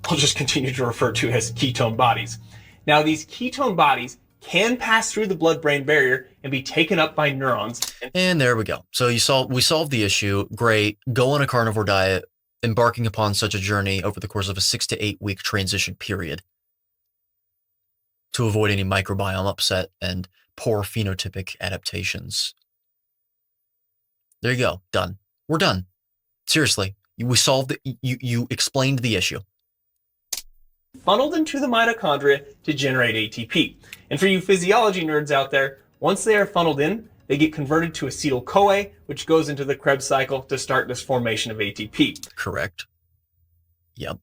I'll just continue to refer to as ketone bodies. Now, these ketone bodies can pass through the blood-brain barrier and be taken up by neurons. And there we go. So we solved the issue. Great. Go on a carnivore diet, embarking upon such a journey over the course of a 6 to 8 week transition period to avoid any microbiome upset and poor phenotypic adaptations. There you go. Done. We're done. Seriously. We solved it. You explained the issue. Funneled into the mitochondria to generate ATP. And for you physiology nerds out there, once they are funneled in, they get converted to acetyl-CoA, which goes into the Krebs cycle to start this formation of ATP. Correct. Yep.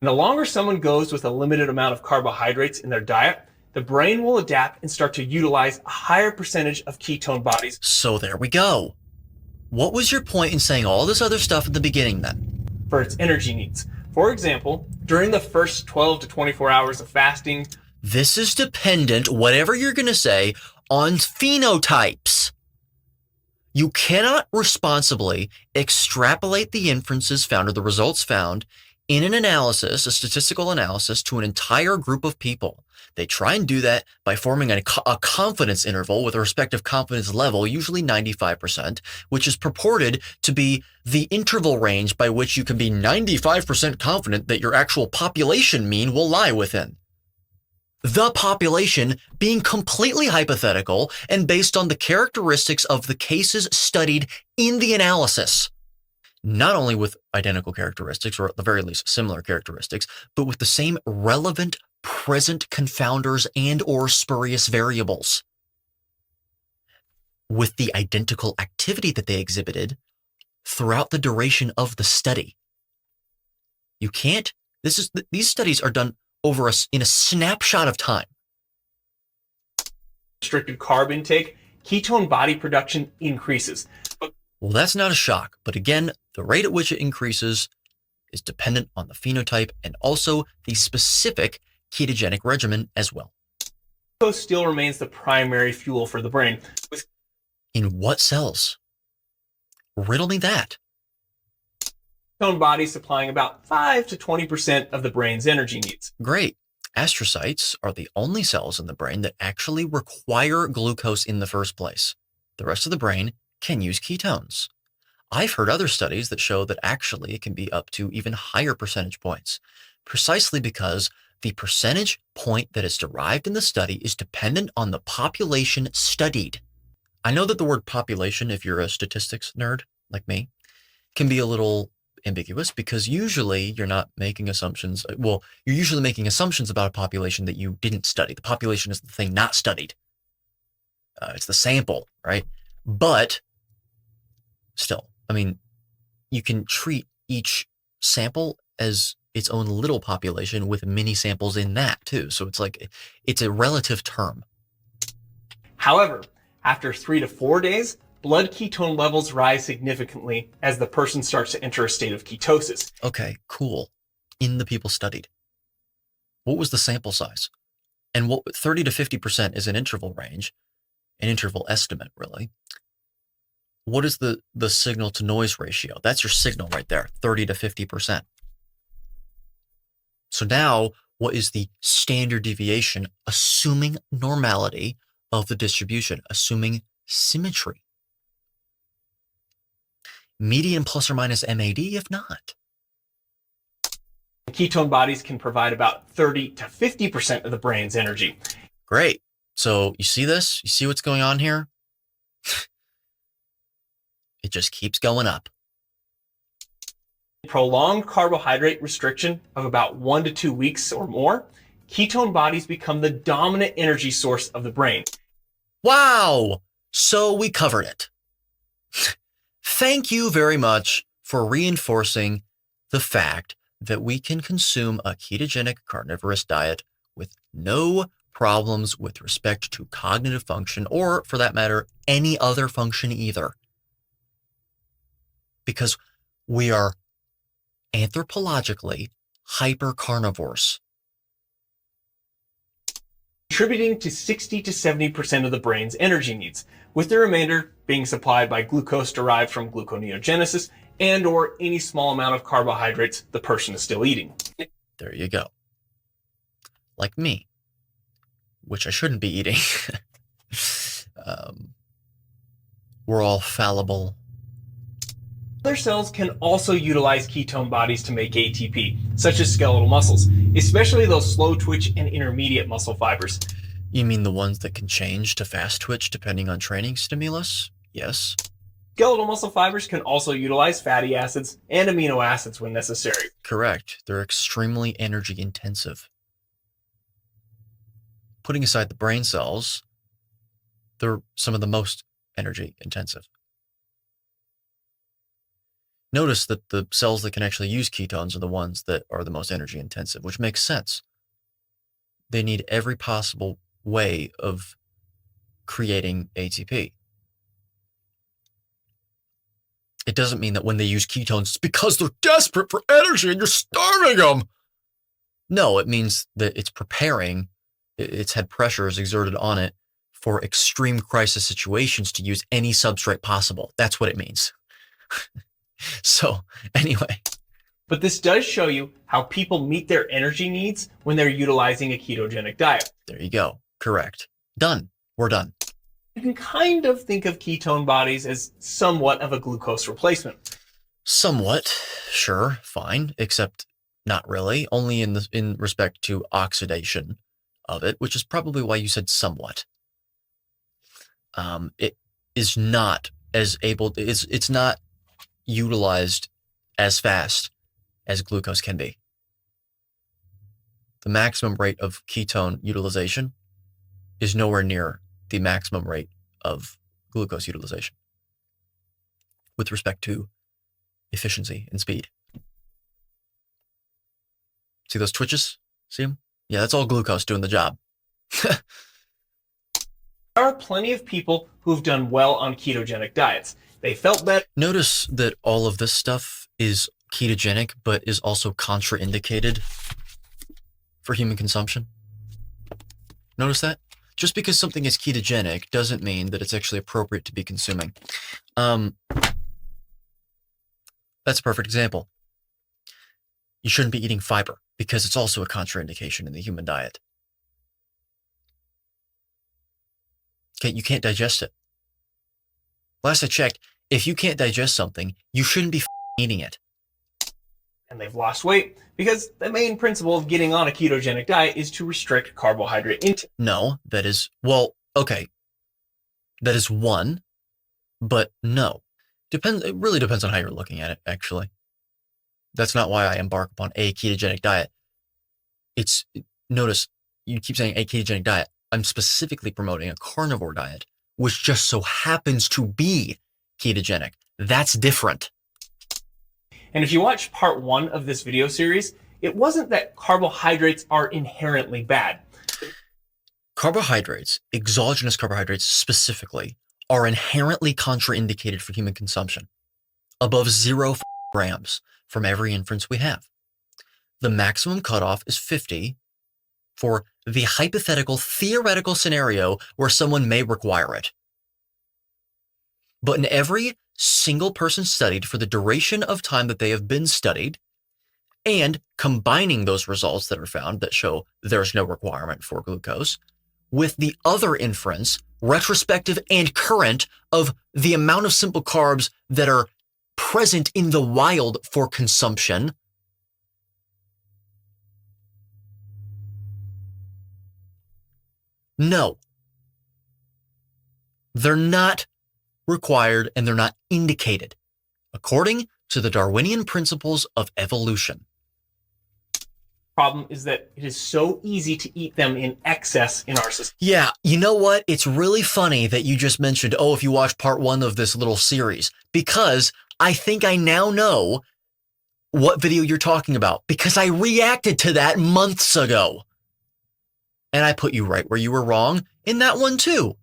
And the longer someone goes with a limited amount of carbohydrates in their diet, the brain will adapt and start to utilize a higher percentage of ketone bodies. So there we go. What was your point in saying all this other stuff at the beginning then? For its energy needs. For example, during the first 12 to 24 hours of fasting, this is dependent, whatever you're going to say, on phenotypes. You cannot responsibly extrapolate the inferences found or the results found in an analysis, a statistical analysis, to an entire group of people. They try and do that by forming a confidence interval with a respective confidence level, usually 95%, which is purported to be the interval range by which you can be 95% confident that your actual population mean will lie within. The population being completely hypothetical and based on the characteristics of the cases studied in the analysis. Not only with identical characteristics, or at the very least similar characteristics, but with the same relevant present confounders and or spurious variables. With the identical activity that they exhibited throughout the duration of the study. You can't, these studies are done in a snapshot of time. Restricted carb intake, ketone body production increases. Well, that's not a shock, but again, the rate at which it increases is dependent on the phenotype and also the specific ketogenic regimen as well. Glucose still remains the primary fuel for the brain. In what cells? Riddle me that. Ketone bodies supplying about 5 to 20% of the brain's energy needs. Great. Astrocytes are the only cells in the brain that actually require glucose in the first place. The rest of the brain can use ketones. I've heard other studies that show that actually it can be up to even higher percentage points, precisely because the percentage point that is derived in the study is dependent on the population studied. I know that the word population, if you're a statistics nerd like me, can be a little ambiguous because usually you're not making assumptions. Well, you're usually making assumptions about a population that you didn't study. The population is the thing not studied. It's the sample, right? But still, I mean, you can treat each sample as its own little population with mini samples in that too. So it's like, it's a relative term. However, after 3 to 4 days, blood ketone levels rise significantly as the person starts to enter a state of ketosis. Okay, cool. In the people studied, what was the sample size? And what 30 to 50% is an interval range, an interval estimate, really. What is the signal to noise ratio? That's your signal right there, 30 to 50%. So now, what is the standard deviation, assuming normality of the distribution, assuming symmetry? Median plus or minus MAD, if not. Ketone bodies can provide about 30 to 50% of the brain's energy. Great. So you see this? You see what's going on here? It just keeps going up. Prolonged carbohydrate restriction of about 1 to 2 weeks or more, ketone bodies become the dominant energy source of the brain. Wow! So we covered it. Thank you very much for reinforcing the fact that we can consume a ketogenic carnivorous diet with no problems with respect to cognitive function, or for that matter, any other function either. Because we are anthropologically hypercarnivores. Contributing to 60 to 70% of the brain's energy needs, with the remainder being supplied by glucose derived from gluconeogenesis and or any small amount of carbohydrates the person is still eating. There you go. Like me, which I shouldn't be eating. We're all fallible. Other cells can also utilize ketone bodies to make ATP, such as skeletal muscles, especially those slow twitch and intermediate muscle fibers. You mean the ones that can change to fast twitch depending on training stimulus? Yes. Skeletal muscle fibers can also utilize fatty acids and amino acids when necessary. Correct. They're extremely energy intensive. Putting aside the brain cells, they're some of the most energy intensive. Notice that the cells that can actually use ketones are the ones that are the most energy intensive, which makes sense. They need every possible way of creating ATP. It doesn't mean that when they use ketones, it's because they're desperate for energy and you're starving them. No, it means that it's preparing, it's had pressures exerted on it for extreme crisis situations to use any substrate possible. That's what it means. So anyway. But this does show you how people meet their energy needs when they're utilizing a ketogenic diet. There you go. Correct. Done. We're done. You can kind of think of ketone bodies as somewhat of a glucose replacement. Somewhat. Sure. Fine. Except not really. Only in respect to oxidation of it, which is probably why you said somewhat. It is not as able, it's not utilized as fast as glucose can be. The maximum rate of ketone utilization is nowhere near the maximum rate of glucose utilization with respect to efficiency and speed. See those twitches? See them? Yeah, that's all glucose doing the job. There are plenty of people who've done well on ketogenic diets. They felt better. Notice that all of this stuff is ketogenic, but is also contraindicated for human consumption. Notice that? Just because something is ketogenic doesn't mean that it's actually appropriate to be consuming. That's a perfect example. You shouldn't be eating fiber because it's also a contraindication in the human diet. Okay, you can't digest it. Last I checked, if you can't digest something, you shouldn't be eating it. And they've lost weight because the main principle of getting on a ketogenic diet is to restrict carbohydrate intake. No, that is, well, okay. That is one, but no. It really depends on how you're looking at it, actually. That's not why I embark upon a ketogenic diet. Notice, you keep saying a ketogenic diet. I'm specifically promoting a carnivore diet, which just so happens to be ketogenic. That's different. And if you watch part 1 of this video series, it wasn't that carbohydrates are inherently bad. Carbohydrates, exogenous carbohydrates specifically, are inherently contraindicated for human consumption. Above 0 grams from every inference we have. The maximum cutoff is 50 for the hypothetical, theoretical scenario where someone may require it. But in every single person studied for the duration of time that they have been studied, and combining those results that are found that show there's no requirement for glucose, with the other inference, retrospective and current, of the amount of simple carbs that are present in the wild for consumption, no. They're not required and they're not indicated, according to the Darwinian principles of evolution. Problem is that it is so easy to eat them in excess in our society. Yeah, you know what? It's really funny that you just mentioned, oh, if you watch part 1 of this little series, because I think I now know what video you're talking about, because I reacted to that months ago. And I put you right where you were wrong in that one too,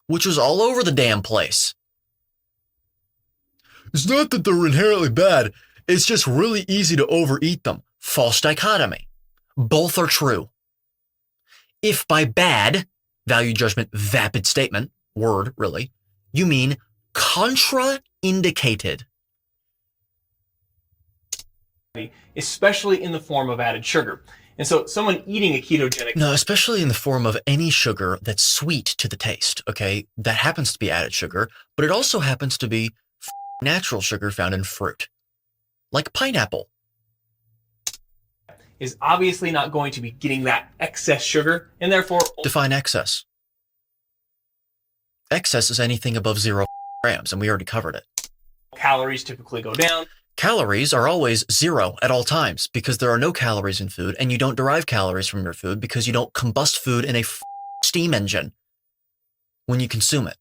which was all over the damn place. It's not that they're inherently bad. It's just really easy to overeat them. False dichotomy. Both are true. If by bad, value judgment, vapid statement, word really, you mean contraindicated. Especially in the form of added sugar. And so someone eating a ketogenic... No, especially in the form of any sugar that's sweet to the taste, okay? That happens to be added sugar, but it also happens to be natural sugar found in fruit. Like pineapple. Is obviously not going to be getting that excess sugar, and therefore... Define excess. Excess is anything above 0 grams, and we already covered it. Calories typically go down. Calories are always 0 at all times because there are no calories in food, and you don't derive calories from your food because you don't combust food in a steam engine when you consume it.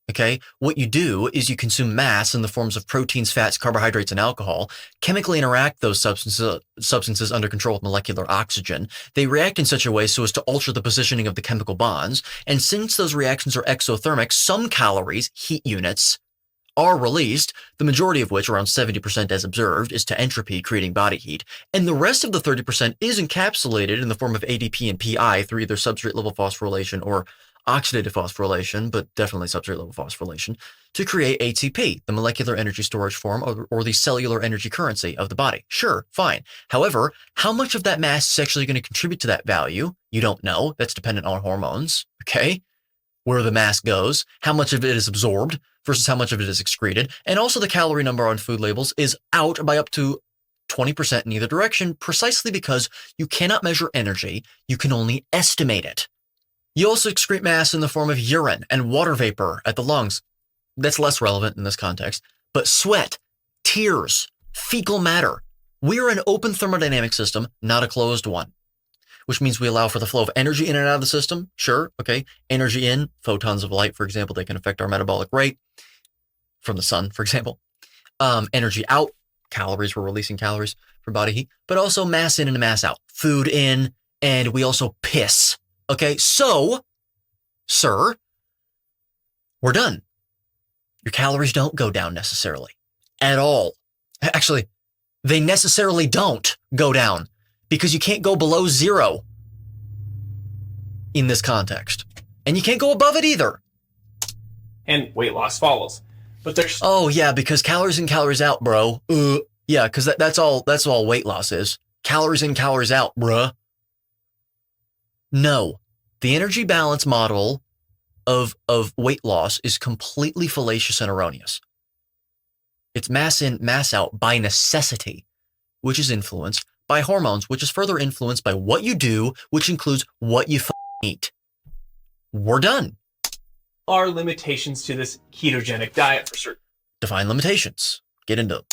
Okay? What you do is you consume mass in the forms of proteins, fats, carbohydrates, and alcohol, chemically interact those substances under control with molecular oxygen. They react in such a way so as to alter the positioning of the chemical bonds. And since those reactions are exothermic, some calories, heat units, are released, the majority of which, around 70% as observed, is to entropy, creating body heat. And the rest of the 30% is encapsulated in the form of ADP and PI through either substrate level phosphorylation or oxidative phosphorylation, but definitely substrate level phosphorylation, to create ATP, the molecular energy storage form or the cellular energy currency of the body. Sure, fine. However, how much of that mass is actually going to contribute to that value? You don't know. That's dependent on hormones, okay? Where the mass goes, how much of it is absorbed versus how much of it is excreted. And also the calorie number on food labels is out by up to 20% in either direction, precisely because you cannot measure energy. You can only estimate it. You also excrete mass in the form of urine and water vapor at the lungs. That's less relevant in this context. But sweat, tears, fecal matter. We're an open thermodynamic system, not a closed one, which means we allow for the flow of energy in and out of the system. Sure, okay. Energy in, photons of light, for example, they can affect our metabolic rate from the sun, for example. Energy out, calories, we're releasing calories from body heat, but also mass in and mass out. Food in, and we also piss. Okay, so, sir, we're done. Your calories don't go down necessarily at all. Actually, they necessarily don't go down because you can't go below 0 in this context. And you can't go above it either. And weight loss follows. But there's... Oh, yeah, because calories in, calories out, bro. Yeah, because that's all weight loss is. Calories in, calories out, bruh. No. The energy balance model of weight loss is completely fallacious and erroneous. It's mass in, mass out by necessity, which is influenced by hormones, which is further influenced by what you do, which includes what you eat. We're done. Are limitations to this ketogenic diet for certain Define limitations. Get into them.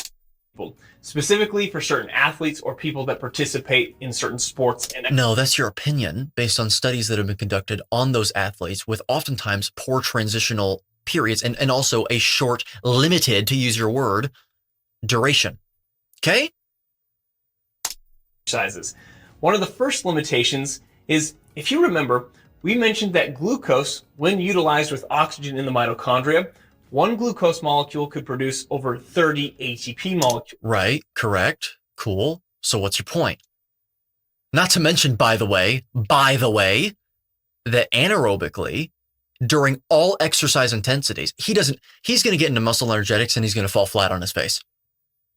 people, specifically for certain athletes or people that participate in certain sports and No, that's your opinion based on studies that have been conducted on those athletes with oftentimes poor transitional periods and also a short, limited, to use your word, duration. Okay? exercises. One of the first limitations is, if you remember, we mentioned that glucose, when utilized with oxygen in the mitochondria, one glucose molecule could produce over 30 ATP molecules. Right, correct, cool. So what's your point? Not to mention, by the way, that anaerobically, during all exercise intensities, he's going to get into muscle energetics and he's going to fall flat on his face.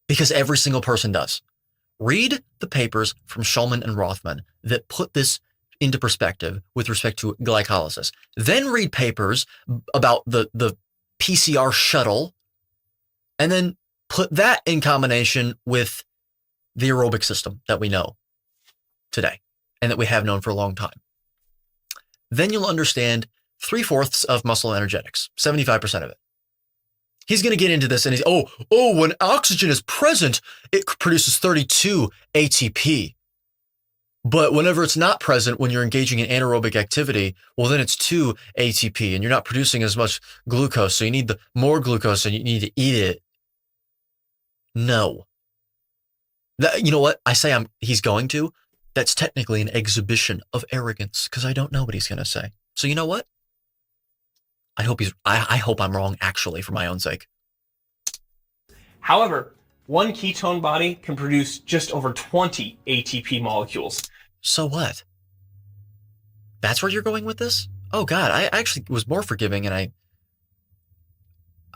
Because every single person does. Read the papers from Shulman and Rothman that put this into perspective with respect to glycolysis. Then read papers about the PCR shuttle, and then put that in combination with the aerobic system that we know today and that we have known for a long time. Then you'll understand 3/4 of muscle energetics, 75% of it. He's going to get into this and he's, when oxygen is present, it produces 32 ATP. But whenever it's not present, when you're engaging in anaerobic activity, well, then it's 2 ATP and you're not producing as much glucose. So you need more glucose and you need to eat it. No. You know what? I say he's going to. That's technically an exhibition of arrogance because I don't know what he's going to say. So you know what? I hope I'm wrong, actually, for my own sake. However, one ketone body can produce just over 20 ATP molecules. So what? That's where you're going with this? Oh God, I actually was more forgiving and I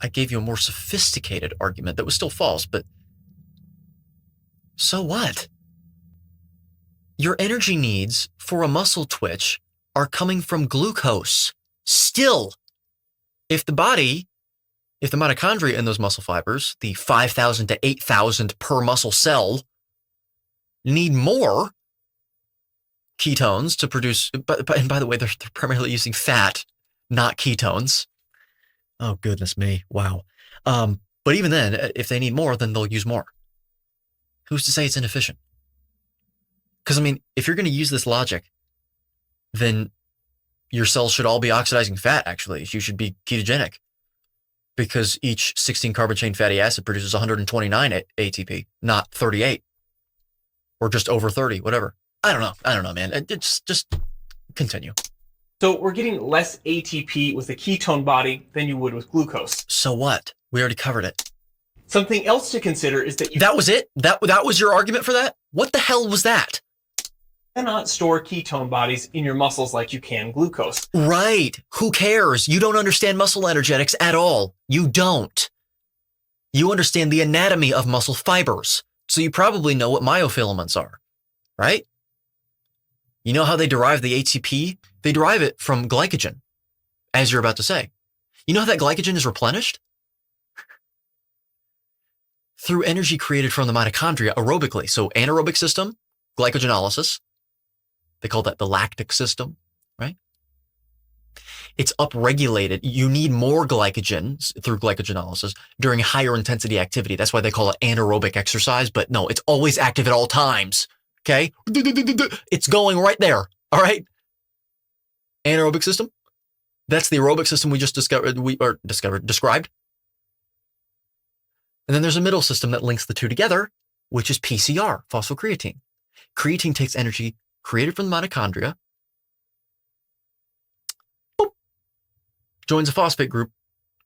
gave you a more sophisticated argument that was still false, but so what? Your energy needs for a muscle twitch are coming from glucose. Still. If the mitochondria in those muscle fibers, the 5,000 to 8,000 per muscle cell, need more ketones to produce, and by the way, they're primarily using fat, not ketones. Oh, goodness me. Wow. But even then, if they need more, then they'll use more. Who's to say it's inefficient? Because, I mean, if you're going to use this logic, then your cells should all be oxidizing fat, actually. You should be ketogenic because each 16 carbon chain fatty acid produces 129 ATP, not 38 or just over 30, whatever. I don't know, man. Just continue. So we're getting less ATP with a ketone body than you would with glucose. So what? We already covered it. Something else to consider is that that was it? That was your argument for that? What the hell was that? cannot store ketone bodies in your muscles like you can glucose. Right. Who cares? You don't understand muscle energetics at all. You don't. You understand the anatomy of muscle fibers. So you probably know what myofilaments are, right? You know how they derive the ATP? They derive it from glycogen, as you're about to say. You know how that glycogen is replenished? Through energy created from the mitochondria aerobically. So anaerobic system, glycogenolysis. They call that the lactic system, right? It's upregulated. You need more glycogen through glycogenolysis during higher intensity activity. That's why they call it anaerobic exercise. But no, it's always active at all times. Okay? It's going right there. All right? Anaerobic system. That's the aerobic system we just described. And then there's a middle system that links the two together, which is PCR, phosphocreatine. Creatine takes energy created from the mitochondria, boop, joins a phosphate group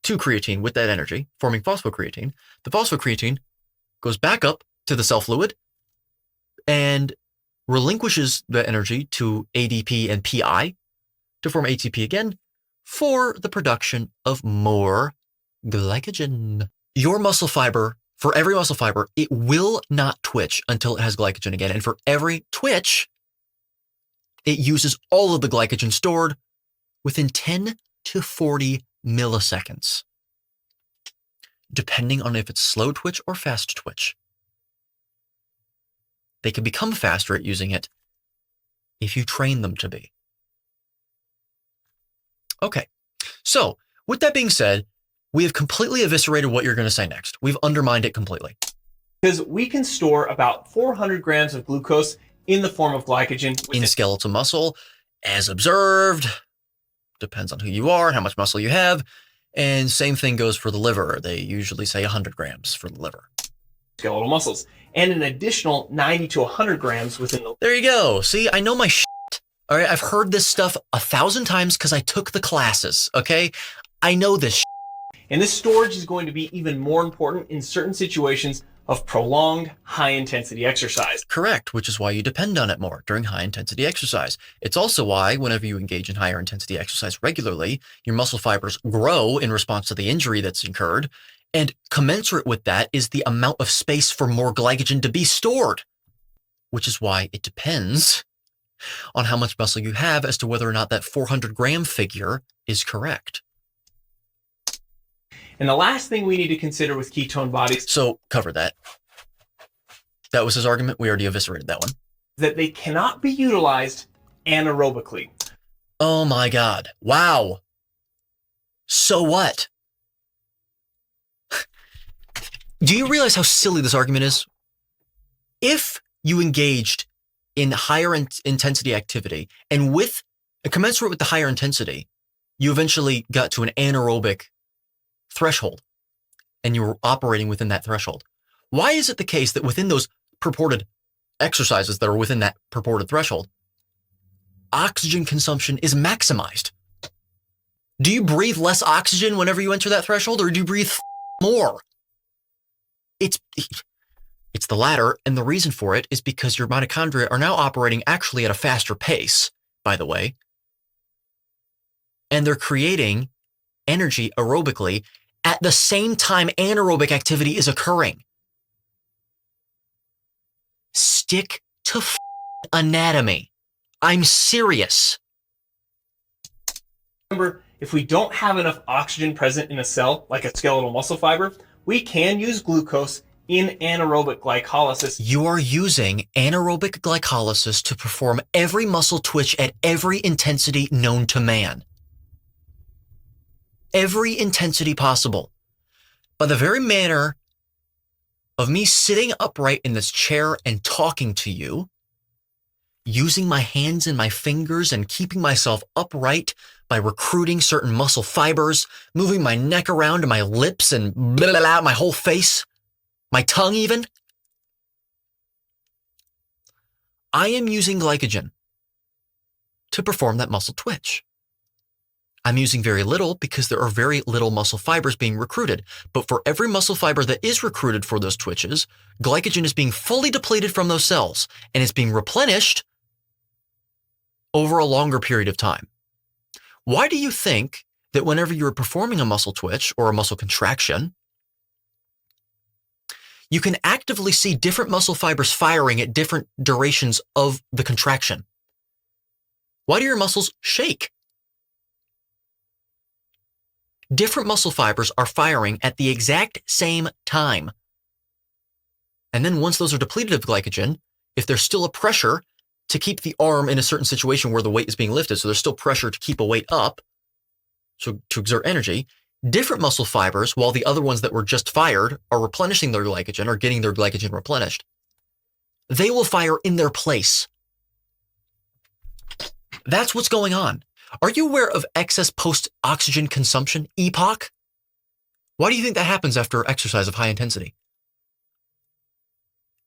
to creatine with that energy, forming phosphocreatine. The phosphocreatine goes back up to the cell fluid and relinquishes the energy to ADP and PI to form ATP again for the production of more glycogen. Your muscle fiber, for every muscle fiber, it will not twitch until it has glycogen again. And for every twitch, it uses all of the glycogen stored within 10 to 40 milliseconds, depending on if it's slow twitch or fast twitch. They can become faster at using it if you train them to be. Okay, so with that being said, we have completely eviscerated what you're going to say next. We've undermined it completely. Because we can store about 400 grams of glucose in the form of glycogen in skeletal muscle, as observed. Depends on who you are, how much muscle you have. And same thing goes for the liver. They usually say 100 grams for the liver. Skeletal muscles. And an additional 90 to 100 grams within the... There you go. See, I know my shit. All right, I've heard this stuff 1,000 times because I took the classes, okay? I know this shit. And this storage is going to be even more important in certain situations of prolonged high-intensity exercise. Correct, which is why you depend on it more during high-intensity exercise. It's also why whenever you engage in higher-intensity exercise regularly, your muscle fibers grow in response to the injury that's incurred, and commensurate with that is the amount of space for more glycogen to be stored, which is why it depends on how much muscle you have as to whether or not that 400-gram figure is correct. And the last thing we need to consider with ketone bodies... So, cover that. That was his argument. We already eviscerated that one. ...that they cannot be utilized anaerobically. Oh my God. Wow. So what? Do you realize how silly this argument is? If you engaged in higher intensity activity and with a commensurate with the higher intensity, you eventually got to an anaerobic threshold and you were operating within that threshold. Why is it the case that within those purported exercises that are within that purported threshold, oxygen consumption is maximized? Do you breathe less oxygen whenever you enter that threshold, or do you breathe more? It's the latter, and the reason for it is because your mitochondria are now operating actually at a faster pace, by the way, and they're creating energy aerobically at the same time anaerobic activity is occurring. Stick to anatomy. I'm serious. Remember, if we don't have enough oxygen present in a cell, like a skeletal muscle fiber, we can use glucose in anaerobic glycolysis. You are using anaerobic glycolysis to perform every muscle twitch at every intensity known to man. Every intensity possible. By the very manner of me sitting upright in this chair and talking to you, using my hands and my fingers and keeping myself upright by recruiting certain muscle fibers, moving my neck around to my lips and blah, blah, blah, my whole face, my tongue even. I am using glycogen to perform that muscle twitch. I'm using very little because there are very little muscle fibers being recruited. But for every muscle fiber that is recruited for those twitches, glycogen is being fully depleted from those cells and is being replenished over a longer period of time. Why do you think that whenever you're performing a muscle twitch or a muscle contraction, you can actively see different muscle fibers firing at different durations of the contraction? Why do your muscles shake? Different muscle fibers are firing at the exact same time. And then once those are depleted of glycogen, if there's still a pressure to keep the arm in a certain situation where the weight is being lifted, so there's still pressure to keep a weight up, so to exert energy, different muscle fibers, while the other ones that were just fired are replenishing their glycogen or getting their glycogen replenished, they will fire in their place. That's what's going on. Are you aware of excess post-oxygen consumption, EPOC? Why do you think that happens after exercise of high intensity?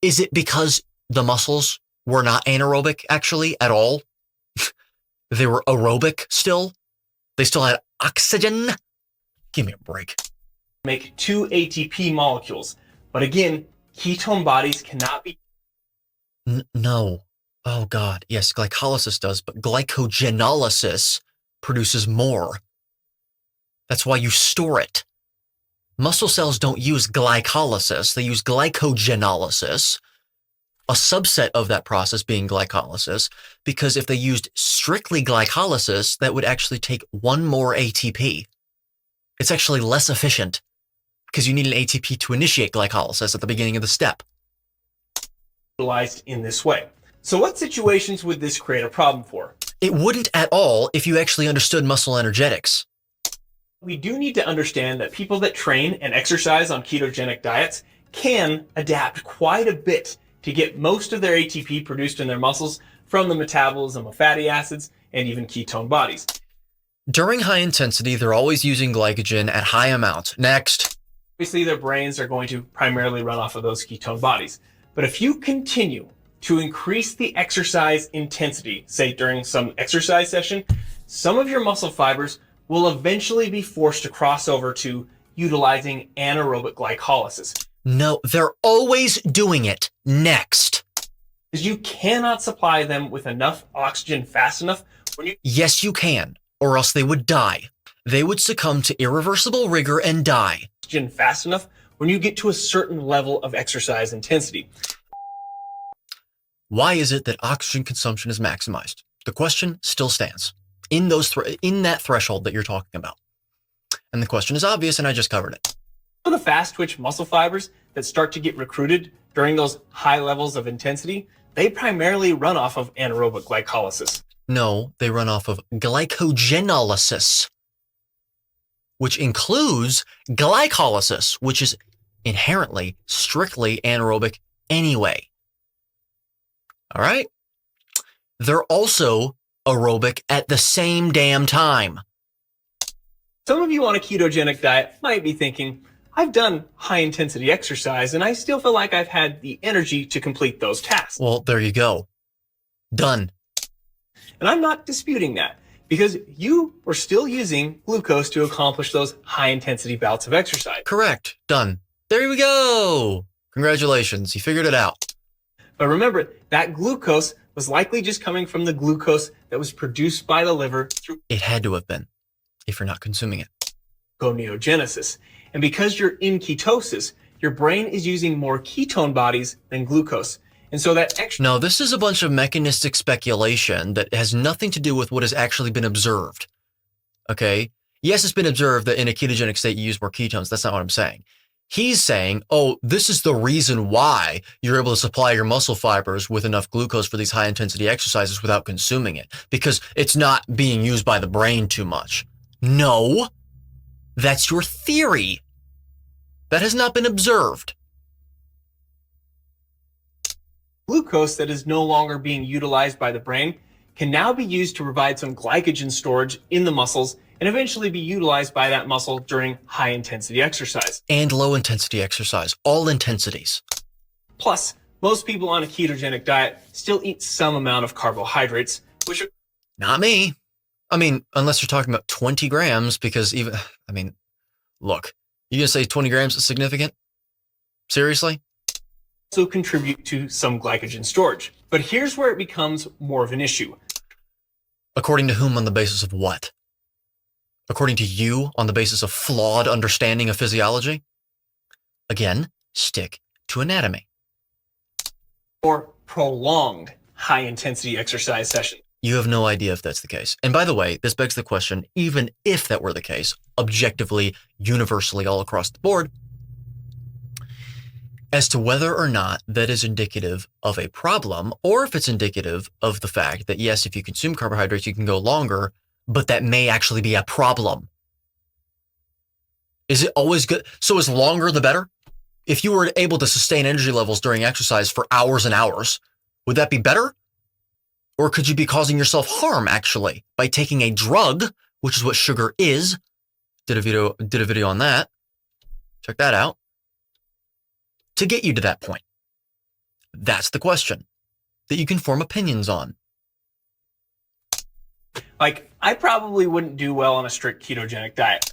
Is it because the muscles were not anaerobic actually at all? They were aerobic still? They still had oxygen? Give me a break. Make 2 ATP molecules. But again, ketone bodies cannot be... No. Oh God, yes, glycolysis does, but glycogenolysis produces more. That's why you store it. Muscle cells don't use glycolysis, they use glycogenolysis, a subset of that process being glycolysis, because if they used strictly glycolysis, that would actually take one more ATP. It's actually less efficient because you need an ATP to initiate glycolysis at the beginning of the step. Utilized in this way. So what situations would this create a problem for? It wouldn't at all if you actually understood muscle energetics. We do need to understand that people that train and exercise on ketogenic diets can adapt quite a bit to get most of their ATP produced in their muscles from the metabolism of fatty acids and even ketone bodies. During high intensity, they're always using glycogen at high amounts. Next. Obviously, their brains are going to primarily run off of those ketone bodies. But if you continue to increase the exercise intensity, say during some exercise session, some of your muscle fibers will eventually be forced to cross over to utilizing anaerobic glycolysis. No, they're always doing it. Next. Because you cannot supply them with enough oxygen fast enough when you... Yes, you can, or else they would die. They would succumb to irreversible rigor and die. Oxygen fast enough when you get to a certain level of exercise intensity. Why is it that oxygen consumption is maximized? The question still stands in that threshold that you're talking about. And the question is obvious, and I just covered it. For the fast twitch muscle fibers that start to get recruited during those high levels of intensity, they primarily run off of anaerobic glycolysis. No, they run off of glycogenolysis, which includes glycolysis, which is inherently strictly anaerobic anyway. All right? They're also aerobic at the same damn time. Some of you on a ketogenic diet might be thinking, I've done high intensity exercise and I still feel like I've had the energy to complete those tasks. Well, there you go. Done. And I'm not disputing that because you were still using glucose to accomplish those high intensity bouts of exercise. Correct. Done. There we go. Congratulations. You figured it out. But remember, that glucose was likely just coming from the glucose that was produced by the liver through It had to have been, if you're not consuming it. gluconeogenesis. And because you're in ketosis, your brain is using more ketone bodies than glucose. And so that extra... No, this is a bunch of mechanistic speculation that has nothing to do with what has actually been observed. Okay? Yes, it's been observed that in a ketogenic state you use more ketones. That's not what I'm saying. He's saying, oh, this is the reason why you're able to supply your muscle fibers with enough glucose for these high intensity exercises without consuming it, because it's not being used by the brain too much. No, that's your theory. That has not been observed. Glucose that is no longer being utilized by the brain can now be used to provide some glycogen storage in the muscles and eventually be utilized by that muscle during high intensity exercise. And low intensity exercise, all intensities. Plus, most people on a ketogenic diet still eat some amount of carbohydrates, which are... Not me. I mean, unless you're talking about 20 grams, because look, you gonna say 20 grams is significant? Seriously? also contribute to some glycogen storage. But here's where it becomes more of an issue. According to whom, on the basis of what? According to you, on the basis of flawed understanding of physiology? Again, stick to anatomy. Or prolonged high-intensity exercise session. You have no idea if that's the case. And by the way, this begs the question, even if that were the case, objectively, universally, all across the board, as to whether or not that is indicative of a problem, or if it's indicative of the fact that, yes, if you consume carbohydrates, you can go longer, but that may actually be a problem. Is it always good? So is longer the better? If you were able to sustain energy levels during exercise for hours and hours, would that be better? Or could you be causing yourself harm, actually, by taking a drug, which is what sugar is? Did a video on that. Check that out. To get you to that point. That's the question that you can form opinions on. Like, I probably wouldn't do well on a strict ketogenic diet.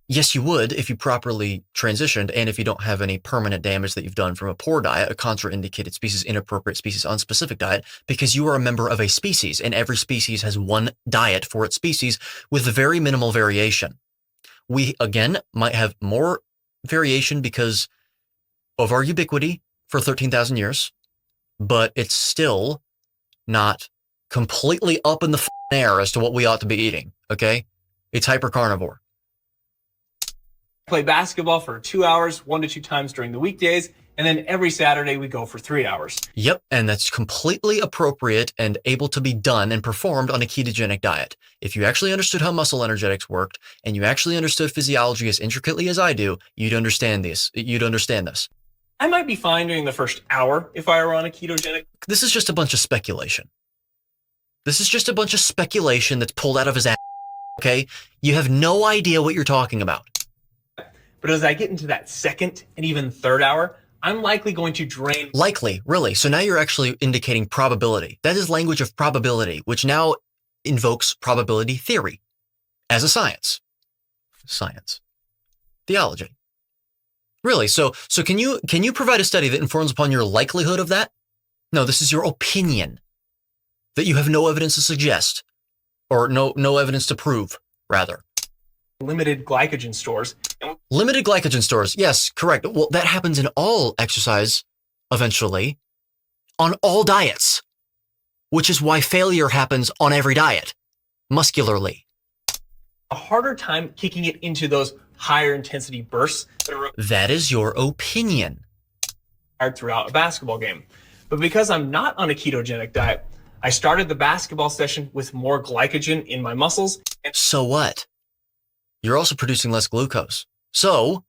Yes, you would if you properly transitioned and if you don't have any permanent damage that you've done from a poor diet, a contraindicated species, inappropriate species, unspecific diet, because you are a member of a species and every species has one diet for its species with very minimal variation. We, again, might have more variation because of our ubiquity for 13,000 years, but it's still not completely up in the air as to what we ought to be eating, okay? It's hypercarnivore. Play basketball for 2 hours, 1 to 2 times during the weekdays, and then every Saturday we go for 3 hours. Yep, and that's completely appropriate and able to be done and performed on a ketogenic diet. If you actually understood how muscle energetics worked, and you actually understood physiology as intricately as I do, you'd understand this. I might be fine during the first hour if I were on a ketogenic. This is just a bunch of speculation. This is just a bunch of speculation that's pulled out of his ass, okay? You have no idea what you're talking about. But as I get into that second and even third hour, I'm likely going to drain. Likely, really. So now you're actually indicating probability. That is language of probability, which now invokes probability theory as a science. Science. Theology. Really? So can you provide a study that informs upon your likelihood of that? No, this is your opinion that you have no evidence to suggest, or no evidence to prove, rather. Limited glycogen stores. Limited glycogen stores. Yes, correct. Well, that happens in all exercise eventually, on all diets, which is why failure happens on every diet, muscularly. A harder time kicking it into those higher intensity bursts that is your opinion. Throughout a basketball game. But because I'm not on a ketogenic diet, I started the basketball session with more glycogen in my muscles. So what? You're also producing less glucose. So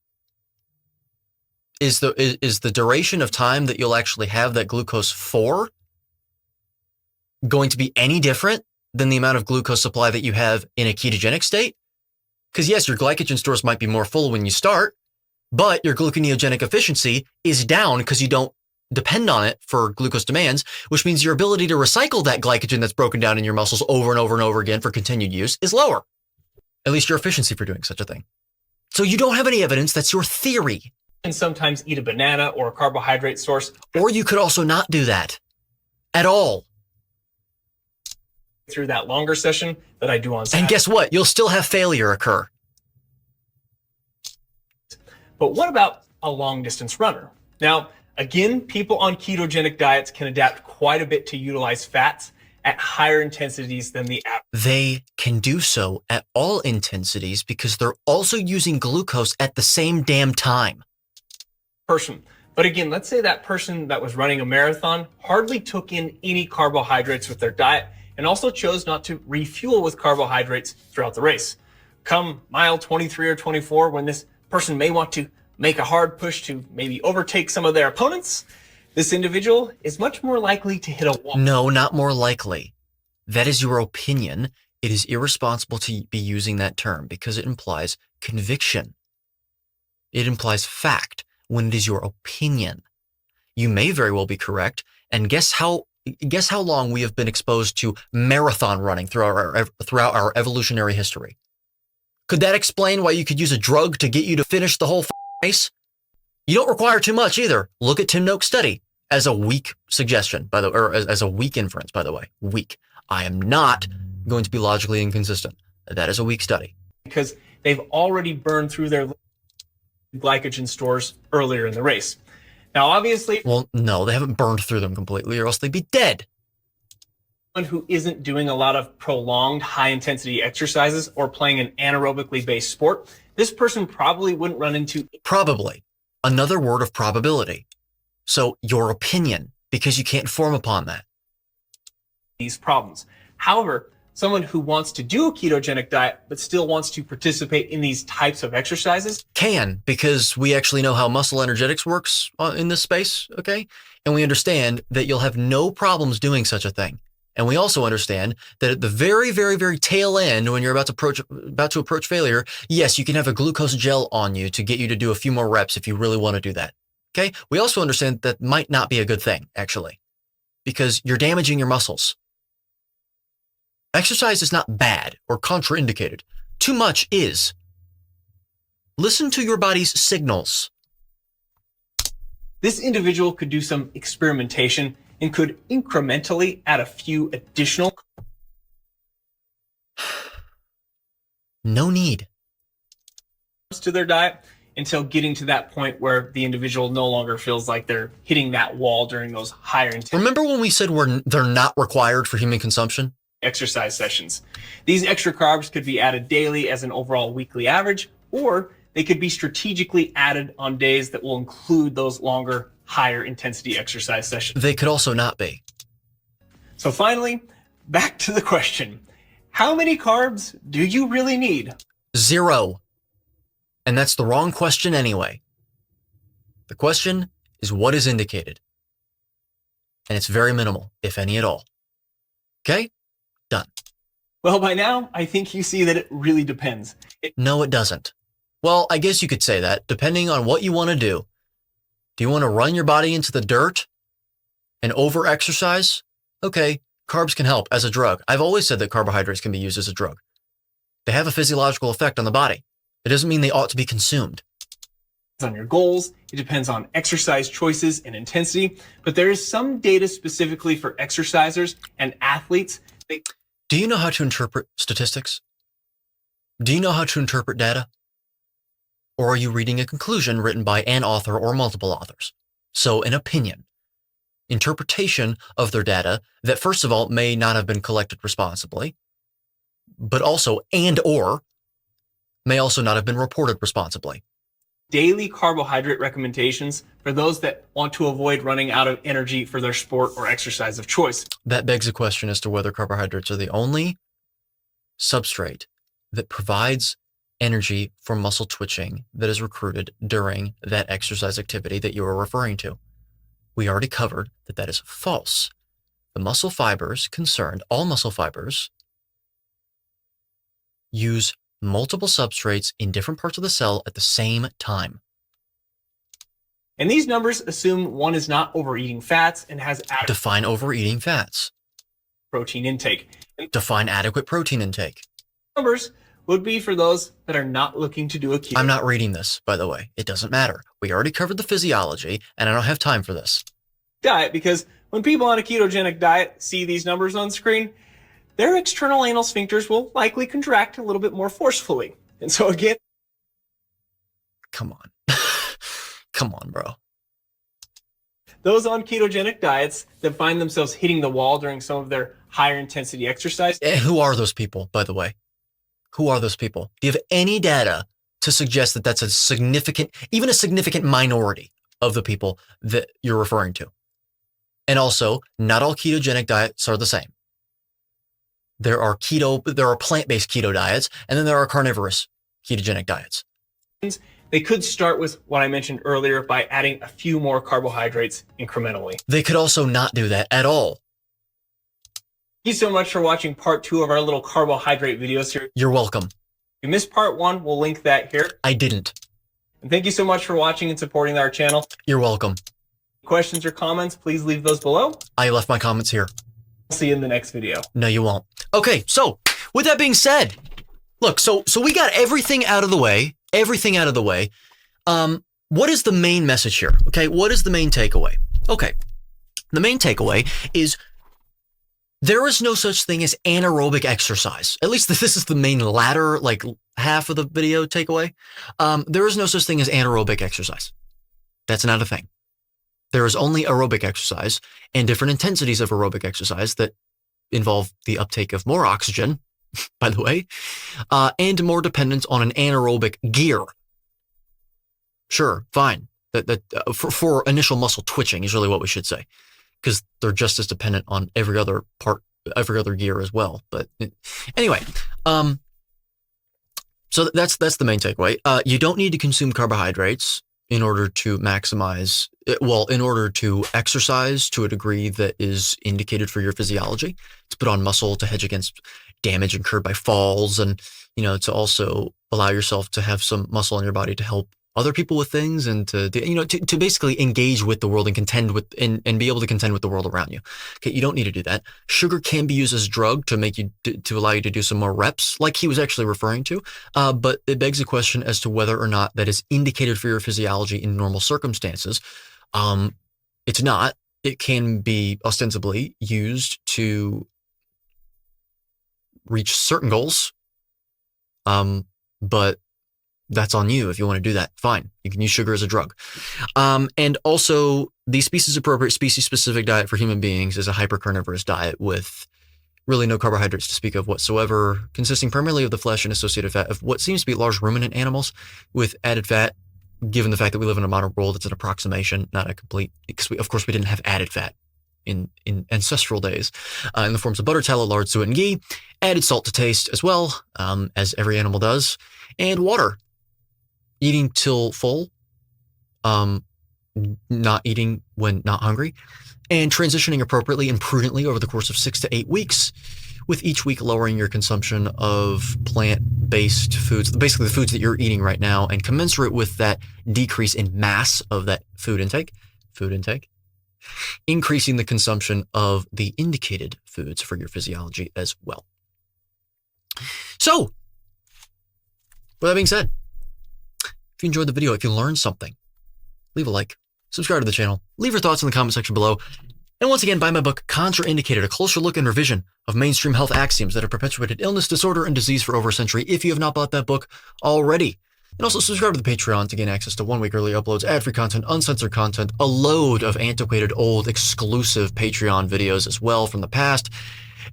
is the duration of time that you'll actually have that glucose for going to be any different than the amount of glucose supply that you have in a ketogenic state? Because yes, your glycogen stores might be more full when you start, but your gluconeogenic efficiency is down because you don't depend on it for glucose demands, which means your ability to recycle that glycogen that's broken down in your muscles over and over and over again for continued use is lower. At least your efficiency for doing such a thing. So you don't have any evidence. That's your theory. And sometimes eat a banana or a carbohydrate source. Or you could also not do that at all. Through that longer session that I do on Saturday. And guess what? You'll still have failure occur. But what about a long distance runner? Now, again, people on ketogenic diets can adapt quite a bit to utilize fats at higher intensities than the average. They can do so at all intensities because they're also using glucose at the same damn time. Person. But again, let's say that person that was running a marathon hardly took in any carbohydrates with their diet and also chose not to refuel with carbohydrates throughout the race. Come mile 23 or 24, when this person may want to make a hard push to maybe overtake some of their opponents, this individual is much more likely to hit a wall. No, not more likely. That is your opinion. It is irresponsible to be using that term because it implies conviction. It implies fact when it is your opinion. You may very well be correct. And guess how long we have been exposed to marathon running throughout our evolutionary history? Could that explain why you could use a drug to get you to finish the whole race? You don't require too much either. Look at Tim Noakes' study as a weak suggestion, or as a weak inference, by the way. Weak. I am not going to be logically inconsistent. That is a weak study. Because they've already burned through their glycogen stores earlier in the race. Now, obviously, well, no, they haven't burned through them completely, or else they'd be dead. Someone who isn't doing a lot of prolonged high-intensity exercises or playing an anaerobically based sport, this person probably wouldn't run into probably. Another word of probability. So your opinion, because you can't form upon that. These problems. However, someone who wants to do a ketogenic diet but still wants to participate in these types of exercises can, because we actually know how muscle energetics works in this space, okay? And we understand that you'll have no problems doing such a thing. And we also understand that at the very, very, very tail end, when you're about to approach failure, yes, you can have a glucose gel on you to get you to do a few more reps if you really want to do that. Okay? We also understand that might not be a good thing, actually, because you're damaging your muscles. Exercise is not bad or contraindicated. Too much is. Listen to your body's signals. This individual could do some experimentation and could incrementally add a few additional no need to their diet until getting to that point where the individual no longer feels like they're hitting that wall during those higher intensity. Remember when we said they're not required for human consumption? Exercise sessions. These extra carbs could be added daily as an overall weekly average, or they could be strategically added on days that will include those longer, higher intensity exercise sessions. They could also not be. So finally, back to the question. How many carbs do you really need? 0. And that's the wrong question anyway. The question is what is indicated. And it's very minimal, if any at all. Okay? Done. Well, by now, I think you see that it really depends. No, it doesn't. Well, I guess you could say that, depending on what you want to do. Do you want to run your body into the dirt and over-exercise? Okay, carbs can help as a drug. I've always said that carbohydrates can be used as a drug. They have a physiological effect on the body. It doesn't mean they ought to be consumed. It depends on your goals. It depends on exercise choices and intensity. But there is some data specifically for exercisers and athletes. Do you know how to interpret statistics? Do you know how to interpret data? Or are you reading a conclusion written by an author or multiple authors? So an opinion, interpretation of their data that first of all may not have been collected responsibly, but also or may also not have been reported responsibly. Daily carbohydrate recommendations for those that want to avoid running out of energy for their sport or exercise of choice. That begs a question as to whether carbohydrates are the only substrate that provides energy for muscle twitching that is recruited during that exercise activity that you are referring to. We already covered that that is false. The muscle fibers concerned, all muscle fibers, use multiple substrates in different parts of the cell at the same time. And these numbers assume one is not overeating fats and has adequate Define overeating fats. protein intake. And Define adequate protein intake. numbers would be for those that are not looking to do a keto I'm not reading this, by the way. It doesn't matter. We already covered the physiology, and I don't have time for this. diet, because when people on a ketogenic diet see these numbers on screen, their external anal sphincters will likely contract a little bit more forcefully. And so again, Come on. Come on, bro. those on ketogenic diets that find themselves hitting the wall during some of their higher intensity exercise, Who are those people, by the way? Who are those people? Do you have any data to suggest that that's a significant, even a significant minority of the people that you're referring to? And also, not all ketogenic diets are the same. There are plant-based keto diets, and then there are carnivorous ketogenic diets. they could start with what I mentioned earlier by adding a few more carbohydrates incrementally. They could also not do that at all. Thank you so much for watching part 2 of our little carbohydrate videos here. If You're welcome. you missed part 1, we'll link that here. I didn't. And thank you so much for watching and supporting our channel. You're welcome. Questions or comments, please leave those below. I left my comments here. See you in the next video. No, you won't. Okay, so with that being said, look, so we got everything out of the way. What is the main message here? Okay, what is the main takeaway? Okay, the main takeaway is There is no such thing as anaerobic exercise. At least this is the main latter, like half of the video takeaway. There is no such thing as anaerobic exercise. That's not a thing. There is only aerobic exercise and different intensities of aerobic exercise that involve the uptake of more oxygen, by the way, and more dependence on an anaerobic gear. Sure, fine. For initial muscle twitching is really what we should say, because they're just as dependent on every other gear as well. But anyway, so that's the main takeaway. You don't need to consume carbohydrates in order to in order to exercise to a degree that is indicated for your physiology, to put on muscle, to hedge against damage incurred by falls, and, to also allow yourself to have some muscle in your body to help other people with things, and to basically engage with the world and contend with, and be able to contend with the world around you. Okay. You don't need to do that. Sugar can be used as a drug to make you, to allow you to do some more reps, like he was actually referring to. But it begs the question as to whether or not that is indicated for your physiology in normal circumstances. It's not. It can be ostensibly used to reach certain goals. But that's on you. If you want to do that, fine. You can use sugar as a drug. And also, the species-appropriate, species-specific diet for human beings is a hypercarnivorous diet with really no carbohydrates to speak of whatsoever, consisting primarily of the flesh and associated fat of what seems to be large ruminant animals, with added fat. Given the fact that we live in a modern world, it's an approximation, not a complete, because of course we didn't have added fat in ancestral days, in the forms of butter, tallow, lard, suet, and ghee, added salt to taste as well, as every animal does, and water. Eating till full, not eating when not hungry, and transitioning appropriately and prudently over the course of 6 to 8 weeks, with each week lowering your consumption of plant-based foods, basically the foods that you're eating right now, and commensurate with that decrease in mass of that food intake, increasing the consumption of the indicated foods for your physiology as well. So, with that being said, if you enjoyed the video, if you learned something, leave a like, subscribe to the channel, leave your thoughts in the comment section below, and once again, buy my book, Contraindicated, a closer look and revision of mainstream health axioms that have perpetuated illness, disorder, and disease for over a century, if you have not bought that book already. And also subscribe to the Patreon to gain access to 1 week early uploads, ad-free content, uncensored content, a load of antiquated, old, exclusive Patreon videos as well from the past,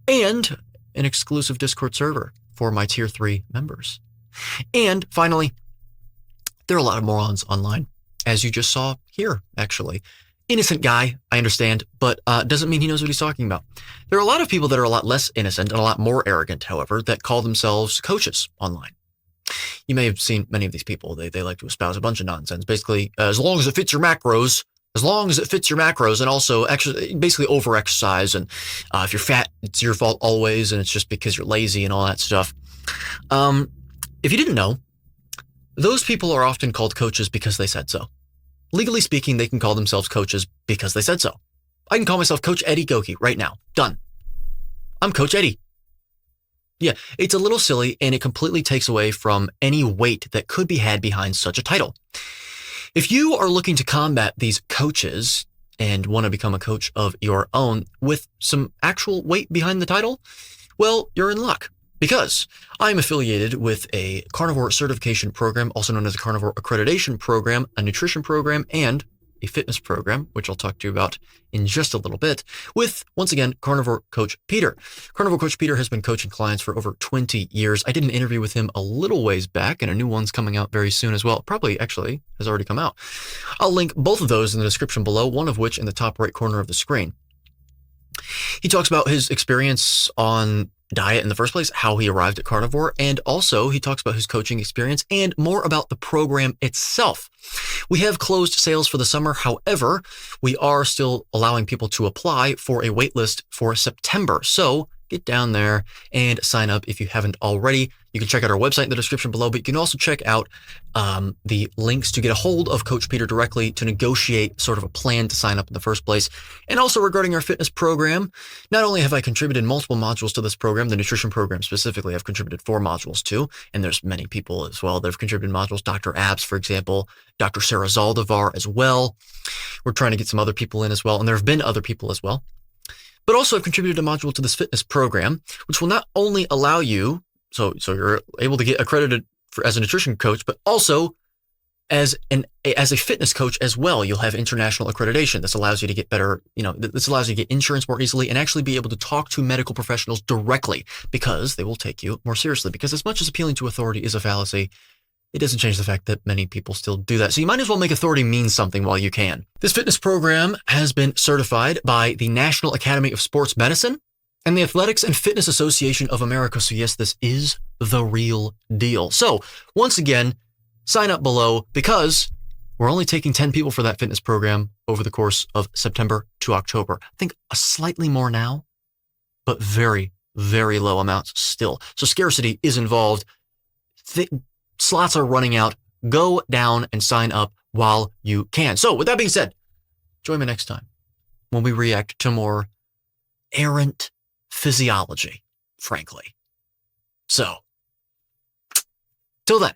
and an exclusive Discord server for my Tier 3 members. And finally, there are a lot of morons online, as you just saw here, actually. Innocent guy, I understand, but doesn't mean he knows what he's talking about. There are a lot of people that are a lot less innocent and a lot more arrogant, however, that call themselves coaches online. You may have seen many of these people. They like to espouse a bunch of nonsense. Basically, as long as it fits your macros, and also basically over-exercise, and if you're fat, it's your fault always, and it's just because you're lazy and all that stuff. If you didn't know, those people are often called coaches because they said so. Legally speaking, they can call themselves coaches because they said so. I can call myself Coach Eddie Goki right now. Done. I'm Coach Eddie. Yeah, it's a little silly, and it completely takes away from any weight that could be had behind such a title. If you are looking to combat these coaches and want to become a coach of your own with some actual weight behind the title, well, you're in luck. Because I'm affiliated with a carnivore certification program, also known as a carnivore accreditation program, a nutrition program, and a fitness program, which I'll talk to you about in just a little bit, with, once again, Carnivore Coach Peter. Carnivore Coach Peter has been coaching clients for over 20 years. I did an interview with him a little ways back, and a new one's coming out very soon as well. Probably, actually, has already come out. I'll link both of those in the description below, one of which in the top right corner of the screen. He talks about his experience on diet in the first place, how he arrived at carnivore, and also he talks about his coaching experience and more about the program itself. We have closed sales for the summer. However, we are still allowing people to apply for a wait list for September. So get down there and sign up if you haven't already. You can check out our website in the description below, but you can also check out the links to get a hold of Coach Peter directly to negotiate sort of a plan to sign up in the first place. And also regarding our fitness program, not only have I contributed multiple modules to this program, the nutrition program specifically, I've contributed 4 modules too, and there's many people as well that have contributed modules. Dr. Abs, for example, Dr. Sarah Zaldivar as well. We're trying to get some other people in as well, and there have been other people as well. but also I've contributed a module to this fitness program, which will not only allow you, so you're able to get accredited as a nutrition coach, but also as a fitness coach as well. You'll have international accreditation. This allows you to get better, this allows you to get insurance more easily and actually be able to talk to medical professionals directly, because they will take you more seriously. Because as much as appealing to authority is a fallacy, it doesn't change the fact that many people still do that. So you might as well make authority mean something while you can. This fitness program has been certified by the National Academy of Sports Medicine and the Athletics and Fitness Association of America. So yes, this is the real deal. So once again, sign up below, because we're only taking 10 people for that fitness program over the course of September to October. I think slightly more now, but very, very low amounts still. So scarcity is involved. Slots are running out. Go down and sign up while you can. So with that being said, join me next time when we react to more errant physiology, frankly. So, till then.